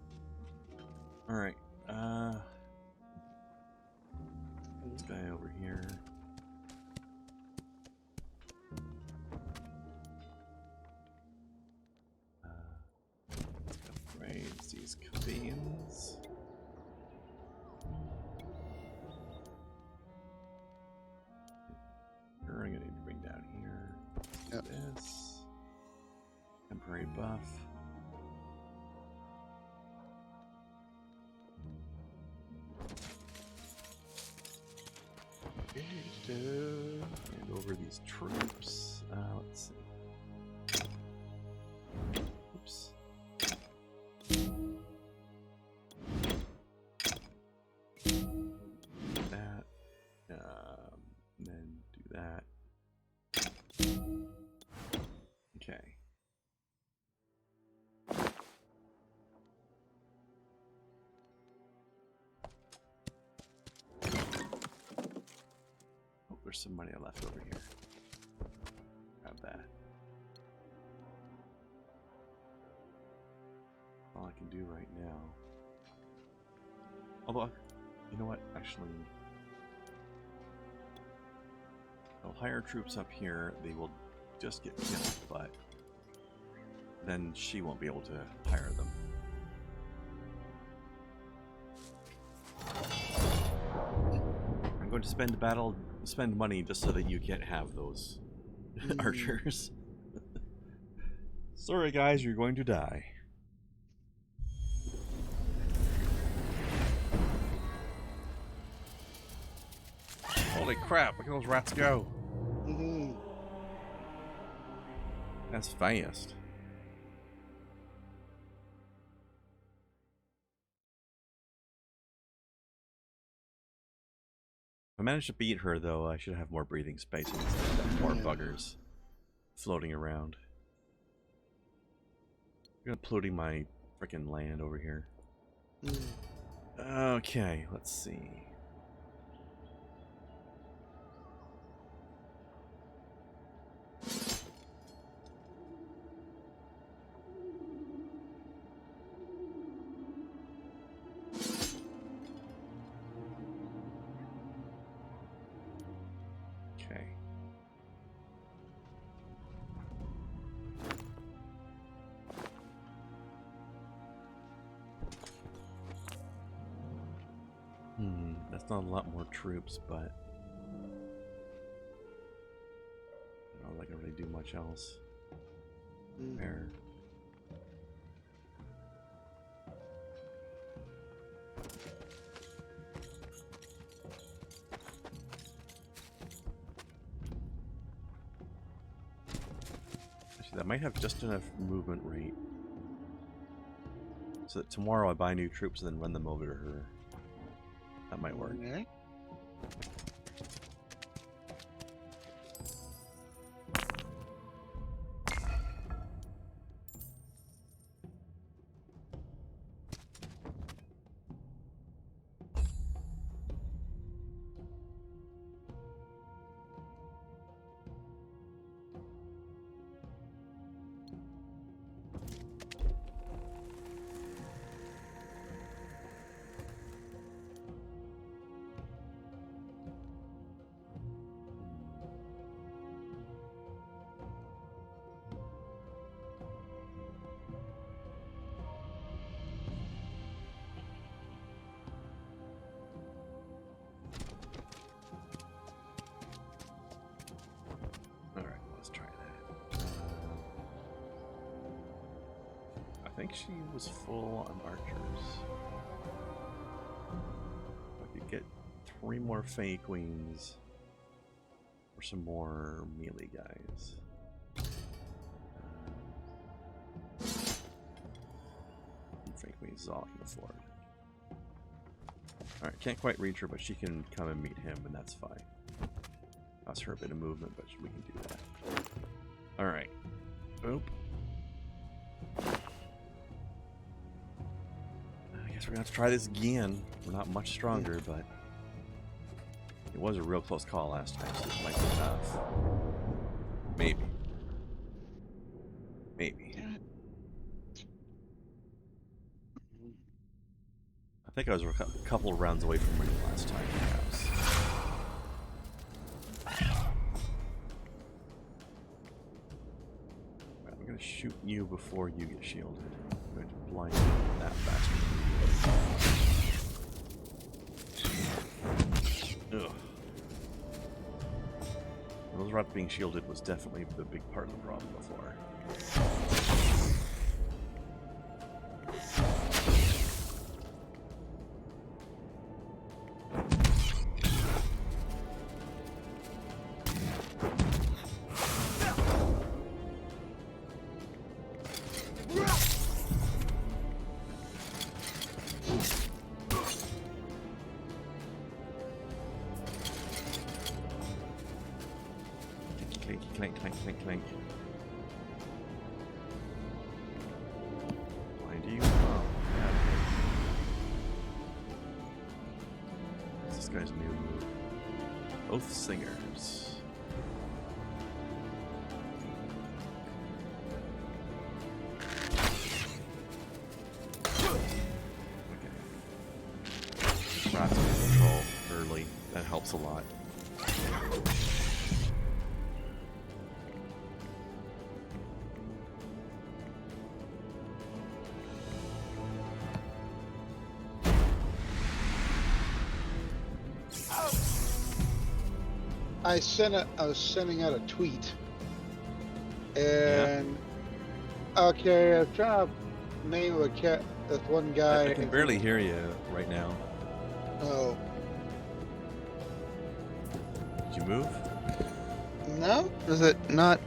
Alright, this guy over here. Upgrades these cabins. You're gonna need to bring down here. Do Yep. this. Temporary buff. Hand over these troops. Let's see. Oops. That. Then do that. Okay. some money left over here. Grab that. All I can do right now. Although, you know what? Actually, I'll hire troops up here. They will just get killed, but then she won't be able to hire them. I'm going to spend money just so that you can't have those archers. Sorry guys, you're going to die. Holy crap, look at those rats go. That's fast. If I manage to beat her, though, I should have more breathing space and more buggers floating around. You're polluting my frickin' land over here. Okay, let's see. That's not a lot more troops, but I don't think I really do much else there. Actually, that might have just enough movement rate so that tomorrow I buy new troops and then run them over to her. That might work. Okay. I think she was full on archers. I could get 3 more Fey Queens or some more melee guys. Fey Queens is all I can afford. Alright, can't quite reach her, but she can come and meet him, and that's fine. Costs her a bit of movement, but we can do that. Alright. Oop. I guess we're gonna have to try this again. We're not much stronger, but it was a real close call last time, so this might be enough. Maybe. Maybe. I think I was a couple of rounds away from winning last time, perhaps. Right, I'm gonna shoot you before you get shielded. I'm going to blind that bastard. Ugh. Those rats being shielded was definitely the big part of the problem before. Clank, clank, clank, clank. Blind you? Oh, yeah. What's this guy's new move? Oath Singers. Okay. Rats under control early. That helps a lot. I was sending out a tweet, and okay, I'm trying to name a cat. This one guy. I can barely hear you right now. Oh. Did you move? No? Is it not?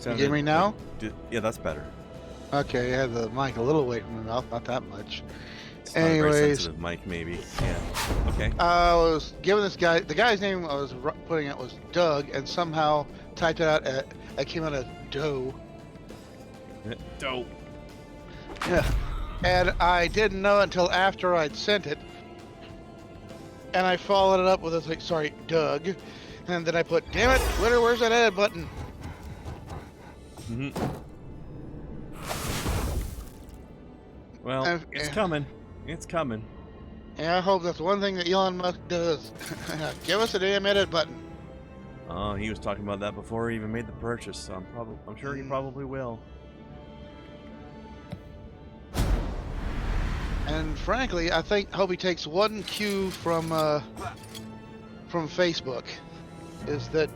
You hear me now? Yeah, that's better. Okay, I had the mic a little away from the mouth, not that much. It's not a very sensitive mic, maybe. Yeah. Okay. I was giving this guy, the guy's name I was putting out was Doug, and somehow typed it out. It came out as Doe. Dope. Yeah. And I didn't know until after I'd sent it. And I followed it up with a like, sorry, Doug. And then I put, damn it, Twitter, where's that edit button? Mm-hmm. Well, it's coming. It's coming. Yeah, I hope that's one thing that Elon Musk does. Give us a damn edit button. Oh, he was talking about that before he even made the purchase, so I'm sure he probably will. And frankly, I hope he takes one cue from Facebook, is that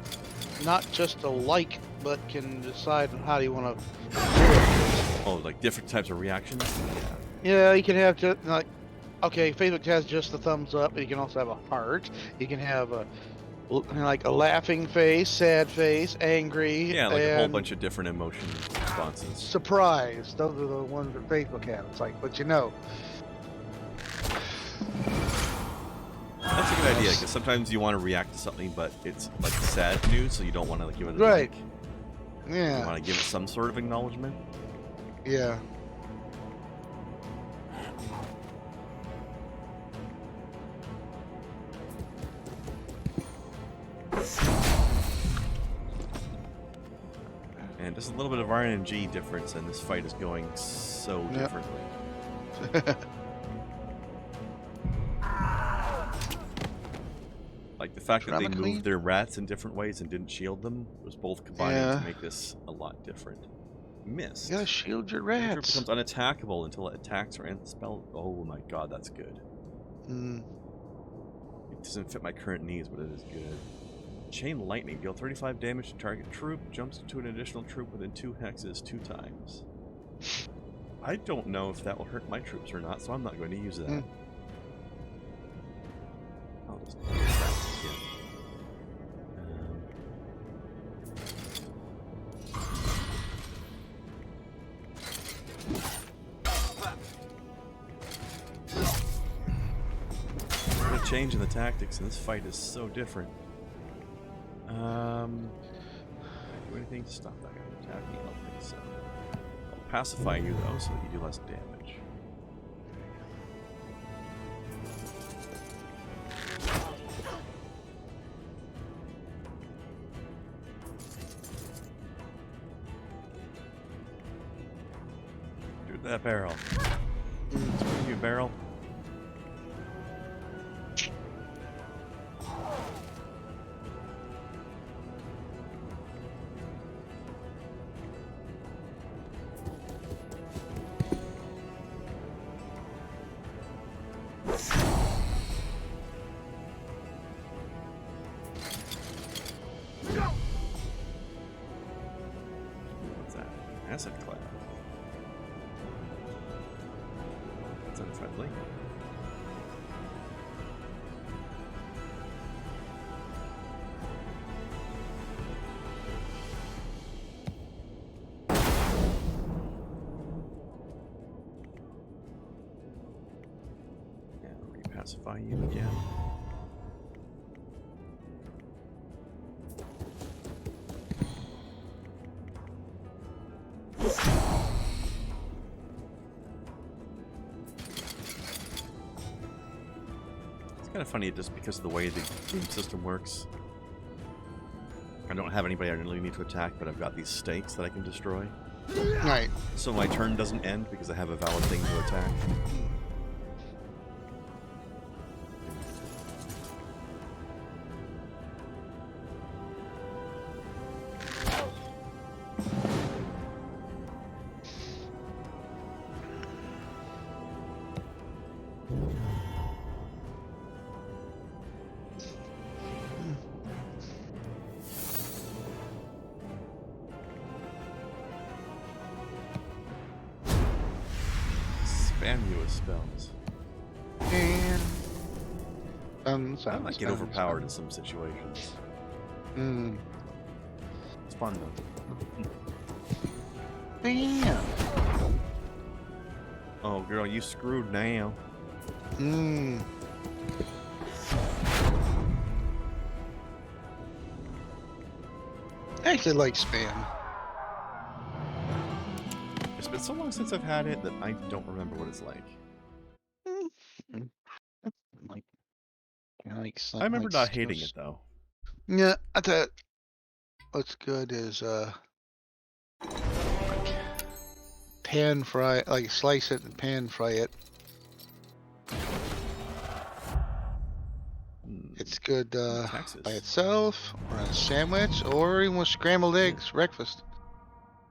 not just a like, but can decide on how you want to do it. Oh, like different types of reactions? Yeah, you can have just like, okay, Facebook has just the thumbs up, but you can also have a heart. You can have a laughing face, sad face, angry. Yeah, like a whole bunch of different emotion responses. Surprise. Those are the ones that Facebook has. It's like, but you know. That's a good idea, because sometimes you want to react to something, but it's like sad news, so you don't want to give it a right. like. Yeah. You want to give it some sort of acknowledgement. Yeah. And just a little bit of RNG difference, and this fight is going so differently. Like the fact that they moved their rats in different ways and didn't shield them was both combining to make this a lot different. Missed. You gotta shield your rats. It becomes unattackable until it attacks or ends the spell. Oh my god, that's good. It doesn't fit my current needs, but it is good. Chain Lightning. Deal 35 damage to target troop. Jumps to an additional troop within 2 hexes 2 times. I don't know if that will hurt my troops or not, so I'm not going to use that. I'll just use that again. What a change in the tactics, and this fight is so different. Do anything to stop that guy from attacking? I don't think so. I'll pacify you though, so that you do less damage. Do that barrel. Let's you barrel. Acid cloud. That's unfriendly. And repacify you again. Kind of funny, just because of the way the game system works. I don't have anybody I really need to attack, but I've got these stakes that I can destroy. Right. So my turn doesn't end because I have a valid thing to attack. Spam you with spells. And I might get overpowered in some situations. It's fun though. Damn. Oh girl, you screwed now. I actually like spam. It's been so long since I've had it that I don't remember what it's like. I remember not hating it though. Yeah, I thought what's good is like pan fry, like slice it and pan fry it. It's good by itself, or on a sandwich, or even with scrambled eggs, breakfast.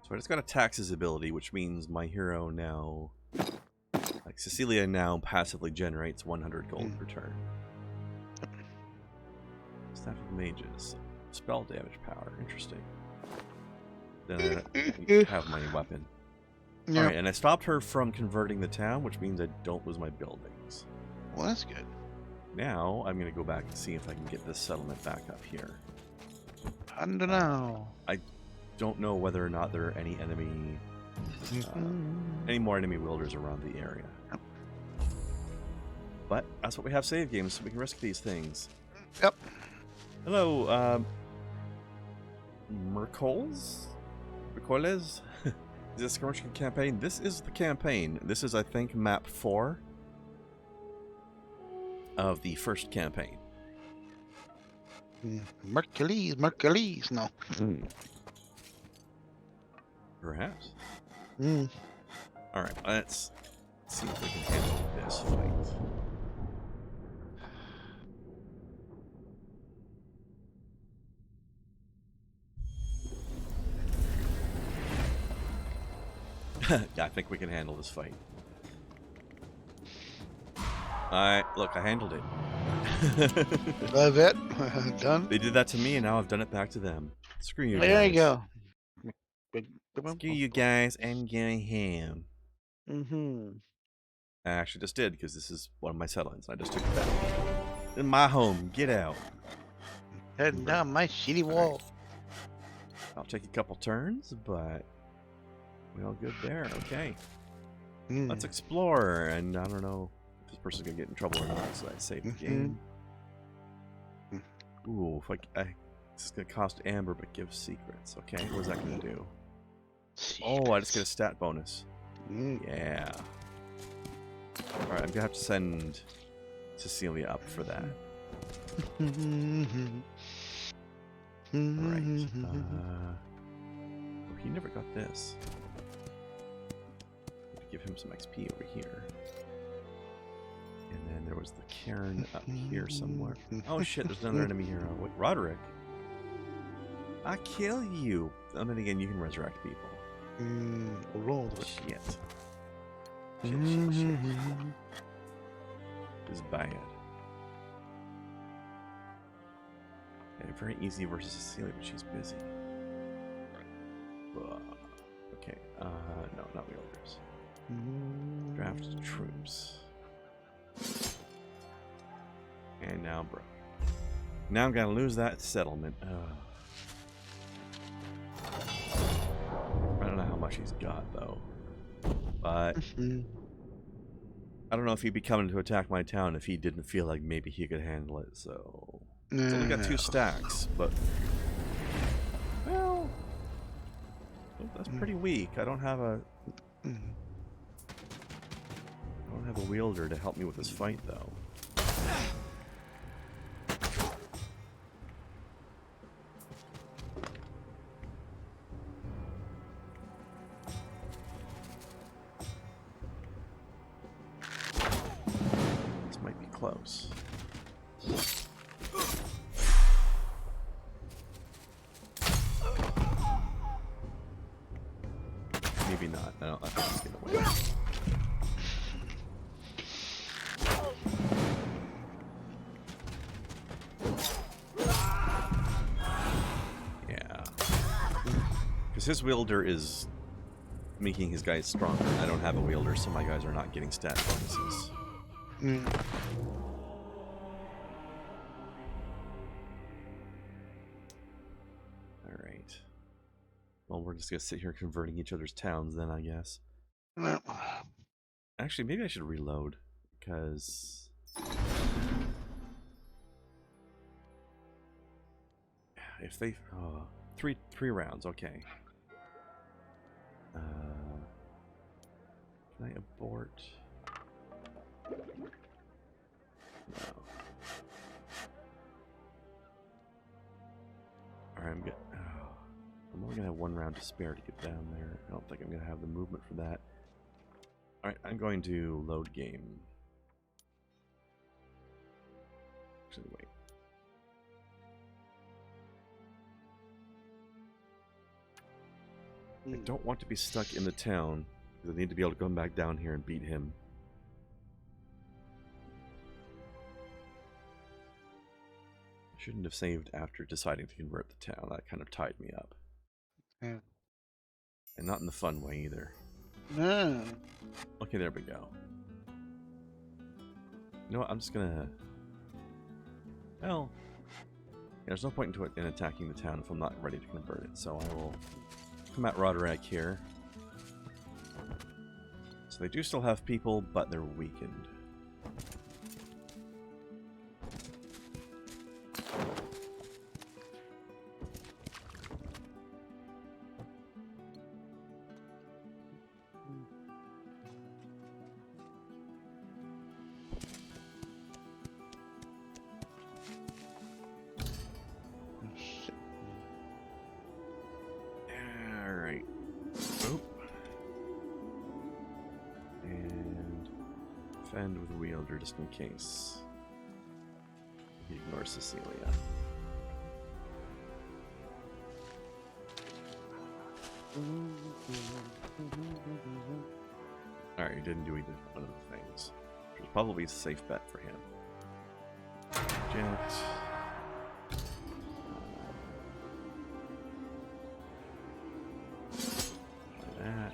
So it's got a taxes ability, which means my hero now, like Cecilia now passively generates 100 gold per turn. Staff of Mages, spell damage power, interesting. Then I have my weapon. Yeah. Alright, and I stopped her from converting the town, which means I don't lose my buildings. Well, that's good. Now, I'm going to go back and see if I can get this settlement back up here. I don't know. I don't know whether or not there are any enemy, any more enemy wielders around the area. But that's what we have save games, so we can risk these things. Yep. Hello, Mercoles? Is this a commercial campaign? This is the campaign. This is, I think, map 4 of the first campaign. Mercules, no. Perhaps. Alright, let's see if we can handle this fight. Yeah, I think we can handle this fight. Alright, look, I handled it. Love it. Done. They did that to me, and now I've done it back to them. Screw you guys. There you go. Screw you guys, I'm going ham. I actually just did, because this is one of my settlements. I just took it back. In my home, get out. Heading down my shitty wall. Right. I'll take a couple turns, but we all good there. Okay. Let's explore, and I don't know if this person's gonna get in trouble or not, so I save the game. Ooh, if this is gonna cost amber, but give secrets. Okay, what's that gonna do? Oh, I just get a stat bonus. Yeah. Alright, I'm gonna have to send Cecilia up for that. Alright. Oh, he never got this. Give him some XP over here. And then there was the cairn up here somewhere. Oh shit, there's another enemy hero. Wait, Roderick? I kill you! And then again, you can resurrect people. Shit. Shit. This is bad. Okay, very easy versus Cecilia, but she's busy. Okay, no, not wielders. Draft troops. And now, bro. Now I'm gonna lose that settlement. I don't know how much he's got, though. But I don't know if he'd be coming to attack my town if he didn't feel like maybe he could handle it, so... It's only got 2 stacks, but... Well... That's pretty weak. I don't have a... I don't have a wielder to help me with this fight, though. close. Maybe not. I think he's gonna win. Yeah. Because his wielder is making his guys stronger. I don't have a wielder, so my guys are not getting stat bonuses. Alright. Well, we're just gonna sit here converting each other's towns then, I guess. Actually, maybe I should reload, because... if they... Oh, three rounds, okay. Can I abort? No. Alright, I'm good. Oh, I'm only gonna have 1 round to spare to get down there. I don't think I'm gonna have the movement for that. Alright, I'm going to load game. Actually, wait. I don't want to be stuck in the town, because I need to be able to come back down here and beat him. I shouldn't have saved after deciding to convert the town. That kind of tied me up. Yeah. And not in the fun way either. No. Okay, there we go. You know what, I'm just gonna... Well... Yeah, there's no point in attacking the town if I'm not ready to convert it, so I will come at Roderick here. So they do still have people, but they're weakened. With wielder just in case he ignores Cecilia. Alright, he didn't do either one of the things. Which was probably a safe bet for him. Jet. That.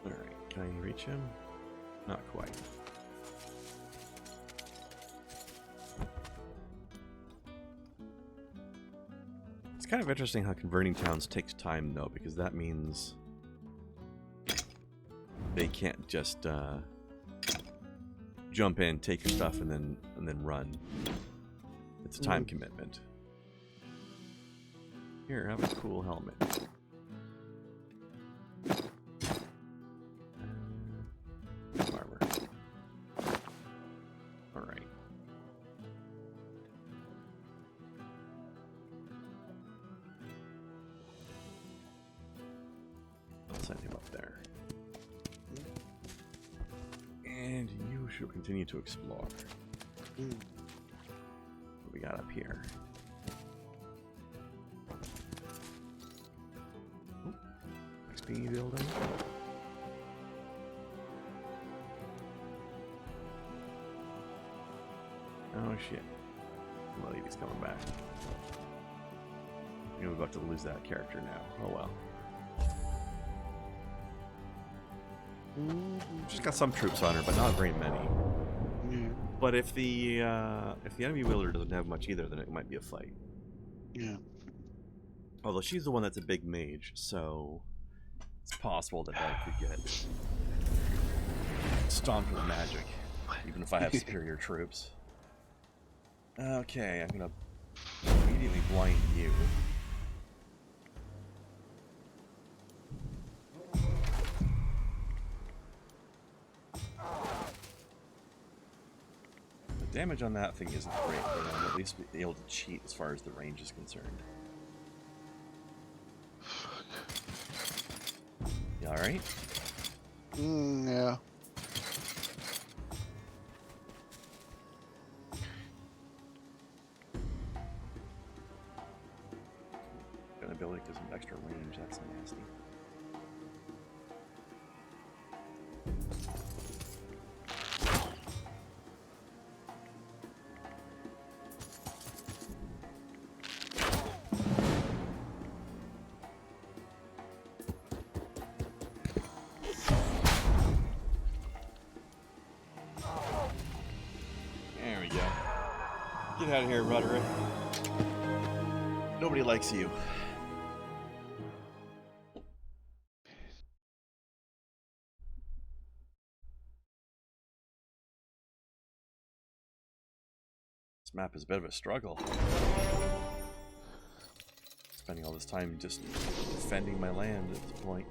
Alright, can I reach him? Not quite. It's kind of interesting how converting towns takes time, though, because that means they can't just jump in, take your stuff, and then run. It's a time commitment. Here, have a cool helmet. Armor. Alright. I'll send him up there. And you should continue to explore. What we got up here? XP building. Oh shit. Well, he's coming back. We're about to lose that character now. Oh well. She's got some troops on her, but not very many. Yeah. But if the enemy wielder doesn't have much either, then it might be a fight. Yeah. Although she's the one that's a big mage, so it's possible that I could get stomped with magic, even if I have superior troops. Okay, I'm gonna immediately blind you. The damage on that thing isn't great, but I'll at least be able to cheat as far as the range is concerned. You alright? Yeah. Got an ability to some extra range. That's nasty. There we go. Get out of here, Roderick. Nobody likes you. This map is a bit of a struggle. Spending all this time just defending my land at this point.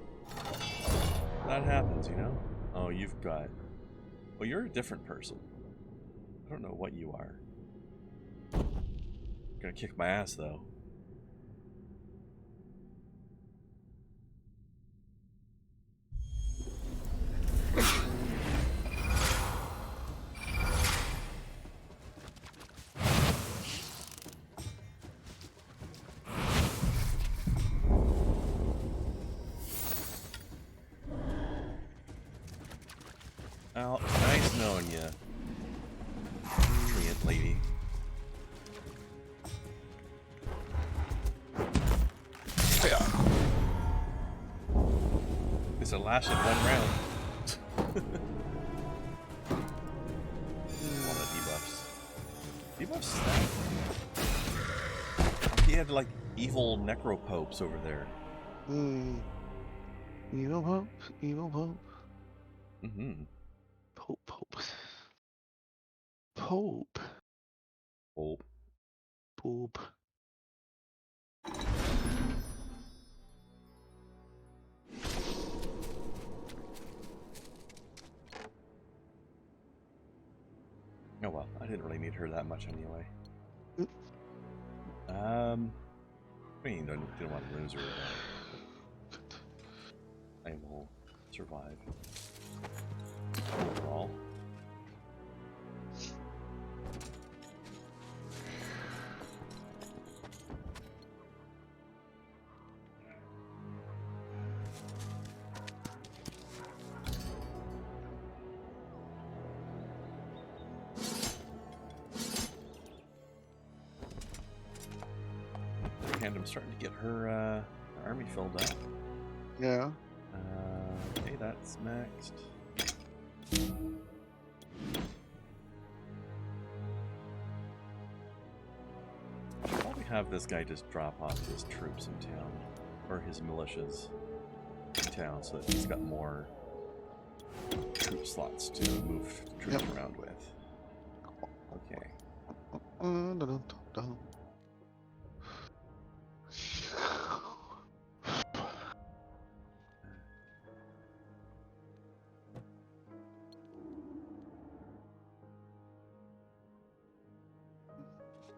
That happens, you know? Oh, you've got... Well, you're a different person. I don't know what you are. You're gonna kick my ass, though. Oh, nice knowing you, treant lady. Yeah. This will last in one round. All the debuffs. Debuffs? He had like evil necropopes over there. Evil Pope. Evil Pope. Mm-hmm. Pope. Pope. Pope. Pope. Oh well, I didn't really need her that much anyway. I mean, didn't want to lose her. I will survive. Overall. And I'm starting to get her army filled up. Yeah. Okay, that's maxed. I'll probably have this guy just drop off his troops in town, or his militias in town, so that he's got more troop slots to move troops around with. Okay.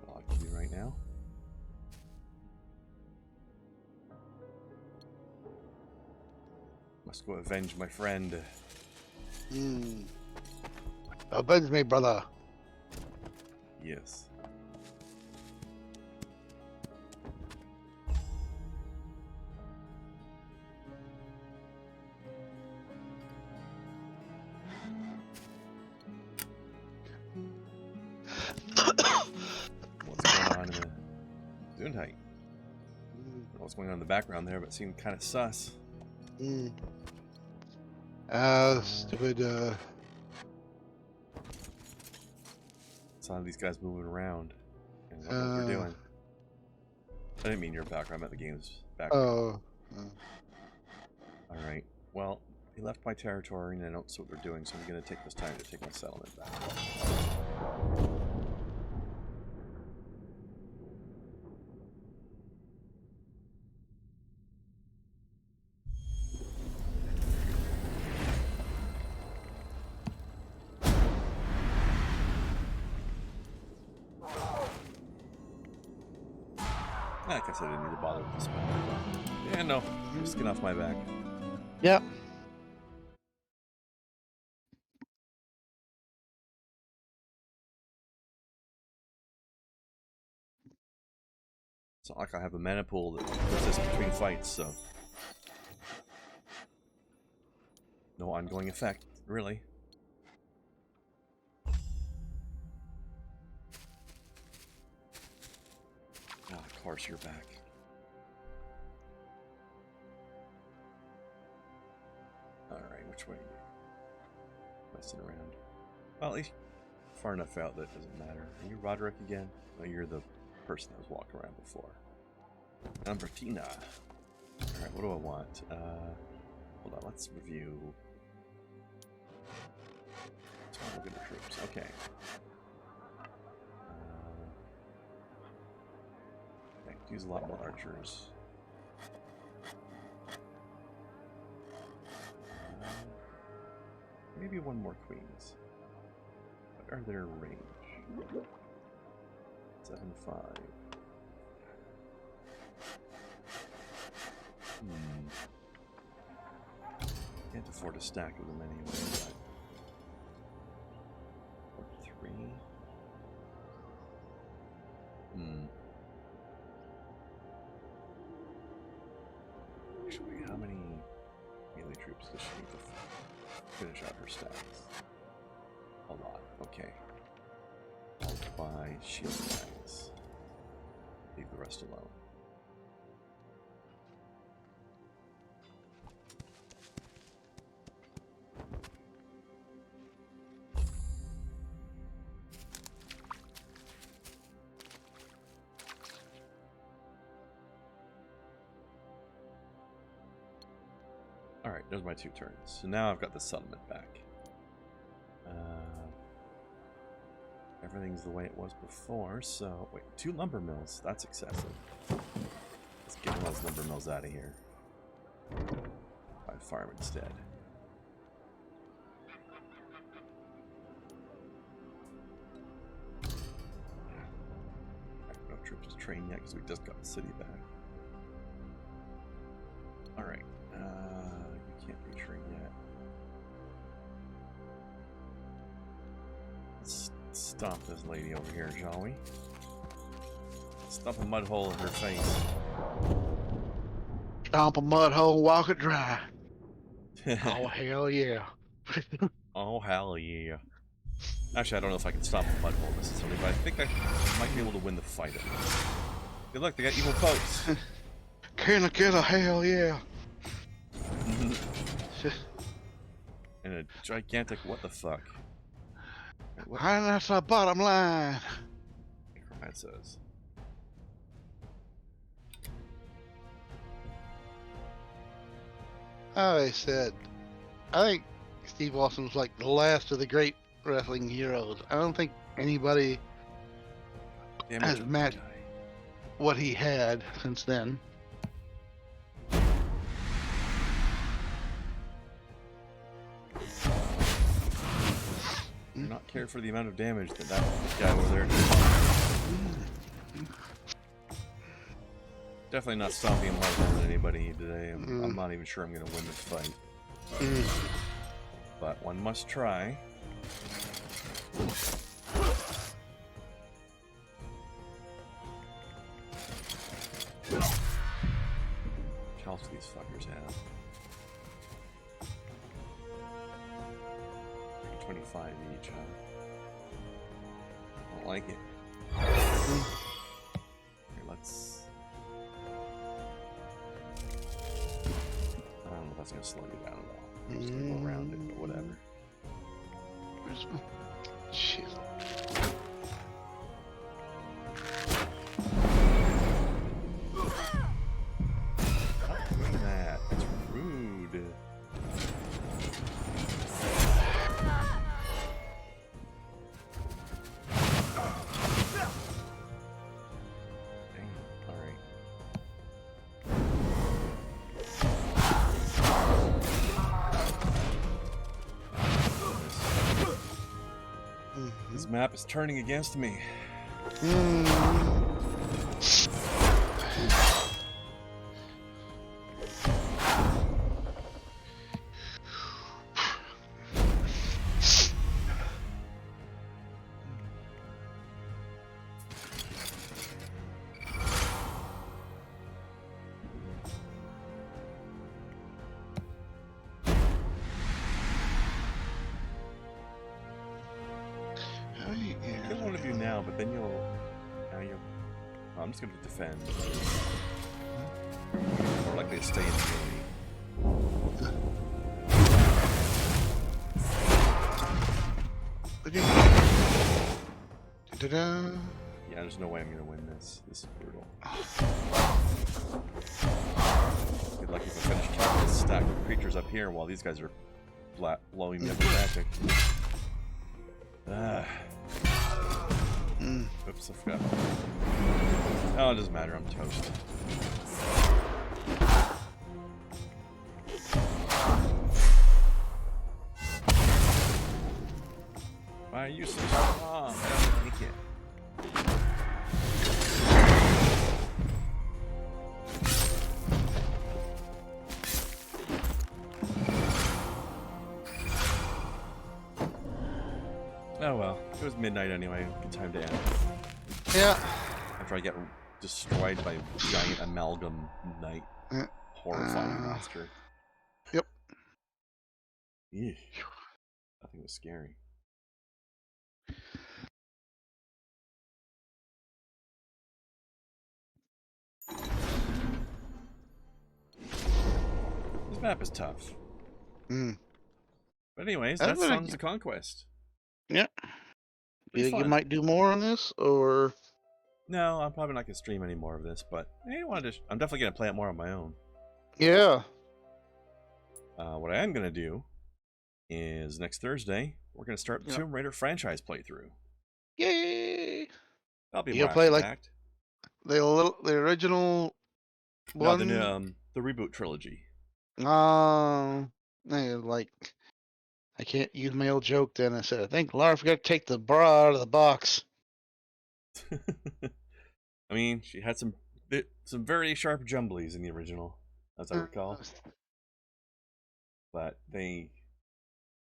What I can do right now. Must go avenge my friend. Avenge me, brother. Yes. What's going on in the Untitled? What's going on in the background there, but it seemed kind of sus. Stupid, Saw these guys moving around and what they're doing. I didn't mean your background, I meant the game's background. Alright, well, he left my territory and I don't see what they're doing, so I'm going to take this time to take my settlement back. I guess I didn't need to bother with this one. Yeah, no, just get off my back. Yep. It's not like I have a mana pool that persists between fights, so... No ongoing effect, really. Ah, of course you're back. Alright, which way? Messing around. Well, at least far enough out that it doesn't matter. Are you Roderick again? No, you're the person that was walking around before. Ambertina. Alright, what do I want? Hold on, let's review. Let's look at the troops. Okay. I could use a lot more archers. Maybe one more queens. What are their range? 7-5. Can't afford a stack of them anyway. But 3. Actually, how many melee troops does she need to finish out her stats? A lot. Okay. I'll buy shield guys. Leave the rest alone. Alright, there's my 2 turns. So now I've got the settlement back. Everything's the way it was before, so... Wait, 2 lumber mills? That's excessive. Let's get those lumber mills out of here. Buy a farm instead. Right, no troops to train yet, because we just got the city back. Alright. You can't retrain yet. Let's stomp this lady over here, shall we? Stomp a mud hole in her face. Stomp a mud hole, walk it dry. Oh, hell yeah. Oh, hell yeah. Actually, I don't know if I can stomp a mud hole necessarily, but I think I might be able to win the fight at least. Good luck, they got evil folks. Can I get a hell yeah? And a gigantic what the fuck. What And that's the bottom line. Necromat says. I said, I think Steve Austin was like the last of the great wrestling heroes. I don't think anybody has matched what he had since then. Do not care for the amount of damage that guy over there did. Definitely not stomping him harder than anybody today. I'm not even sure I'm going to win this fight. But one must try. What else do these fuckers have? 25 each, huh? I don't like it. Here, let's... I don't know if that's going to slow you down at all. I'm just going to go around it, but whatever. Shit. Stop doing that. That's rude. This map is turning against me. I'm just going to defend. More likely to stay in the Da-da-da. Yeah, there's no way I'm going to win this. This is brutal. Good luck if I finish killing this stack of creatures up here while these guys are blowing me up with magic. Oops, I forgot. Oh, it doesn't matter. I'm toast. Why are you so strong? I don't like it. Oh well, it was midnight anyway. Good time to end. Yeah. After I get destroyed by a giant amalgam knight. Horrifying monster. Yep. Eesh. That thing was scary. This map is tough. But anyways, that's Songs of Conquest. Yeah. You might do more on this, or... No, I'm probably not going to stream any more of this, but I'm definitely going to play it more on my own. Yeah. What I am going to do is next Thursday, we're going to start the Tomb Raider franchise playthrough. Yay! That'll be more play like the original one? No, the reboot trilogy. Like, I can't use my old joke then. I said, I think Lara forgot to take the bra out of the box. I mean, she had some very sharp jumblies in the original, as I recall. But they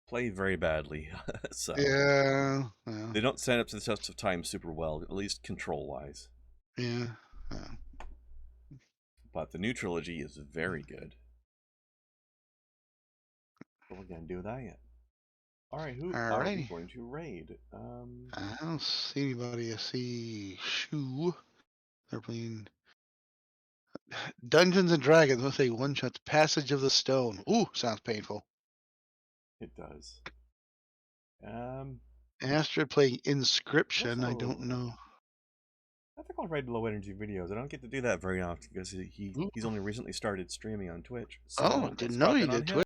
play very badly, so yeah. They don't stand up to the test of time super well, at least control-wise. Yeah. But the new trilogy is very good. What are we going to do with that yet? Alright, who are we going to raid? I don't see anybody. I see Shu. They're playing Dungeons and Dragons. Let's say one shot Passage of the Stone. Ooh, sounds painful. It does. Astrid playing Inscription. I don't know. I think I'll raid low energy videos. I don't get to do that very often because he's only recently started streaming on Twitch. So didn't know he did Twitch.